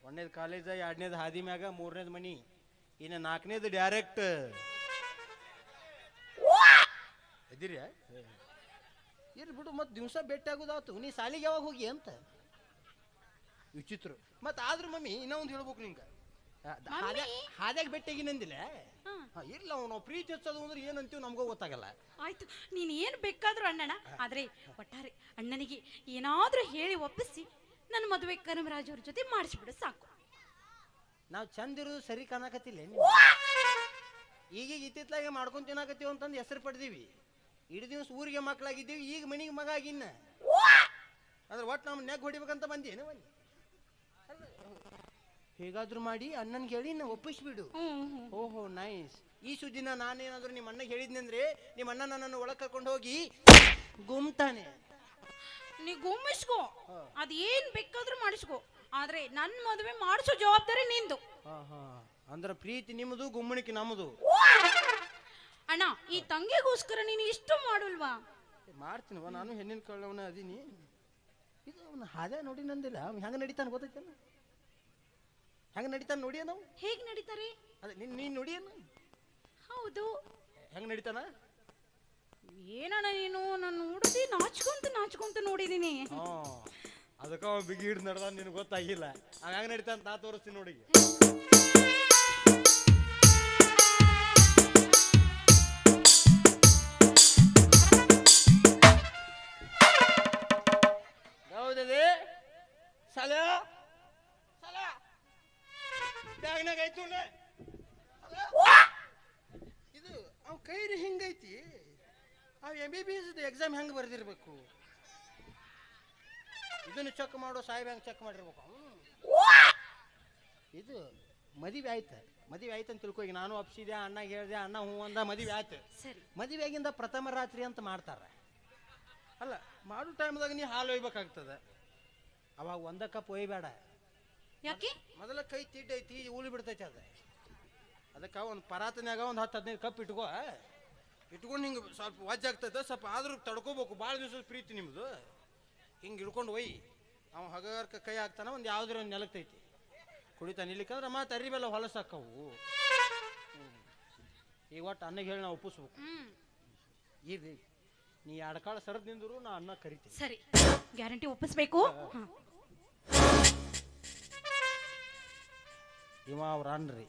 ಒಂದೇದು ಕಾಲೇಜ, ಎರಡನೇದು ಹಾದಿ ಮ್ಯಾಗ, ಮೂರನೇದು ಮನಿ, ಇನ್ನು ನಾಲ್ಕನೇದು ಡೈರೆಕ್ಟ್ ಇದ್ದೀರಿ. ಇರ್ಲಿ ಬಿಡು, ಮತ್ತೆ ದಿವಸ ಭೇಟಿ ಆಗೋದಾತು. ನೀ ಸಾಲಿಗೆ ಯಾವಾಗ ಹೋಗಿ ಅಂತ ವಿಚಿತ್ರ. ಮತ್ತೆ ಆದ್ರೂ ಮಮ್ಮಿ ಇನ್ನೊಂದು ಹೇಳ್ಬೇಕು ನಿಂಗೆ, ಹಾದ್ಯಾಗ ಭೇಟಿಯಾಗಿ ನಂದಿಲ್ಲ. ಇಲ್ಲ ನಾವು ಪ್ರೀತಿ ಹೆಚ್ಚೋದು ಅಂದ್ರೆ ಏನಂತೀವಿ ನಮಗೂ ಗೊತ್ತಾಗಲ್ಲ. ಆಯ್ತು, ನೀನ್ ಏನ್ ಬೇಕಾದ್ರೂ ಅಣ್ಣನ, ಆದ್ರೆ ಒಟ್ಟಾರೆ ಅಣ್ಣನಿಗೆ ಏನಾದ್ರೂ ಹೇಳಿ ಒಪ್ಪಿಸಿ ನನ್ನ ಮದುವೆ ಕರಮರಾಜ್ ಅವ್ರ ಜೊತೆ ಮಾಡಿಸ್ಬಿಡು ಸಾಕು. ನಾವು ಚಂದ ಇರೋದು ಸರಿ ಕಾಣಕತ್ತಿಲ್ಲ. ಈಗ ಇತ್ತಿತ್ಲಾಗೆ ಮಾಡ್ಕೊಂಡ್ ತಿನ್ನಾಕತ್ತೀವಿ ಅಂತಂದು ಹೆಸರು ಪಡೆದೀವಿ. ಇಡೀ ದಿವಸ ಊರಿಗೆ ಮಕ್ಕಳಾಗಿದ್ದೀವಿ, ಈಗ ಮನಿಗೆ ಮಗ ಆಗಿನ್ನ ಅಂದ್ರೆ ಒಟ್ಟು ನಮ್ಮ ನೆಗ್ ಹೊಡಿಬೇಕಂತ ಬಂದೇನು. ಹೇಗಾದ್ರೂ ಮಾಡಿ ಅಣ್ಣನ್ಗೆ ಹೇಳಿ ನಾ ಒಪ್ಪಿಸ್ಬಿಡು. ಓಹೋ ನೈಸ್. ಈ ಸುದ್ದಿನ ನಾನೇನಾದ್ರೂ ನಿಮ್ಮ ಅಣ್ಣಗೆ ಹೇಳಿದ್ನಿ ಅಂದ್ರೆ ನಿಮ್ಮ ಅಣ್ಣ ನನ್ನನ್ನು ಒಳಗೆ ಕರ್ಕೊಂಡು ಹೋಗಿ ಗುಮ್ತಾನೆ. ನೀ ಗುಮ್ಮಿಸ್ಕೋ, ಅದ್ ಏನ್ ಬೇಕಾದ್ರೂ ಮಾಡಿಸ್ಕೋ, ಆದ್ರೆ ನನ್ ಮದುವೆ ಮಾಡಿಸೋ ಜವಾಬ್ದಾರಿ ನಿಂದು. ಅಂದ್ರೆ ಪ್ರೀತಿ ನಿಮ್ಮದು, ಗುಮ್ಮಣಿಕೆ ನಮ್ಮದು. ಅಣ್ಣ, ಈ ತಂಗಿಗೋಸ್ಕರ ನೀನು ಇಷ್ಟು ಮಾಡಲ್ವಾ? ಮಾಡ್ತೀನವ, ನಾನು ಹೆಣ್ಣಿನ ಕಳ್ಳವನ ಅದೀನಿ. ಇದು ಅವನು ಹಾದ್ಯಾ ನೋಡಿ ನಂದಿಲ್ಲ. ಅವ್ನು ಹೆಂಗ ನಡೀತಾನೆ ಗೊತ್ತೈತಲ್ಲ, ಹೆಂಗ ನಡೀತಾನೆ ನೋಡಿ. ನಾವು ಹೇಗ್ ನಡೀತಾರೆ? ಅದೇ ನೀನ್ ನೋಡಿಯೇನು? ಹೌದು. ಹೆಂಗ ನಡೀತಾನ? ಏನಣ್ಣ ನೀನು ನನ್ನ ನೋಡಿದಿ ನಾಚ್ಕೊಂತ ನೋಡಿದೀನಿ. ಅದಕ್ಕ ಅವ ಬಿಗಿ ಹಿಡ್ದು ನಡ್ದ, ನಿನಗೆ ಗೊತ್ತಾಗಿಲ್ಲ. ಅವ ಹೆಂಗ ನಡೀತಾನ ನಾ ತೋರಿಸ್ತೀನಿ ನೋಡಿ. ಹೌದದೇ ಸಲ ಬ್ಯಾಗ್ನಾಗ ಐತು. ಇದು ಅವ್ ಕೈರಿ ಹಿಂಗೈತಿ. ಅವ್ MBBS ಎಕ್ಸಾಮ್ ಹೆಂಗ್ ಬರ್ದಿರ್ಬೇಕು? ಇದನ್ನು ಚೆಕ್ ಮಾಡೋ ಸಾಹೇಬ್ ಹೆಂಗ್ ಚೆಕ್ ಮಾಡಿರ್ಬೇಕು. ಇದು ಮದುವೆ ಆಯ್ತು ಅಂತ ತಿಳ್ಕೊ. ಈಗ ನಾನು ಒಪ್ಸಿದೆ, ಅಣ್ಣ ಹೇಳ್ದೆ, ಅಣ್ಣ ಹೂ ಅಂದ, ಮದುವೆ ಆಯ್ತು. ಮದುವೆ ಆಗಿಂದ ಪ್ರಥಮ ರಾತ್ರಿ ಅಂತ ಮಾಡ್ತಾರ. ಅಲ್ಲ, ಮಾಡೋ ಟೈಮ್ದಾಗ ನೀ ಹಾಲು ಒಯ್ಬೇಕಾಗ್ತದ. ಅವಾಗ ಒಂದ ಕಪ್ ಒಯ್ಬೇಡ. ಯಾಕೆ? ಮೊದಲ ಕೈ ತಿಡ್ಡ ಐತಿ, ಉಳಿ ಬಿಡ್ತೈತಿ ಅದ. ಅದಕ್ಕೆ ಒಂದು ಪರಾತನ್ಯಾಗ ಒಂದು 10-15 ಕಪ್ ಇಟ್ಕೊಂಡು ಹಿಂಗೆ ಸ್ವಲ್ಪ ವಜ್ಜಾಗ್ತೈತೆ. ಸ್ವಲ್ಪ ಆದ್ರೂ ತಡ್ಕೋಬೇಕು. ಭಾಳ ದಿವಸದ ಪ್ರೀತಿ ನಿಮ್ಮದು. ಹಿಂಗೆ ಹಿಡ್ಕೊಂಡು ಒಯ್ಯಿ. ಅವ ಹಗರ್ಕ ಕೈ ಹಾಕ್ತಾನ, ಒಂದು ಯಾವ್ದಾರ ಒಂದು ನೆಲಕ್ತೈತಿ ಕುಡಿತಾನೆ. ಇಲ್ಲಿಕಂದ್ರೆ ಮತ್ತೆ ಅರಿವೆಲ್ಲ ಹೊಲಸಾಕವು. ಈಗ ಒಟ್ಟು ಅನ್ನಗೆ ಹೇಳಿ ನಾವು ಒಪ್ಪಿಸ್ಬೇಕು. ಇರ್ರಿ, ನೀ ಅಡಕಾಳ ಸರದ್ ನಿಂದ್ರು, ನಾ ಅನ್ನ ಕರಿತೀನಿ. ಸರಿ, ಗ್ಯಾರಂಟಿ ಒಪ್ಪಿಸ್ಬೇಕು. ಇವ ಅವ್ರ ಅನ್ರಿ,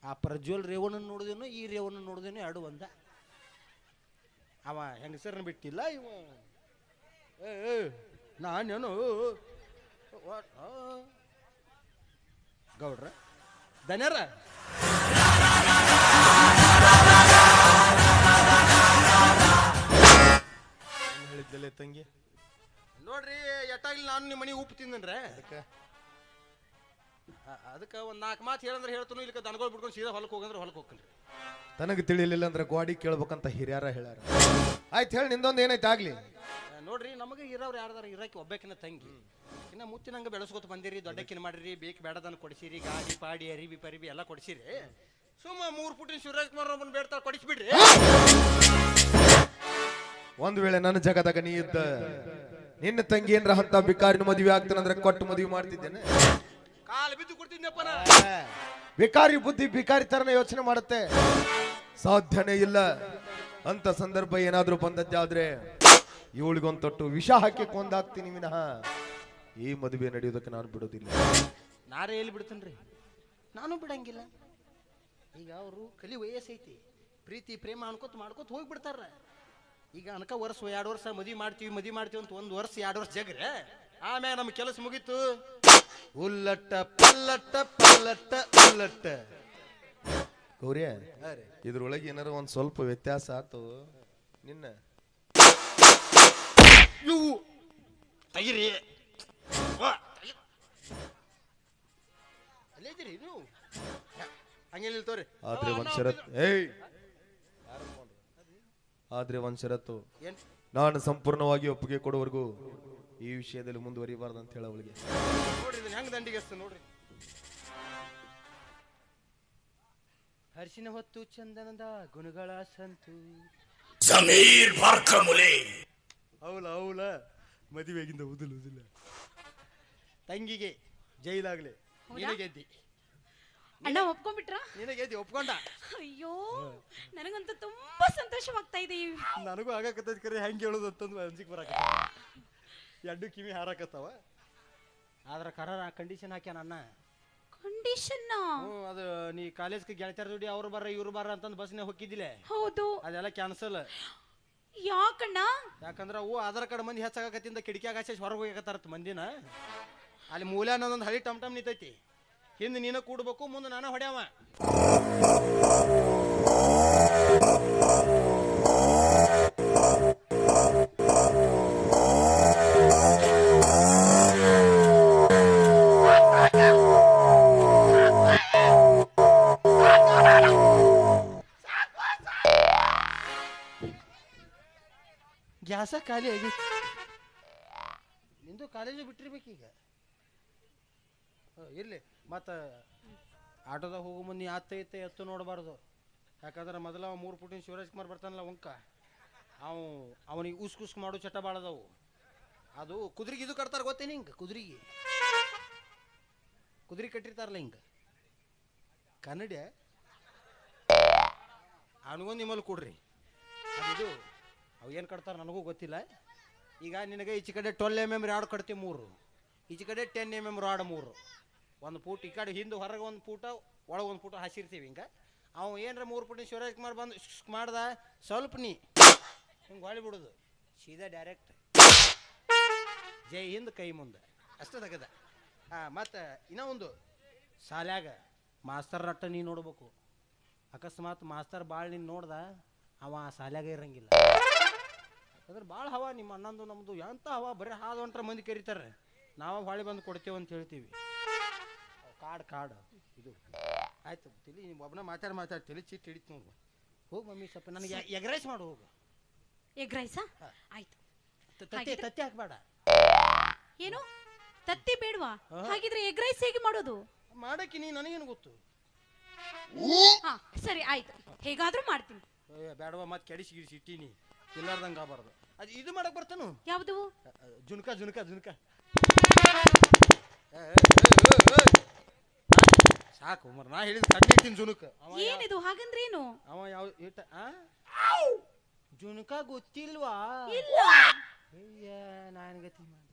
ಆ ಪ್ರಜ್ವಲ್ ರೇವಣ್ಣನ ನೋಡಿದೇನು, ಈ ರೇವಣ್ಣನ ನೋಡಿದೇನು, ಎರಡು ಒಂದ. ಅವ ಹೆಂಗಸರನ್ನ ಬಿಟ್ಟಿಲ್ಲ. ಇವ ನಾನೇನು ಗೌಡ್ರ ದನ್ಯಾರ ಹೇಳಿದ್ದಲ್ಲೇ ತಂಗಿ. ನೋಡ್ರಿ, ಎಟ್ಟಾಗ್ಲಿ ನಾನು ನಿಮ್ಮ ಮನೆ ಉಪ್ಪು ತಿಂದನ್ರೆ. ಅದಕ್ಕೆ ಒಂದು 4 ಮಾತು ಹೇಳಂದ್ರೆ ಹೇಳ್ತಾನು. ಇಲ್ಲಿ ದನಗಳು ಬಿಡ್ಕೊಂಡು ಸೀದಾ ಹೊಲಕ್ಕೆ ಹೋಗಂದ್ರೆ ಹೊಲಕ್ಕೆ ಹೋಗ್ಕನ್ರಿ. ತನಗೆ ತಿಳಿಲಿಲ್ಲ ಅಂದ್ರೆ ಗೋಡಿ ಕೇಳ್ಬೇಕಂತ ಹಿರಿಯರ ಹೇಳ್ಯಾರ. ಆಯ್ತು ಹೇಳಿ, ನಿಂದೊಂದು ಏನೈತೆ ಆಗ್ಲಿ. ನೋಡ್ರಿ, ನಮಗೆ ಇರೋರು ಯಾರ್ದಾರ ಇರಕ್ಕೆ ಒಬ್ಬಕಿನ ತಂಗಿ. ಇನ್ನು ಮುತ್ತಿನಂಗೆ ಬೆಳೆಸ್ಕೊತ ಬಂದಿರಿ, ದೊಡ್ಡಕ್ಕಿನ ಮಾಡಿರಿ, ಬೇಕು ಬೇಡದನ್ನು ಕೊಡಿಸಿರಿ, ಗಾಡಿ ಪಾಡಿ ಅರಿಬಿ ಪರಿಬಿ ಎಲ್ಲ ಕೊಡಿಸಿರಿ. ಸುಮ್ಮ 3 ಫುಟಿನ ಶಿವರಾಜ್ ಕುಮಾರ್ ಒಬ್ಬನ ಬೇಡ್ತಾರೆ, ಕೊಡಿಸ್ಬಿಡ್ರಿ. ಒಂದ್ ವೇಳೆ ನನ್ನ ಜಗದಾಗ ನೀ ಇದ್ದ ನಿನ್ನ ತಂಗಿ ಏನ್ರ ಅಂತ ಬಿಕಾರಿನ ಮದುವೆ ಆಗ್ತಾನಂದ್ರೆ ಕೊಟ್ಟು ಮದುವೆ ಮಾಡ್ತಿದ್ದೇನೆ. ಕಾಲು ಬಿದ್ದು ಕೊಡ್ತಿದ್ದಪ್ಪ. ಬಿಕಾರಿ ಬುದ್ಧಿ ಬಿಕಾರಿ ತರನ ಯೋಚನೆ ಮಾಡುತ್ತೆ. ಸಾಧ್ಯನೇ ಇಲ್ಲ. ಅಂತ ಸಂದರ್ಭ ಏನಾದ್ರೂ ಬಂದದ್ದಾದ್ರೆ ಇವಳಿಗೊಂದು ತೊಟ್ಟು ವಿಷ ಹಾಕಿ ಕೊಂದಾಕ್ತೀನಿ ವಿನಃ ಈ ಮದುವೆ ನಡೆಯೋದಕ್ಕೆ ನಾನು ಬಿಡೋದಿಲ್ಲ. ನಾರೇ ಎಲ್ಲಿ ಬಿಡ್ತೇನ್ರಿ, ನಾನು ಬಿಡಂಗಿಲ್ಲ. ಈಗ ಅವರು ಕಲಿ ವಯಸ್ಸೈತಿ, ಪ್ರೀತಿ ಪ್ರೇಮ ಅನ್ಕೋತ ಮಾಡ್ಕೋತ ಹೋಗ್ಬಿಡ್ತಾರ. ಈಗ ಅನ್ಕ ವರ್ಷ 2 ವರ್ಷ ಮದುವೆ ಮಾಡ್ತೀವಿ ಅಂತ 1 ವರ್ಷ 2 ವರ್ಷ ಜಗ್ರೆ ಆಮ್ಯಾಗ ನಮ್ಮ ಕೆಲಸ ಮುಗೀತು. ಉಲ್ಲಟ್ಟ ಪಲ್ಲಟ್ಟ ಪಲ್ಲಟ್ಟ ಉಲ್ಲಟ್ಟ. ಗೌರ್ಯ, ಇದ್ರೊಳಗೆ ಏನಾರ ಒಂದ್ ಸ್ವಲ್ಪ ವ್ಯತ್ಯಾಸ ಆತು ನಿನ್ನ ಇವು ತೆಗಿರಿ. ಅಲ್ಲೇದಿರಿ ನೀವು ಹಂಗೇನಿಲ್ಲ ತೋರಿ. ಆದ್ರೆ ಒಂದ್ ಷರತ್ತು, ನಾನು ಸಂಪೂರ್ಣವಾಗಿ ಒಪ್ಪಿಗೆ ಕೊಡುವವರೆಗೂ ಈ ವಿಷಯದಲ್ಲಿ ಮುಂದುವರಿಬಾರ್ದು ಅಂತ ಹೇಳ ಅವಳಿಗೆ. ನೋಡ್ರಿ ಹೆಂಗ್ ದಂಡಿಗೆ ನೋಡ್ರಿ. ಹರ್ಷಿನ ಹೊತ್ತು ಚಂದನದ ಗುಣಗಳ ಸಂತು ಜಮೀರ್ ಬಾರ್ಕಮುಲೆ ಅವಲ ಮದುವೆಗಿಂದ ಉದಿಲ್ಲ ತಂಗಿಗೆ ಜೈಲಾಗ್ಲಿ. ನಿನಗೆದ್ದಿ ಅಣ್ಣ ಒಪ್ಕೊಂಡ್ಬಿಟ್ರ? ನಿನಗೆದ್ದಿ ಒಪ್ಕೊಂಡ. ಅಯ್ಯೋ ನನಗಂತೂ ತುಂಬಾ ಸಂತೋಷವಾಗ್ತಾ ಇದೆ. ನನಗೂ ಆಗಕತ್ತೈತಿ ಕರೆ ಹೆಂಗೆ ಹೇಳೋದು ಅಂತಂದು ಅಂಜಿಕ್ ಬರಾಕ ಎರಡು ಕಿವಿ ಹಾರಾಕತ್ತಾವ. ಆದ್ರ ಕರಾರ ಕಂಡೀಷನ್ ಹಾಕ್ಯಾನ ಅಣ್ಣ. ಕಂಡೀಷನ್? ಅದು ನೀ ಕಾಲೇಜ್ಗೆ ಗೆಳತಿಯರ ಜೋಡಿ ಅವ್ರು ಬರ್ರ ಇವ್ರು ಬರ್ರ ಅಂತಂದು ಬಸ್ನೇ ಹೋಗಿದ್ದಿಲ್ಲ. ಹೌದು, ಅದೆಲ್ಲ ಕ್ಯಾನ್ಸಲ್. ಯಾಕಣ್ಣ? ಯಾಕಂದ್ರ ಅವು ಆಧಾರ್ ಕಾರ್ಡ್ ಮಂದಿ ಹೆಚ್ಚಾಗತ್ತಿಂದ ಕಿಟಕಿಯಾಗ ಹಚ್ಚಿ ಹೊರಗೆ ಹೋಗಕತ್ತಾರತ್ ಮಂದಿನ. ಅಲ್ಲಿ ಮೂಲೆ ಅನ್ನೋದೊಂದು ಹಳಿ ಟಮ್ ನಿಂತೈತಿ. ಹಿಂದೆ ನೀನ ಕೂಡ್ಬೇಕು, ಮುಂದೆ ನಾನು ಹೊಡ್ಯಾವ. ಗ್ಯಾಸ ಖಾಲಿ ಆಗೈತಿ. ನಿಂದು ಕಾಲೇಜು ಬಿಟ್ಟಿರ್ಬೇಕೀಗ. ಇರ್ಲಿ, ಮತ್ತು ಆಟೋದಾಗ ಹೋಗೋ ಮುಂದೆ ಆತ ಎತ್ತು ನೋಡಬಾರ್ದು. ಯಾಕಂದ್ರೆ ಮೊದಲ 3 ಫುಟಿನ ಶಿವರಾಜ್ ಕುಮಾರ್ ಬರ್ತಾನಲ್ಲ ಉಂಕ, ಅವನಿಗೆ ಉಸ್ಕುಸ್ಕ್ ಮಾಡೋ ಚಟ ಭಾಳ ಅದಾವು. ಅದು ಕುದುರೆಗೆ ಇದು ಕಟ್ತಾರೆ ಗೊತ್ತೇನು? ಹಿಂಗೆ ಕುದುರೆ ಕಟ್ಟಿರ್ತಾರಲ್ಲ ಹಿಂಗೆ ಕನ್ನಡ. ಅವನಿಗೊಂದು ನಿಮ್ಮಲ್ಲಿ ಕೊಡ್ರಿ. ಅದು ಅವು ಏನು ಕಟ್ತಾರೆ ನನಗೂ ಗೊತ್ತಿಲ್ಲ. ಈಗ ನಿನಗೆ ಈಚೆ ಕಡೆ 12 mm ರಾಡ್ ಕಟ್ತೀವಿ 3, ಈಚೆ ಕಡೆ 10 mm ರಾಡ್ 3. 1 ಫೂಟ್ ಈ ಕಡೆ ಹಿಂದೆ ಹೊರಗೆ 1 ಫೂಟ ಒಳಗೆ 1 ಫೂಟ ಹಸಿರ್ತೀವಿ. ಹಿಂಗೆ ಅವು ಏನರ 3 ಫುಟಿನ ಶಿವರಾಜ್ ಕುಮಾರ್ ಬಂದು ಮಾಡ್ದ ಸ್ವಲ್ಪ ನೀ ಹಿಂಗೆ ಹೊಳಿ ಬಿಡೋದು, ಸೀದಾ ಡೈರೆಕ್ಟ್ ಜೈ ಹಿಂದೆ ಕೈ ಮುಂದೆ ಅಷ್ಟೇ ತಗದ. ಮತ್ತು ಇನ್ನೂ ಒಂದು, ಶಾಲ್ಯಾಗ ಮಾಸ್ತರ್ ರಟ್ಟ ನೀ ನೋಡ್ಬೇಕು. ಅಕಸ್ಮಾತ್ ಮಾಸ್ತರ್ ಭಾಳ ನೀನು ನೋಡ್ದ ಅವ ಶಾಲ್ಯಾಗ ಇರಂಗಿಲ್ಲ. ಯಾಕಂದ್ರೆ ಭಾಳ ಹವಾ ನಿಮ್ಮ ಅಣ್ಣಂದು ನಮ್ಮದು ಎಂಥ ಹವಾ, ಬರೀ ಹಾದು ಹೊಂಟ್ರೆ ಮಂದಿ ಕರೀತಾರೆ. ನಾವು ಹೊಳಿ ಬಂದು ಕೊಡ್ತೇವೆ ಅಂತ ಹೇಳ್ತೀವಿ. ಕಾಡು ಇದು ಆಯ್ತು. ತಿಳಿ ಒಬ್ಬನ ಮಾತಾಡಿ ತಿಳಿ ಚೀಟ್ ಹಿಡಿತು ನೋಡು. ಹೋಗಿ ಮಮ್ಮಿ ಸ್ವಲ್ಪ ನನಗೆ ಎಗ್ ರೈಸ್ ಮಾಡು. ಹೋಗು ಎಗ್ ರೈಸಾ? ಆಯ್ತು. ತತ್ತಿ ಹಾಕ್ಬೇಡ. ಏನು ತತ್ತಿ ಬೇಡವಾ? ಹಾಗಿದ್ರೆ ಎಗ್ ರೈಸ್ ಹೇಗೆ ಮಾಡೋದು? ಮಾಡಕ್ಕೆ ನೀ ನನಗೇನು ಗೊತ್ತು. ಹಾ ಸರಿ ಆಯ್ತು, ಹೇಗಾದ್ರೂ ಮಾಡ್ತೀನಿ. ಬೇಡವಾ, ಮತ್ತೆ ಕೆಡಿಸಿ ಇಟ್ಟೀನಿ ಇಲ್ಲಾರ್ದಂಗೆ ಆಗಬಾರ್ದು. ಅದು ಇದು ಮಾಡಕ್ ಬರ್ತಾನು. ಯಾವುದು? ಜುನ್ಕ ಸಾಕು ಮರ. ನಾ ಹೇಳಿದ ಕಡ್ಡಿ ಇಟ್ಟಿನ ಜುನುಕ. ಏನಿದು? ಹಾಗಂದ್ರೆ ಏನು? ಅವ ಯಾವ ಇಟ್ಟ ಜುನ್ಕ ಗೊತ್ತಿಲ್ವಾ? ಇಲ್ಲ. ನಾನು ಗತಿ ಮಾಡಿ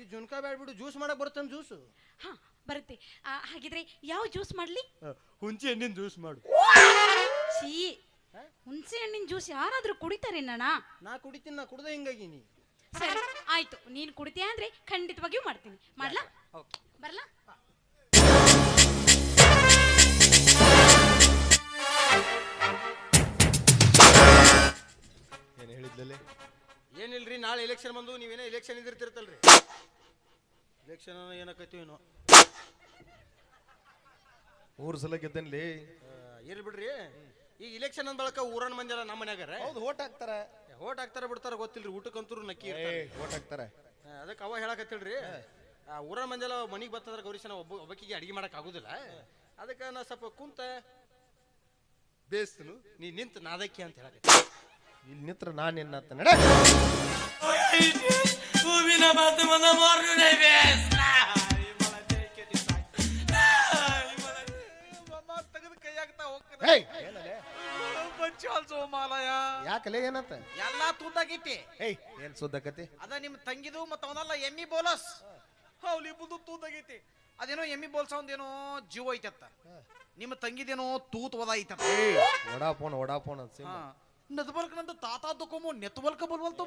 ಈ ಜುನ್ಕ ಬೇಡ್ಬಿಡು. ಜ್ಯೂಸ್ ಮಾಡಕ್ ಬರ್ತಾನ. ಜ್ಯೂಸು ಹಾ ಬರುತ್ತೆ. ಹಾಗಿದ್ರೆ ಯಾವ ಜ್ಯೂಸ್ ಮಾಡ್ಲಿ? ಹುಂಚಿ ಹಣ್ಣಿನ ಜ್ಯೂಸ್ ಮಾಡು. ಛೀ, ಹುಣಸೆ ಹಣ್ಣಿನ ಜ್ಯೂಸ್ ಯಾರಾದ್ರೂ ಕುಡಿತಾರೇನಣ್ಣ? ನಾ ಕುಡಿತೀನಿ. ನಾ ಕುಡ್ದ ಹಿಂಗಾಗಿನಿ. ಸರಿ ಆಯ್ತು, ನೀನು ಕುಡಿತೀಯ ಅಂದ್ರೆ ಖಂಡಿತವಾಗಿಯೂ ಮಾಡ್ತೀನಿ. ಮಾಡ್ಲಾ? ಬರ್ಲಾ? ಏನು ಹೇಳಿದ್ಲೇ? ಏನಿಲ್ರಿ, ನಾಳೆ ಎಲೆಕ್ಷನ್ ಬಂದು ನೀವೇನೋ ಎಲೆಕ್ಷನ್ ಇದಿರ್ತಿರ್ತಲ್ರಿ. ಎಲೆಕ್ಷನ್ ಏನಕೈತಿ ಏನೋ 3 ಸಲ ಗೆದ್ದನ್ಲಿ. ಇರ್ಲಿ ಬಿಡ್ರಿ. ಈಗ ಇಲೆಕ್ಷನ್ ಅಂದ ಬಳಕ ಊರನ್ ಮಂದಿ ಎಲ್ಲ ನಮ್ಮ ಮನ್ಯಾಗಾರ. ಹೌದು, ಓಟ್ ಹಾಕ್ತಾರ ಬಿಡ್ತಾರ ಗೊತ್ತಿಲ್ರಿ. ಊಟಕ್ಕಂತೂ ನಕ್ಕಿ ಓಟ್ ಹಾಕ್ತಾರೆ. ಅದಕ್ಕೆ ಅವ ಹೇಳಕತ್ತಿಲ್ರಿ. ಊರನ್ ಮಂದಿ ಎಲ್ಲ ಮನಿಗೆ ಬರ್ತಂದ್ರೆ ಗೌರೀಶನ ಒಬ್ಬಕಿಗೆ ಅಡಿಗೆ ಮಾಡಕ್ ಆಗುದಿಲ್ಲ. ಅದಕ್ಕೆ ನಾ ಸ್ವಲ್ಪ ಕುಂತ ಬೇಸ್ತನು, ನೀ ನಿಂತು ನಾದಕ್ಕೆ ಅಂತ ಹೇಳಕ. ಇಲ್ಲಿ ನಿಂತ್ರ ನಾನು ಎನ್ನತ್ತ ನಡ. ತೆಗೆದು ಕೈ ಆಗ್ತಾ ಹೋಗ್ತಾನೆ. ಏನಲ್ಲೇ ಬಚ್ಚ ಚಾಲ್ಸೋ ಮಾಲಯ ಯಾಕಲೆ ಏನಂತ ಎಲ್ಲಾ ತೂದಾಗೈತಿ. ಏಯ್ ಏನ್ ಸುದ್ದಕತಿ ಅದ ನಿಮ್ ತಂಗಿದು ಮತ್ತ ಅವನಲ್ಲ ಎಮ್ಮಿ ಬೋಲಸ್ ಅವ್ಲಿಬ್ಬದು ತೂದಾಗೈತಿ. ಅದೇನೋ ಎಮ್ಮಿ ಬೋಲ್ಸ ಒಂದೇನೋ ಜೀವ ಐತತ್ತ, ನಿಮ್ಮ ತಂಗಿದೇನೋ ತೂತ್ ಒದ ಐತತ್ತ. ವಡಾಪೋನ್ ಅಂತ ಸಿಮ್ ನದಬಲ್ಕನಂತ ತಾತ ದೊಕೊಮೋ ನೆತ್ಬಲ್ಕ ಬಲ್ವಲ್ತ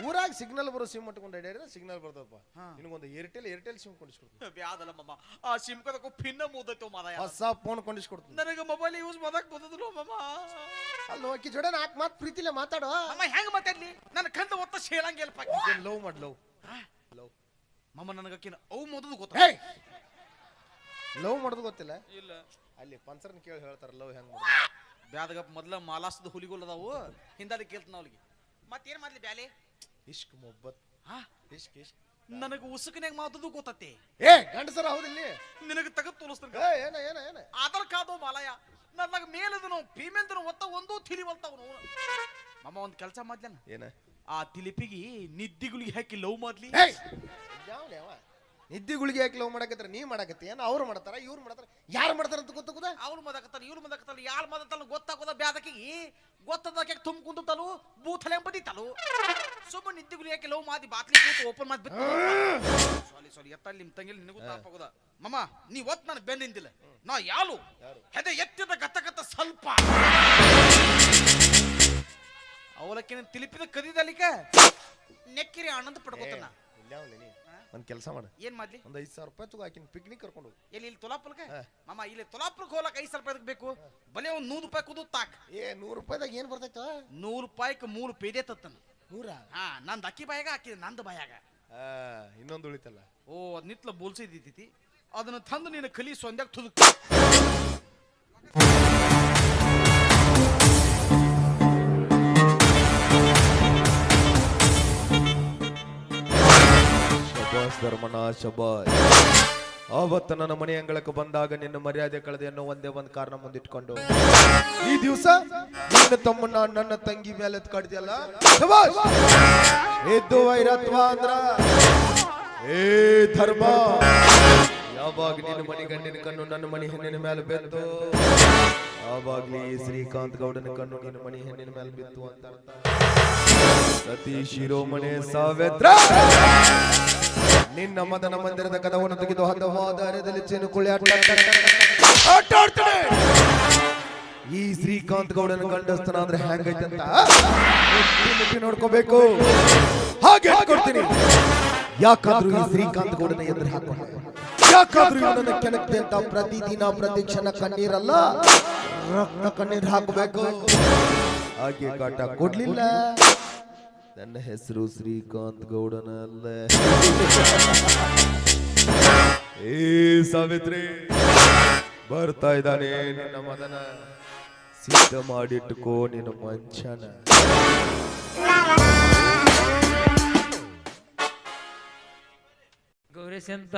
ಊರಾಗ ಸಿಗ್ನಲ್ ಬರೋ ಸಿಮ್ ಮಟ್ಕೊಂಡು ಅಡ್ಯಾಡಿದ್ರೆ ಸಿಗ್ನಲ್ ಬರ್ತದಪ್ಪ. ನಿನಗೊಂದು ಏರ್ಟೆಲ್ ಸಿಮ್ ಕೊಂಡಿಸ್ಕೊಡ್ತೀನಿ. ಬ್ಯಾದಲ್ಲ ಮಮ್ಮ, ಆ ಸಿಮ್ ಕದಕ್ಕೂ ಪಿನ್ನ ಮುದ್ದೈತೋ ಮಾರಾಯ. ಹೊಸ ಫೋನ್ ಕೊಂಡಿಸ್ಕೊಡ್ತೀನಿ. ನನಗೆ ಮೊಬೈಲ್ ಯೂಸ್ ಮಾಡಕ್ ಬಂದದ್ರು ಮಮ್ಮ. ಅಲ್ಲೋ ಆಕಿ ಜೋಡ ನಾಲ್ಕು ಮಾತು ಪ್ರೀತಿಲೆ ಮಾತಾಡೋ. ಅಮ್ಮ ಹೆಂಗ್ ಮಾತಾಡ್ಲಿ, ನನ್ನ ಕಂದ ಒತ್ತ ಶೇಳಂಗಿಲ್ಲಪ್ಪ. ಲವ್ ಮಾಡ್ ಲವ್ ಮಮ್ಮ ನನಗಕ್ಕಿನ ಅವು ಮೊದಲು ಗೊತ್ತ. ಲವ್ ಮಾಡೋದು ಗೊತ್ತಿಲ್ಲ ಇಲ್ಲ, ಅಲ್ಲಿ ಪನ್ಸರ್ನ ಕೇಳಿ ಹೇಳ್ತಾರ ಲವ್ ಹೆಂಗ್ ಮಾಡೋದು. ಬ್ಯಾದಗಪ್ಪ ಮೊದ್ಲ ಮಾಲಾಸದ ಹುಲಿಗೋಲ್ ಅದಾವು, ಹಿಂದಾಡಿ ಕೇಳ್ತಾನ ಅವ್ರಿಗೆ. ಮತ್ತೇನ್ ಮಾಡ್ಲಿ ಬ್ಯಾಲೆ ಇಷ್ಕ್ ಮೊಬ್ಬತ್ ಇಷ್ಕ್ ನನಗೆ ಉಸುಕನ್ಯಾಗ ಮಾತದು ಗೊತ್ತತೆ. ಏ ಗಂಡಸರ ಹೌದಿಲ್ಲಿ ನಿನಗೆ ತಗದ್ ತೋರಿಸ್ತಾನ. ಏನ ಆಧಾರ್ ಕಾದು ಮಾಲಯ ನನಗ ಮೇಲದನು ಫೀಮೇಲ್ದನು ಒತ್ತ ಒಂದು ತಿಳಿವಲ್ತಾವನು. ಮಮ್ಮ ಒಂದ್ ಕೆಲಸ ಮಾಡ್ಲೇನ, ಏನ ಆ ತಿಲಿಪಿಗಿ ನಿದ್ದಿಗುಳಿಗೆ ಹಾಕಿ ಲವ್ ಮಾಡ್ಲಿ. ನಿದ್ದಿಗುಳಿಗೆ ಯಾಕೆ ಲವ್ ಮಾಡಕತ್ರ ನೀ ಮಾಡಕತ್ತಿ ಏನ ಅವ್ರು ಮಾಡ್ತಾರ ಇವ್ರು ಮಾಡ್ತಾರ ಯಾರು ಮಾಡ್ತಾರ ಅಂತ ಗೊತ್ತಾಗುದ. ಅವ್ರು ಮದಕತ್ತಾರ ಇವ್ರು ಮದಕತ್ತಾರ, ಯಾರು ಮದತ್ತಲ್ಲ ಗೊತ್ತಾಗೋದ. ಬ್ಯಾದಕಿಗಿ ಗೊತ್ತದಕ್ಕೆ ತುಂಬ ಕುಂತಲು ಬೂಥಲೆ ಬದಿತಲು. ಸುಮ್ಮನೆ ನಿದ್ದಿಗುಳಿ ಯಾಕೆ ಲವ್ ಮಾಡಿ ಬಾತ್ಲಿ ಕೂತು ಓಪನ್ ಮಾಡಿ ಬಿಟ್ಟು ಸಾರಿ ಎತ್ತಲ್ಲಿ ನಿಮ್ ತಂಗಿಲಿ ನಿನಗೂ ತಾಪಾಗೋದ. ಮಮ್ಮ ನೀ ಒತ್ ನನಗೆ ಬೆನ್ನಿಂದಿಲ್ಲ, ನಾ ಯಾಲು ಹೆದೆ ಎತ್ತಿದ ಗತ್ತ ಸ್ವಲ್ಪ ಅವಲಕ್ಕಿನ ತಿಲಿಪಿದ ಕದಿದಲಿಕ ನೆಕ್ಕಿರಿ ಆನಂದ ಪಡ್ಕೋತಾನ. ಒಂದ್ ಕೆಲಸ ಮಾಡ, ಏನ್ ಮಾಡ್ಲಿ, ಒಂದ್ 5,000 ರೂಪಾಯಿ ತಗೋ ಆಕಿನ ಪಿಕ್ನಿಕ್ ಕರ್ಕೊಂಡು ಹೋಗಿ. ಇಲ್ಲಿ ತುಲಾಪುಲ್ಕ ಮಾಮ, ಇಲ್ಲಿ ತುಲಾಪುಲ್ಕ ಹೋಗ್ಲಕ್ 5,000 ರೂಪಾಯಿ ಬೇಕು. ಬಲೆ ಒಂದ್ 100 ರೂಪಾಯಿ ಕುದು ತಾಕ್. 100 ರೂಪಾಯಿದಾಗ ಏನ್ ಬರ್ತೈತ? 100 ರೂಪಾಯಿಗೆ 3 ಪೇದೆ ತತ್ತನ. 100? ನಂದು ಅಕ್ಕಿ ಬಾಯಾಗ ಹಾಕಿ ನಂದು ಬಾಯಾಗ ಇನ್ನೊಂದು ಉಳಿತಲ್ಲ. ಓ ಅದ್ ನಿತ್ಲ ಬೋಲ್ಸಿದ್ದಿತಿ, ಅದನ್ನ ತಂದು ನೀನು ಕಲಿ ಸೊಂದ್ಯಾಗ ತುದು. ಧರ್ಮನ ಶಬಾಸ್. ಆವತ್ತು ನನ್ನ ಮನೆ ಅಂಗಳಕ್ಕೆ ಬಂದಾಗ ನಿನ್ನ ಮರ್ಯಾದೆ ಕಳೆದೆ ಅನ್ನೋ ಒಂದೇ ಒಂದು ಕಾರಣ ಮುಂದಿಟ್ಕೊಂಡು ಈ ದಿವಸ ನಿನ್ನ ತಮ್ಮನ್ನ ನನ್ನ ತಂಗಿ ಮೇಲೆ ಕಡ್ದಿಯಲ್ಲ. ಎದ್ದು ವೈರತ್ವ ಅಂದ್ರ ಏ ಧರ್ಮ, ಯಾವಾಗ ನಿನ್ನ ಮನೆ ಗಂಡಿನ ಕಣ್ಣು ನನ್ನ ಮನೆ ಹೆಣ್ಣಿನ ಮೇಲೆ ಬಿತ್ತು, ಆವಾಗ್ಲೇ ಶ್ರೀಕಾಂತ್ ಗೌಡನ ಕಣ್ಣು ನಿನ್ನ ಮನೆ ಹೆಣ್ಣಿನ ಮೇಲೆ ಬಿತ್ತು ಅಂತ ಅರ್ಥ. ಸತಿ ಶಿರೋಮಣಿ ಸಾವಿತ್ರ ನಿನ್ನ ಮದನ ಮಂದಿರದ ಕದವನ್ನು ತೆಗೆದು ಹದವಾದ ಅರೆದಲ್ಲಿ ಚಿನುಕುಳಿ ಆಟಾಡ್ತಾನೆ. ಈ ಶ್ರೀಕಾಂತ್ ಗೌಡನ ಗಂಡಸ್ತನ ಅಂದ್ರೆ ಹೆಂಗೈತೆ ಅಂತ ನೋಡ್ಕೋಬೇಕು. ಹಾಗೆ ಕೊಡ್ತೀನಿ. ಯಾಕಾದ್ರೂ ಈ ಶ್ರೀಕಾಂತ್ ಗೌಡನ ಎದುರು ಹಾಕೋಣ, ಯಾಕಾದ್ರೂ ಇವನನ್ನ ಕೆಣಕ್ತೆ ಅಂತ ಪ್ರತಿದಿನ ಪ್ರತಿ ಕ್ಷಣ ಕಣ್ಣೀರಲ್ಲ ರಕ್ತ ಕಣ್ಣೀರ್ ಹಾಕಬೇಕು. ಹಾಗೆ ಕಾಟ ಕೊಡ್ಲಿಲ್ಲ, ನನ್ನ ಹೆಸರು ಶ್ರೀಕಾಂತ್ ಗೌಡನಲ್ಲ. ಏ ಸಾವಿತ್ರಿ ಬರ್ತಾ ಇದ್ದಾನೆ ನಿನ್ನ ಮದನ, ಸಿದ್ಧ ಮಾಡಿಟ್ಟುಕೋ ನಿನ್ನ ಮಂಚನ. ಗೌರೀಶ್ ಅಂತ